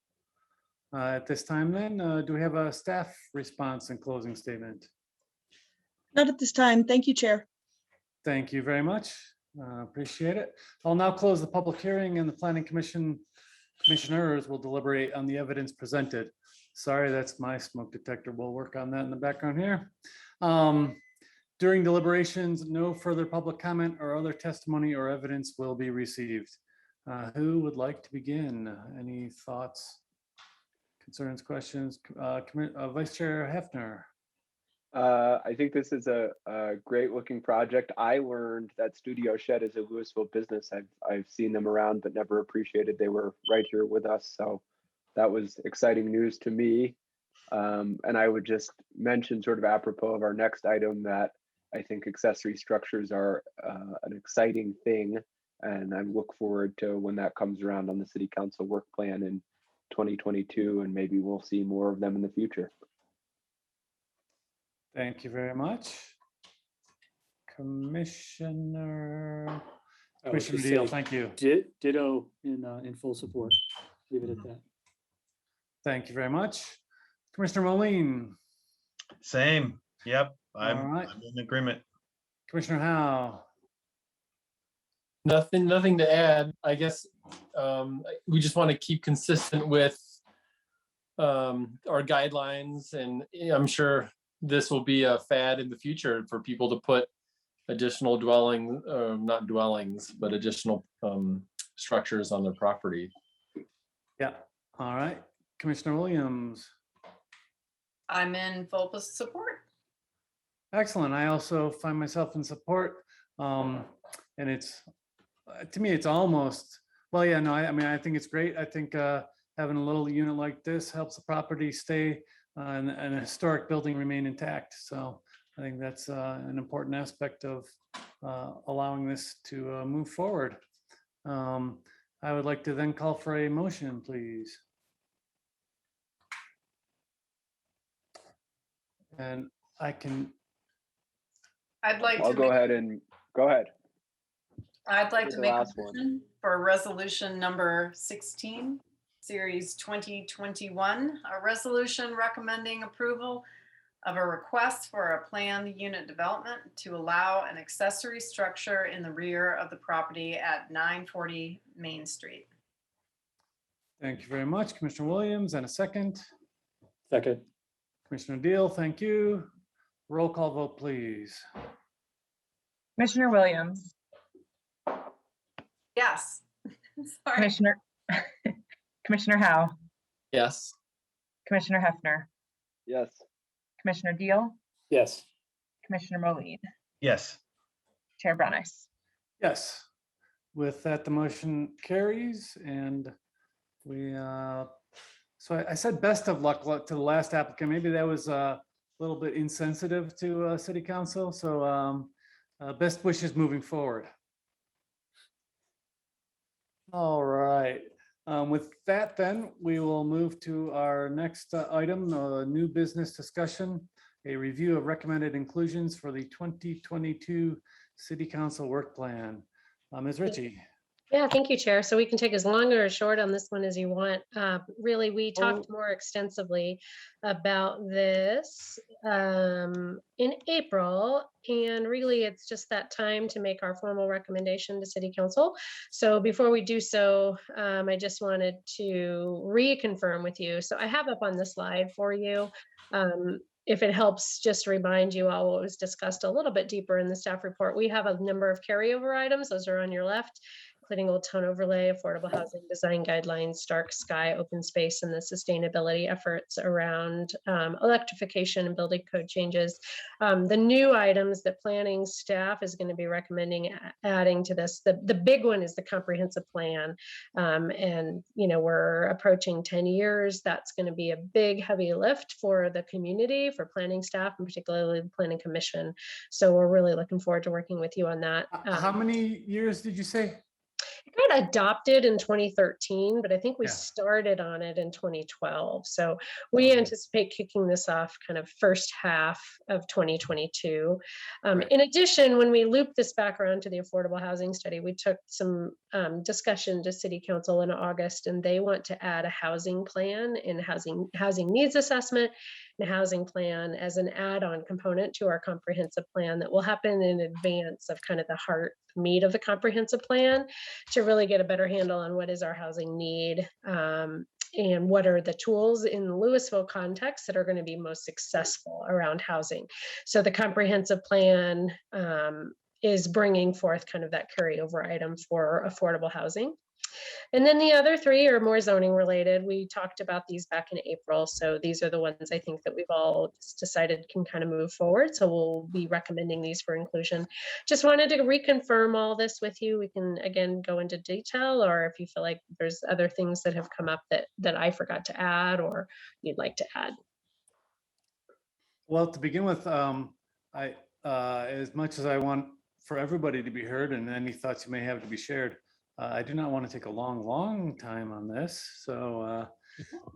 At this time then, do we have a staff response and closing statement? Not at this time. Thank you, Chair. Thank you very much. Appreciate it. I'll now close the public hearing, and the Planning Commission commissioners will deliberate on the evidence presented. Sorry, that's my smoke detector. We'll work on that in the background here. During deliberations, no further public comment or other testimony or evidence will be received. Who would like to begin? Any thoughts, concerns, questions? Vice Chair Hefner. I think this is a great looking project. I learned that Studio Shed is a Louisville business. I've seen them around, but never appreciated they were right here with us. So that was exciting news to me. And I would just mention, sort of apropos of our next item, that I think accessory structures are an exciting thing. And I look forward to when that comes around on the city council work plan in 2022, and maybe we'll see more of them in the future. Thank you very much. Commissioner Deal, thank you. Ditto in full support. Leave it at that. Thank you very much. Commissioner Moline. Same. Yep. All right. I'm in agreement. Commissioner Howe. Nothing to add. I guess we just want to keep consistent with our guidelines, and I'm sure this will be a fad in the future for people to put additional not dwellings, but additional structures on their property. Yeah. All right. Commissioner Williams. I'm in full support. Excellent. I also find myself in support. And it's, to me, it's almost, well, yeah, no, I mean, I think it's great. I think having a little unit like this helps the property stay and a historic building remain intact. So I think that's an important aspect of allowing this to move forward. I would like to then call for a motion, please. And I can. I'd like I'll to go ahead and go ahead. I'd like You're to the make a last one. motion for resolution number 16, series 2021, a resolution recommending approval of a request for a planned unit development to allow an accessory structure in the rear of the property at 940 Main Street. Thank you very much, Commissioner Williams, and a second. Second. Commissioner Deal, thank you. Roll call vote, please. Commissioner Williams, Yes. Sorry. Commissioner Howe, Yes. Commissioner Hefner, Yes. Commissioner Deal, Yes. Commissioner Moline, Yes. Chair Brunice. Yes. With that, the motion carries, and we, so I said best of luck to the last applicant. Maybe that was a little bit insensitive to City Council. So best wishes moving forward. All right. With that, then we will move to our next item, new business discussion, a review of recommended inclusions for the 2022 City Council Work Plan. Ms. Ritchie. Yeah, thank you, Chair. So we can take as long or as short on this one as you want. Really, we talked more extensively about this in April, and really it's just that time to make our formal recommendation to City Council. So before we do so, I just wanted to reconfirm with you. So I have up on the slide for you. If it helps just remind you all what was discussed a little bit deeper in the staff report, we have a number of carryover items. Those are on your left, including Old Town Overlay, affordable housing design guidelines, dark sky, open space, and the sustainability efforts around electrification and building code changes. The new items that planning staff is going to be recommending adding to this, the big one is the comprehensive plan. And, you know, we're approaching 10 years. That's going to be a big, heavy lift for the community, for planning staff, and particularly the Planning Commission. So we're really looking forward to working with you on that. How many years did you say? It got adopted in 2013, but I think we Yeah. started on it in 2012. So we anticipate kicking this off kind of first half of 2022. In addition, when we looped this back around to the affordable housing study, we took some discussion to City Council in August, and they want to add a housing plan and housing needs assessment and housing plan as an add-on component to our comprehensive plan that will happen in advance of kind of the heart meat of the comprehensive plan, to really get a better handle on what is our housing need and what are the tools in the Louisville context that are going to be most successful around housing. So the comprehensive plan is bringing forth kind of that carryover item for affordable housing. And then the other three are more zoning related. We talked about these back in April. So these are the ones I think that we've all decided can kind of move forward. So we'll be recommending these for inclusion. Just wanted to reconfirm all this with you. We can again go into detail, or if you feel like there's other things that have come up that I forgot to add or you'd like to add. Well, to begin with, as much as I want for everybody to be heard and any thoughts you may have to be shared, I do not want to take a long time on this. So,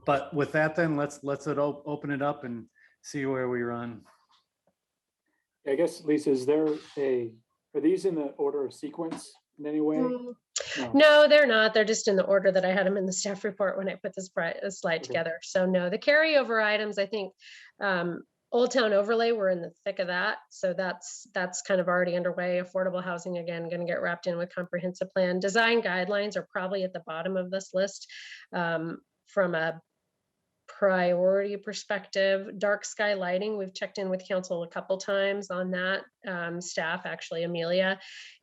but with that, then let's open it up and see where we run. I guess, Lisa, are these in the order of sequence in any way? No, they're not. They're just in the order that I had them in the staff report when I put this slide together. So no, the carryover items, I think, Old Town overlay, we're in the thick of that. So that's kind of already underway. Affordable housing, again, going to get wrapped in with comprehensive plan. Design guidelines are probably at the bottom of this list. From a priority perspective, dark sky lighting, we've checked in with council a couple times on that. Staff, actually, Amelia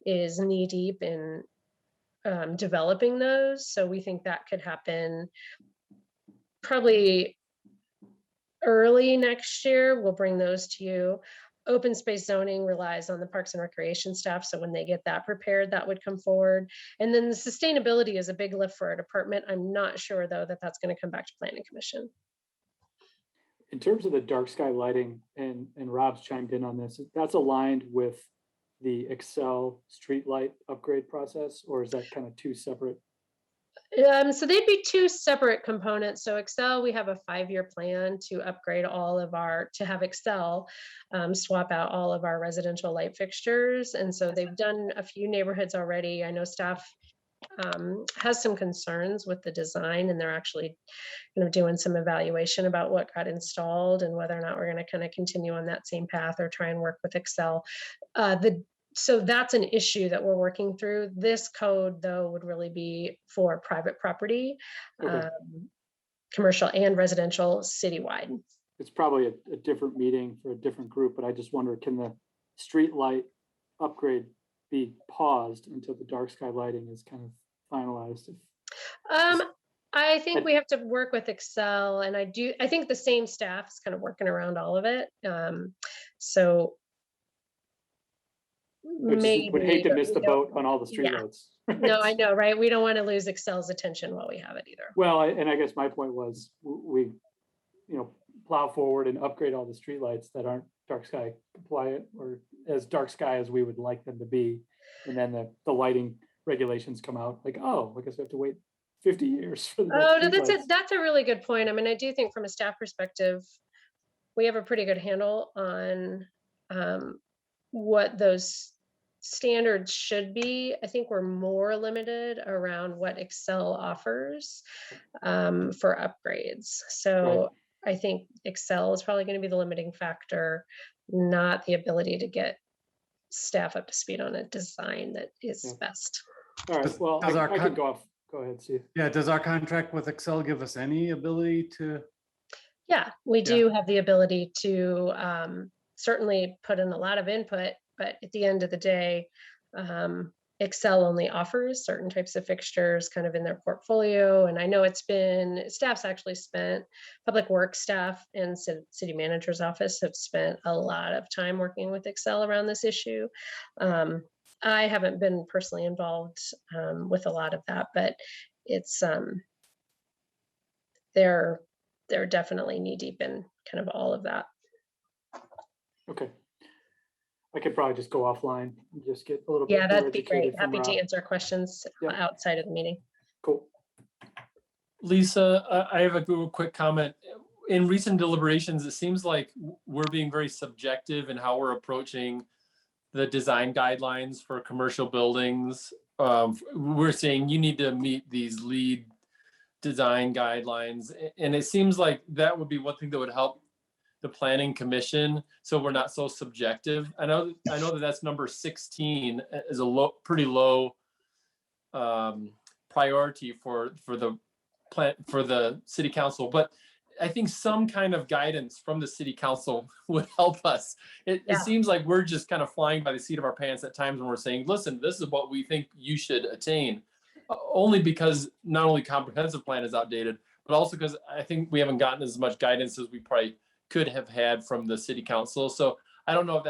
is knee deep in developing those. So we think that could happen probably early next year. We'll bring those to you. Open space zoning relies on the Parks and Recreation staff. So when they get that prepared, that would come forward. And then the sustainability is a big lift for a department. I'm not sure though that that's going to come back to Planning Commission. In terms of the dark sky lighting, and Rob's chimed in on this, that's aligned with the Excel street light upgrade process, or is that kind of two separate? So they'd be two separate components. So Excel, we have a 5-year plan to upgrade all of to have Excel swap out all of our residential light fixtures. And so they've done a few neighborhoods already. I know staff has some concerns with the design, and they're actually doing some evaluation about what got installed and whether or not we're going to kind of continue on that same path or try and work with Excel. So that's an issue that we're working through. This code, though, would really be for private property, Okay. Commercial and residential citywide. It's probably a different meeting for a different group, but I just wonder, can the street light upgrade be paused until the dark sky lighting is kind of finalized? I think we have to work with Excel, and I think the same staff is kind of working around all of it. So maybe would hate to but miss we the don't- boat on all the street Yeah. lights. No, I know, right? We don't want to lose Excel's attention while we have it either. Well, and I guess my point was we, plow forward and upgrade all the streetlights that aren't dark sky compliant or as dark sky as we would like them to be. And then the lighting regulations come out like, oh, I guess we have to wait 50 years for the Oh, no, next streetlights. that's a really good point. I mean, I do think from a staff perspective, we have a pretty good handle on what those standards should be. I think we're more limited around what Excel offers for upgrades. So I think Excel is probably going to be the limiting factor, not the ability to get staff up to speed on a design that is best. All right, well, I could go off. Go ahead, Steve. Yeah, does our contract with Excel give us any ability to? Yeah, we do have the ability to certainly put in a lot of input, but at the end of the day, Excel only offers certain types of fixtures kind of in their portfolio. And I know staff's actually spent, public works staff and city manager's office have spent a lot of time working with Excel around this issue. I haven't been personally involved with a lot of that, but it's they're definitely knee deep in kind of all of that. Okay. I could probably just go offline and just get a little bit. Yeah, more that'd be educated great. from Happy to Rob. answer questions outside of the meeting. Cool. Lisa, I have a quick comment. In recent deliberations, it seems like we're being very subjective in how we're approaching the design guidelines for commercial buildings. We're saying you need to meet these lead design guidelines. And it seems like that would be one thing that would help the Planning Commission, so we're not so subjective. I know that that's number 16 is a pretty low priority for the city council, but I think some kind of guidance from the city council would help us. It seems like we're just kind of flying by the seat of our pants at times when we're saying, listen, this is what we think you should attain. Only because not only comprehensive plan is outdated, but also because I think we haven't gotten as much guidance as we probably could have had from the city council. So I don't know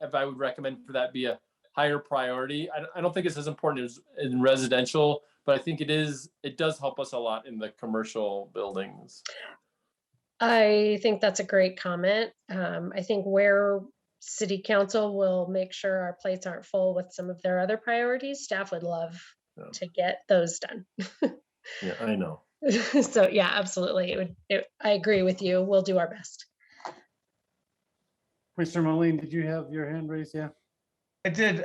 if I would recommend for that be a higher priority. I don't think it's as important as in residential, but I think it does help us a lot in the commercial buildings. I think that's a great comment. I think where city council will make sure our plates aren't full with some of their other priorities, staff would love to get those done. Yeah, I know. So yeah, absolutely. I agree with you. We'll do our best. Mr. Moline, did you have your hand raised? Yeah. I did.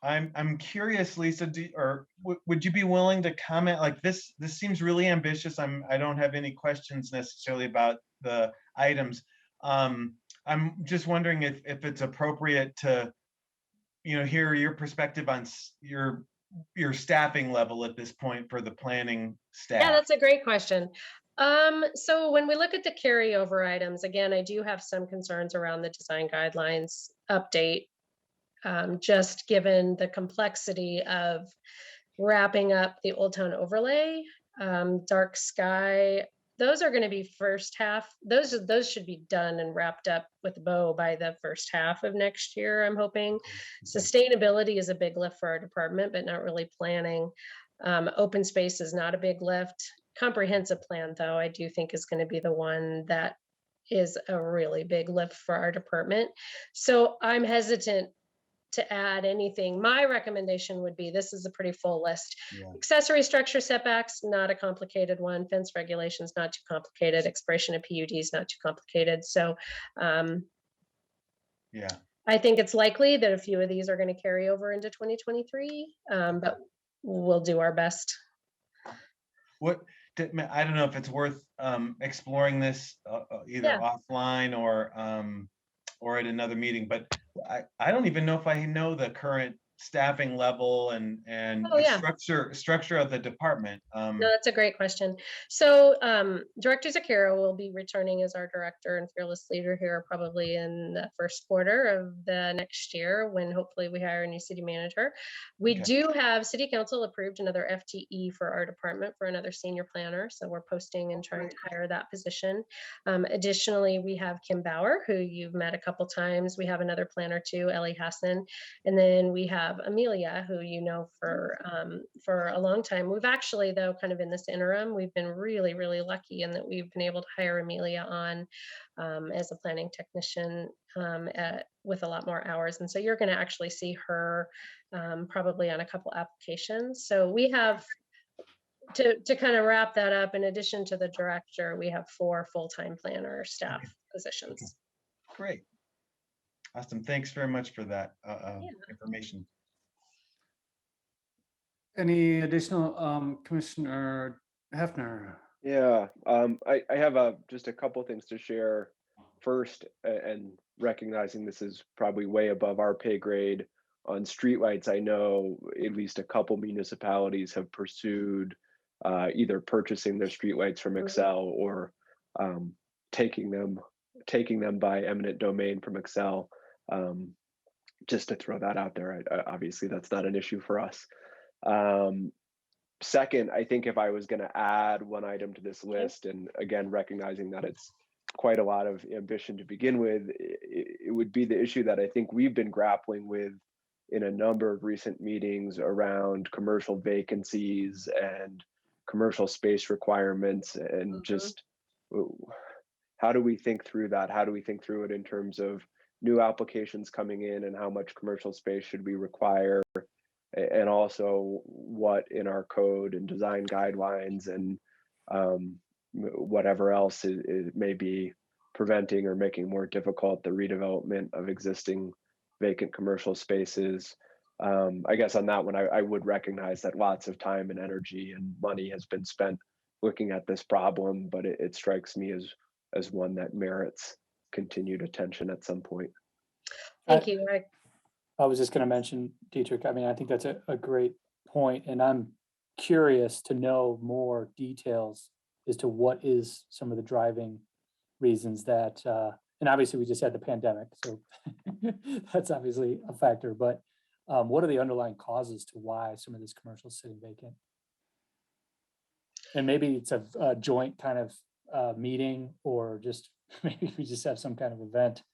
I'm curious, Lisa, would you be willing to comment, like this seems really ambitious. I don't have any questions necessarily about the items. I'm just wondering if it's appropriate to, hear your perspective on your staffing level at this point for the planning Yeah, staff. that's a great question. So when we look at the carryover items, again, I do have some concerns around the design guidelines update, just given the complexity of wrapping up the Old Town overlay, dark sky. Those are going to be first half. Those should be done and wrapped up with a bow by the first half of next year, I'm hoping. Sustainability is a big lift for our department, but not really planning. Open space is not a big lift. Comprehensive plan, though, I do think is going to be the one that is a really big lift for our department. So I'm hesitant to add anything. My recommendation would be, this is a pretty full list. Yeah. Accessory structure setbacks, not a complicated one. Fence regulations, not too complicated. Expiration of PUDs, not too complicated. So Yeah. I think it's likely that a few of these are going to carry over into 2023, but we'll do our best. I don't know if it's worth exploring this either offline or at another meeting, but I don't even know if I know the current staffing level and structure of the department. No, that's a great question. So Director Zakara will be returning as our director and fearless leader here probably in the first quarter of the next year, when hopefully we hire a new city manager. We do have City Council approved another FTE for our department for another senior planner. So we're posting and trying to hire that position. Additionally, we have Kim Bauer, who you've met a couple times. We have another planner too, Ellie Hassan. And then we have Amelia, who you know for a long time. We've actually, though, kind of in this interim, we've been really, really lucky in that we've been able to hire Amelia on as a planning technician with a lot more hours. And so you're going to actually see her probably on a couple applications. So we have, to kind of wrap that up, in addition to the director, we have 4 full-time planner staff positions. Great. Awesome. Thanks very much for that information. Any additional, Commissioner Hefner? Yeah, I have just a couple things to share. First, and recognizing this is probably way above our pay grade on streetlights, I know at least a couple municipalities have pursued either purchasing their streetlights from Excel or taking them by eminent domain from Excel. Just to throw that out there, obviously that's not an issue for us. Second, I think if I was going to add one item to this list, and again, recognizing that it's quite a lot of ambition to begin with, it would be the issue that I think we've been grappling with in a number of recent meetings around commercial vacancies and commercial space requirements, and just how do we think through that? How do we think through it in terms of new applications coming in and how much commercial space should we require? And also what in our code and design guidelines and whatever else it may be preventing or making more difficult the redevelopment of existing vacant commercial spaces. I guess on that one, I would recognize that lots of time and energy and money has been spent looking at this problem, but it strikes me as one that merits continued attention at some point. Thank you, Greg. I was just going to mention, Dietrich, I mean, I think that's a great point, and I'm curious to know more details as to what is some of the driving reasons that, and obviously we just had the pandemic, so that's obviously a factor, but what are the underlying causes to why some of this commercial is sitting vacant? And maybe it's a joint kind of meeting, or just maybe we just have some kind of event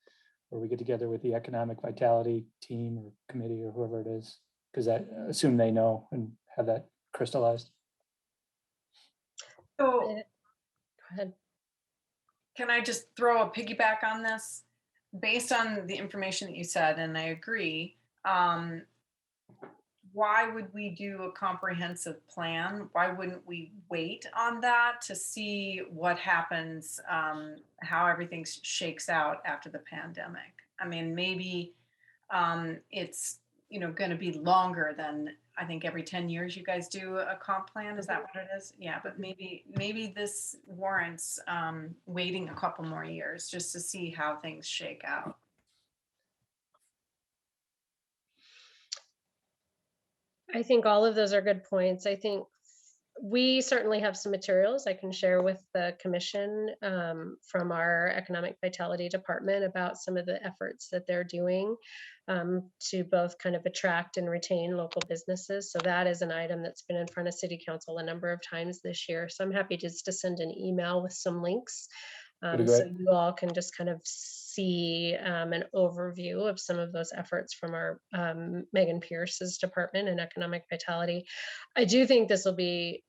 where we get together with the economic vitality team or committee or whoever it is, because I assume they know and have that crystallized. So Go ahead. can I just throw a piggyback on this? Based on the information that you said, and I agree, why would we do a comprehensive plan? Why wouldn't we wait on that to see what happens, how everything shakes out after the pandemic? I mean, maybe it's, going to be longer than, I think every 10 years you guys do a comp plan. Is that what it is? Yeah, but maybe this warrants waiting a couple more years just to see how things shake out. I think all of those are good points. I think we certainly have some materials I can share with the commission from our economic vitality department about some of the efforts that they're doing to both kind of attract and retain local businesses. So that is an item that's been in front of City Council a number of times this year. So I'm happy just to send an email with some links. So you all can just kind of see an overview of some of those efforts from our Megan Pierce's department in economic vitality. I do think this will be,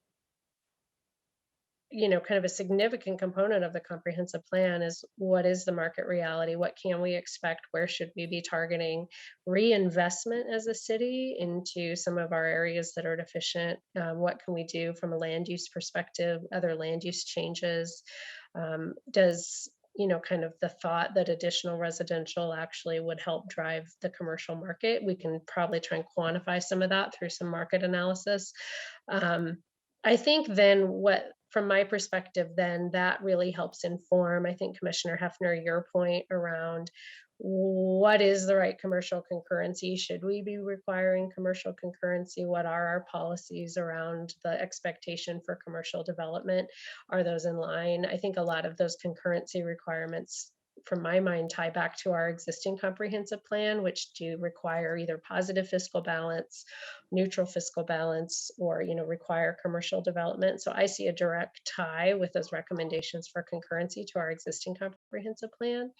kind of a significant component of the comprehensive plan is what is the market reality? What can we expect? Where should we be targeting reinvestment as a city into some of our areas that are deficient? What can we do from a land use perspective, other land use changes? Does kind of the thought that additional residential actually would help drive the commercial market? We can probably try and quantify some of that through some market analysis. I think then from my perspective, then that really helps inform, I think, Commissioner Hefner, your point around what is the right commercial concurrency? Should we be requiring commercial concurrency? What are our policies around the expectation for commercial development? Are those in line? I think a lot of those concurrency requirements, from my mind, tie back to our existing comprehensive plan, which do require either positive fiscal balance, neutral fiscal balance, or require commercial development. So I see a direct tie with those recommendations for concurrency to our existing comprehensive plan.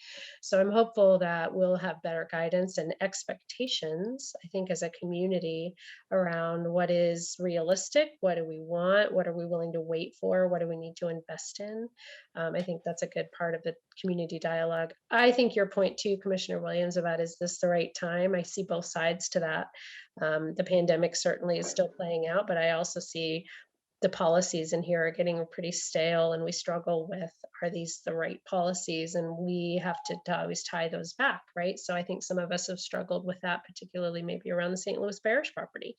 So I'm hopeful that we'll have better guidance and expectations, I think, as a community around what is realistic, what do we want, what are we willing to wait for, what do we need to invest in. I think that's a good part of the community dialogue. I think your point too, Commissioner Williams, about is this the right time? I see both sides to that. The pandemic certainly is still playing out, but I also see the policies in here are getting pretty stale, and we struggle with, are these the right policies? And we have to always tie those back, right? So I think some of us have struggled with that, particularly maybe around the St. Louis Parish property,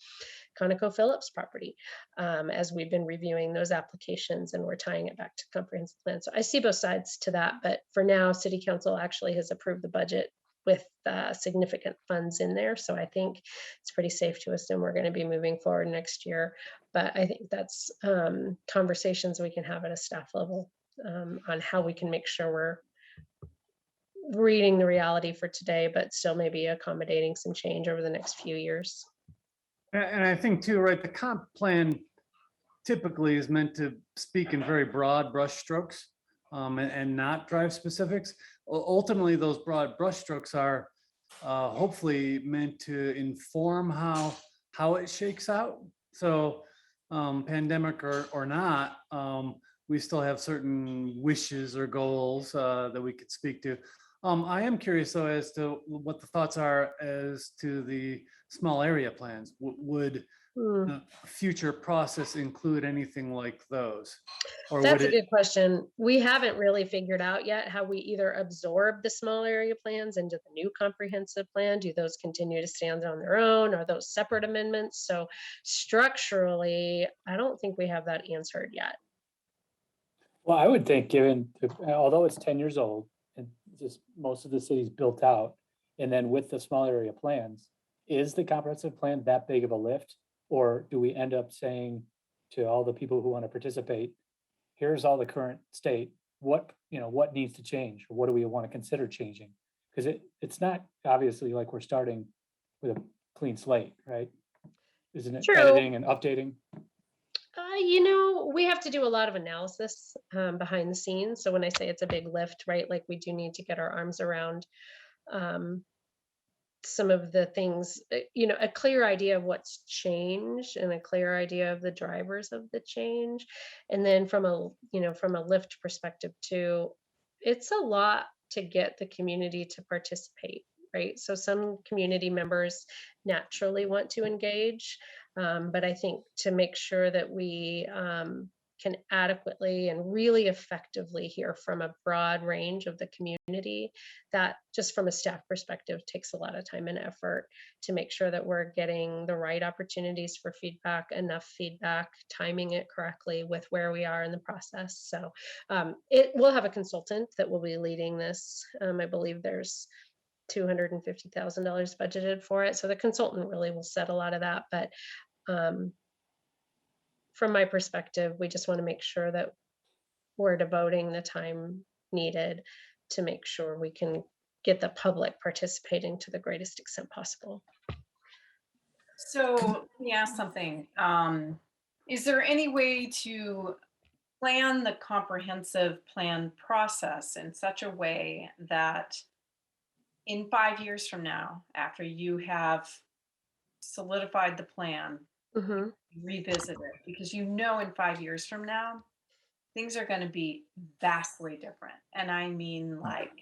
ConocoPhillips property, as we've been reviewing those applications and we're tying it back to comprehensive plan. So I see both sides to that, but for now, City Council actually has approved the budget with significant funds in there. So I think it's pretty safe to assume we're going to be moving forward next year. But I think that's conversations we can have at a staff level on how we can make sure we're reading the reality for today, but still maybe accommodating some change over the next few years. And I think too, right, the comp plan typically is meant to speak in very broad brushstrokes and not drive specifics. Ultimately, those broad brushstrokes are hopefully meant to inform how it shakes out. So pandemic or not, we still have certain wishes or goals that we could speak to. I am curious though as to what the thoughts are as to the small area plans. Would the future process include anything like those? Or that's a good question. We haven't really figured out yet how we either absorb the small area plans into the new comprehensive plan. Do those continue to stand on their own? Are those separate amendments? So structurally, I don't think we have that answered yet. Well, I would think although it's 10 years old and just most of the city's built out, and then with the small area plans, is the comprehensive plan that big of a lift? Or do we end up saying to all the people who want to participate, here's all the current state, what needs to change? Or what do we want to consider changing? Because it's not obviously like we're starting with a clean slate, right? Isn't it True. editing and updating? We have to do a lot of analysis behind the scenes. So when I say it's a big lift, right, like we do need to get our arms around some of the things, a clear idea of what's changed and a clear idea of the drivers of the change. And then from a lift perspective too, it's a lot to get the community to participate, right? So some community members naturally want to engage, but I think to make sure that we can adequately and really effectively hear from a broad range of the community, that just from a staff perspective takes a lot of time and effort to make sure that we're getting the right opportunities for feedback, enough feedback, timing it correctly with where we are in the process. So it will have a consultant that will be leading this. I believe there's $250,000 budgeted for it. So the consultant really will set a lot of that. But from my perspective, we just want to make sure that we're devoting the time needed to make sure we can get the public participating to the greatest extent possible. So let me ask something. Is there any way to plan the comprehensive plan process in such a way that in 5 years from now, after you have solidified the plan, revisit it? Because you know in 5 years from now, things are going to be vastly different. And I mean like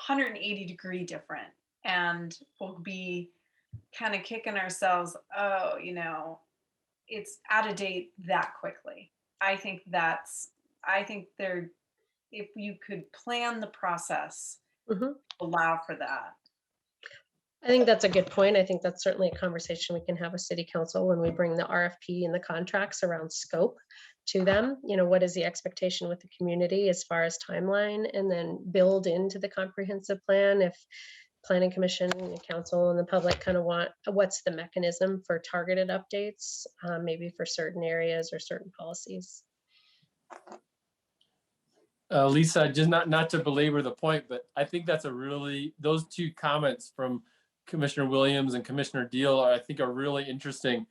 180-degree different. And we'll be kind of kicking ourselves, oh, you know, it's out of date that quickly. I think if you could plan the process, allow for that. I think that's a good point. I think that's certainly a conversation we can have with City Council when we bring the RFP and the contracts around scope to them. You know, what is the expectation with the community as far as timeline, and then build into the comprehensive plan if Planning Commission and the council and the public kind of want, what's the mechanism for targeted updates, maybe for certain areas or certain policies. Lisa, just not to belabor the point, but I think that's those two comments from Commissioner Williams and Commissioner Deal I think are really interesting.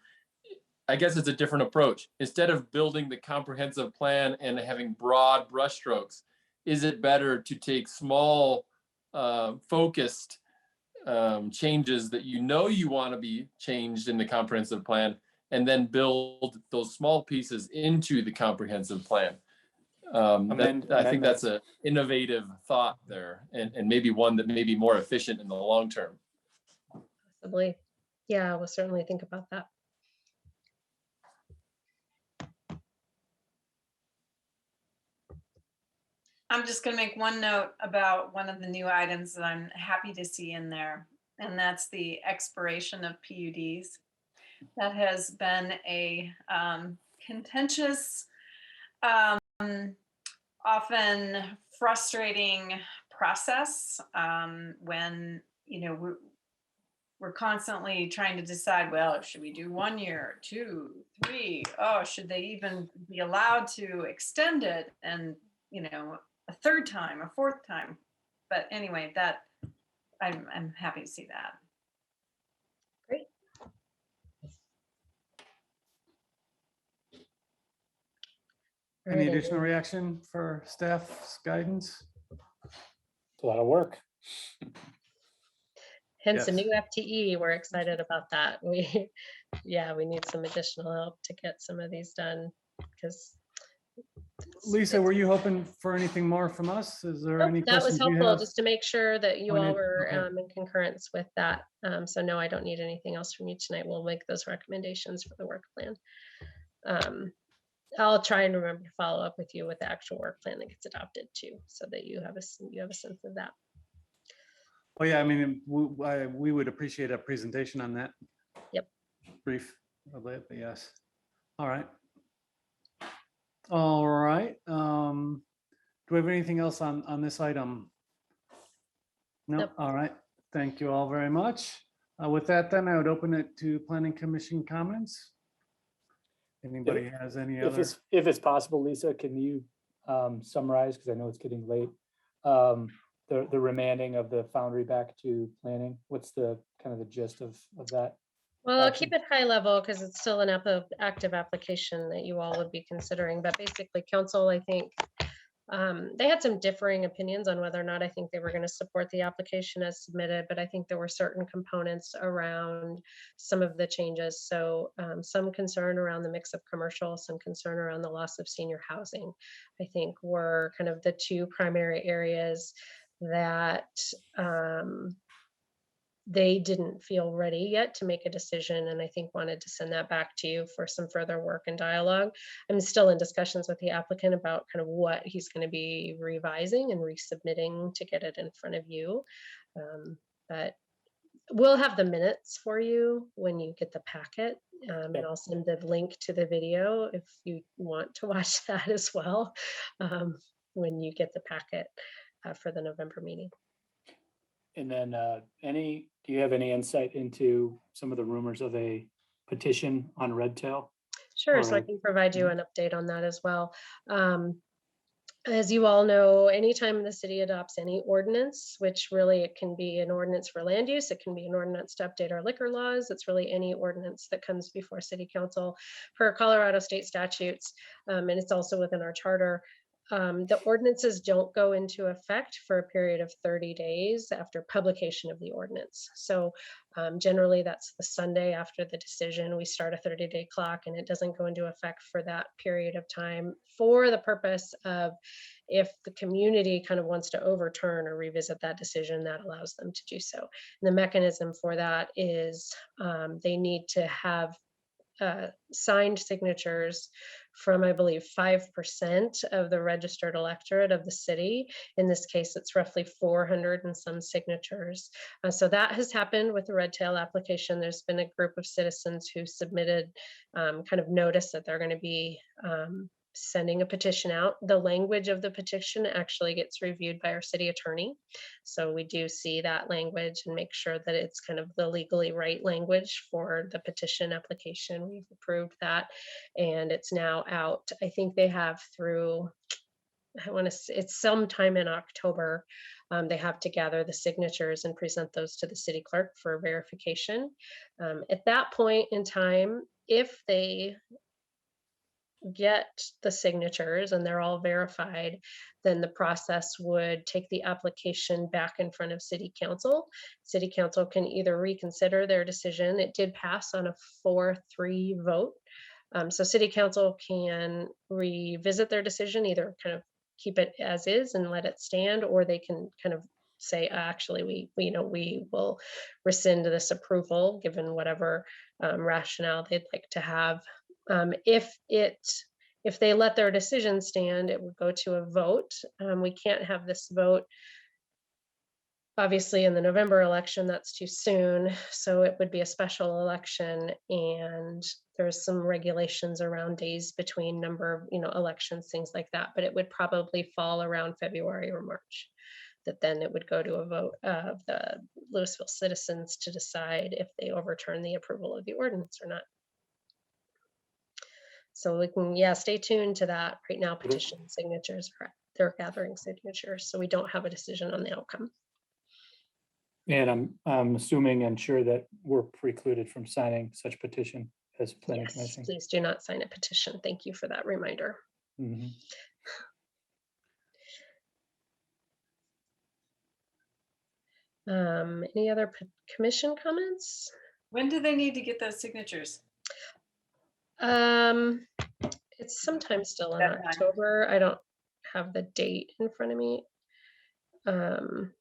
I guess it's a different approach. Instead of building the comprehensive plan and having broad brushstrokes, is it better to take small, focused changes that you want to be changed in the comprehensive plan, and then build those small pieces into the comprehensive plan? I think that's an innovative thought there, and maybe one that may be more efficient in the long term. Possibly. Yeah, we'll certainly think about that. I'm just going to make one note about one of the new items that I'm happy to see in there, and that's the expiration of PUDs. That has been a contentious, often frustrating process when, you know, we're constantly trying to decide, well, should we do 1 year, 2, 3? Oh, should they even be allowed to extend it? And, you know, a third time, a fourth time. But anyway, that I'm happy to see that. Great. Any additional reaction for staff's guidance? It's a lot of work. Hence a Yes. new FTE. We're excited about that. We need some additional help to get some of these done, because Lisa, were you hoping for anything more from us? Is there any that was questions you helpful have? just to make sure that you all Pointed- were okay. in concurrence with that. So no, I don't need anything else from you tonight. We'll make those recommendations for the work plan. I'll try and remember to follow up with you with the actual work plan that gets adopted too, so that you have a sense of that. Oh, yeah, I mean, we would appreciate a presentation on that. Yep. Brief, a bit, but yes. All right. All right. Do we have anything else on this item? No. Nope. All right. Thank you all very much. With that, then I would open it to Planning Commission comments. Anybody has any other? If it's possible, Lisa, can you summarize, because I know it's getting late, the remanding of the Foundry back to planning? What's the kind of the gist of that? Well, I'll action? keep it high level because it's still an active application that you all would be considering. But basically, council, I think they had some differing opinions on whether or not I think they were going to support the application as submitted. But I think there were certain components around some of the changes. So some concern around the mix of commercial, some concern around the loss of senior housing, I think were kind of the two primary areas that they didn't feel ready yet to make a decision, and I think wanted to send that back to you for some further work and dialogue. I'm still in discussions with the applicant about kind of what he's going to be revising and resubmitting to get it in front of you. But we'll have the minutes for you when you get the packet, and I'll send the link to the video if you want to watch that as well when you get the packet for the November meeting. And then do you have any insight into some of the rumors of a petition on Redtail? Sure, so I can provide you an update on that as well. As you all know, anytime the city adopts any ordinance, which really it can be an ordinance for land use, it can be an ordinance to update our liquor laws, it's really any ordinance that comes before city council per Colorado state statutes, and it's also within our charter. The ordinances don't go into effect for a period of 30 days after publication of the ordinance. So generally that's the Sunday after the decision, we start a 30-day clock, and it doesn't go into effect for that period of time for the purpose of if the community kind of wants to overturn or revisit that decision, that allows them to do so. And the mechanism for that is they need to have signed signatures from, I believe, 5% of the registered electorate of the city. In this case, it's roughly 400 and some signatures. So that has happened with the Redtail application. There's been a group of citizens who submitted kind of notice that they're going to be sending a petition out. The language of the petition actually gets reviewed by our city attorney. So we do see that language and make sure that it's kind of the legally right language for the petition application. We've approved that and it's now out. I think they have through, I want to say it's sometime in October. They have to gather the signatures and present those to the city clerk for verification. At that point in time, if they get the signatures and they're all verified, then the process would take the application back in front of city council. City council can either reconsider their decision. It did pass on a 4-3 vote. So city council can revisit their decision, either kind of keep it as is and let it stand, or they can kind of say, actually, we will rescind this approval given whatever rationale they'd like to have. If they let their decision stand, it would go to a vote. We can't have this vote, obviously, in the November election. That's too soon. So it would be a special election, and there's some regulations around days between number of elections, things like that. But it would probably fall around February or March. That then it would go to a vote of the Louisville citizens to decide if they overturn the approval of the ordinance or not. So we can, stay tuned to that. Right now, petition signatures, they're gathering signatures, so we don't have a decision on the outcome. And I'm assuming and sure that we're precluded from signing such petition as planning commission. Please do not sign a petition. Thank you for that reminder. Mm-hmm. Any other commission comments? When do they need to get those signatures? It's sometime still in October. I don't have the date in front of me. I'm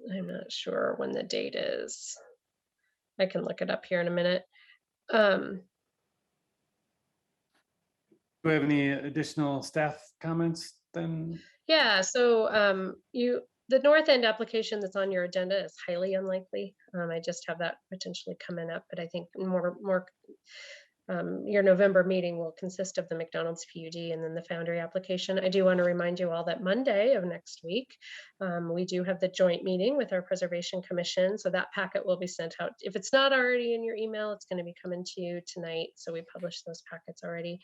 not sure when the date is. I can look it up here in a minute. Do we have any additional staff comments then? Yeah, so the North End application that's on your agenda is highly unlikely. I just have that potentially coming up, but I think your November meeting will consist of the McDonald's PUD and then the Foundry application. I do want to remind you all that Monday of next week, we do have the joint meeting with our Preservation Commission. So that packet will be sent out. If it's not already in your email, it's going to be coming to you tonight. So we published those packets already.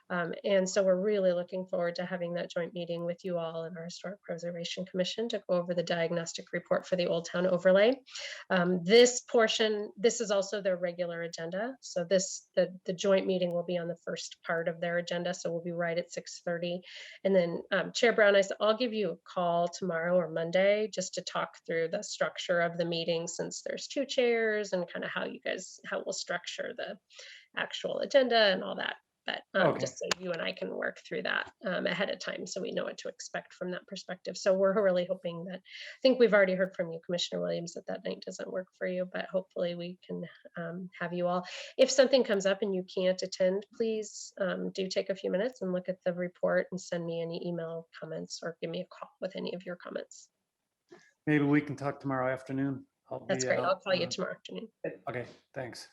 And so we're really looking forward to having that joint meeting with you all in our Historic Preservation Commission to go over the diagnostic report for the Old Town overlay. This portion, this is also their regular agenda. So the joint meeting will be on the first part of their agenda. So we'll be right at 6:30. And then Chair Brown, I'll give you a call tomorrow or Monday just to talk through the structure of the meeting, since there's 2 chairs, and kind of how we'll structure the actual agenda and all that. but Okay. just so you and I can work through that ahead of time, so we know what to expect from that perspective. So we're really hoping that, I think we've already heard from you, Commissioner Williams, that that night doesn't work for you, but hopefully we can have you all. If something comes up and you can't attend, please do take a few minutes and look at the report and send me any email comments or give me a call with any of your comments. Maybe we can talk tomorrow afternoon. That's great. I'll call you tomorrow afternoon. Okay, thanks.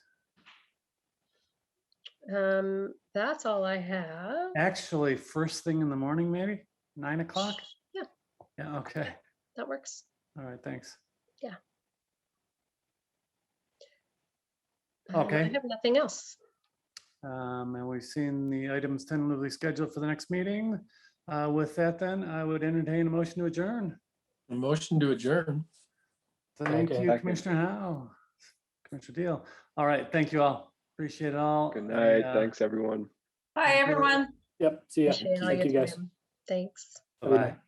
That's all I have. Actually, first thing in the morning, maybe 9 o'clock? Yeah. Yeah, okay. That works. All right, thanks. Yeah. Okay. I have nothing else. And we've seen the items tentatively scheduled for the next meeting. With that, then I would entertain a motion to adjourn. A motion to adjourn. Thank Second. you, Commissioner Howe. Commissioner Deal. All right, thank you all. Appreciate it all. Good night. I, Thanks, everyone. Bye, everyone. Yep, see ya. Appreciate all Thank your you, guys. time. Thanks. Bye-bye.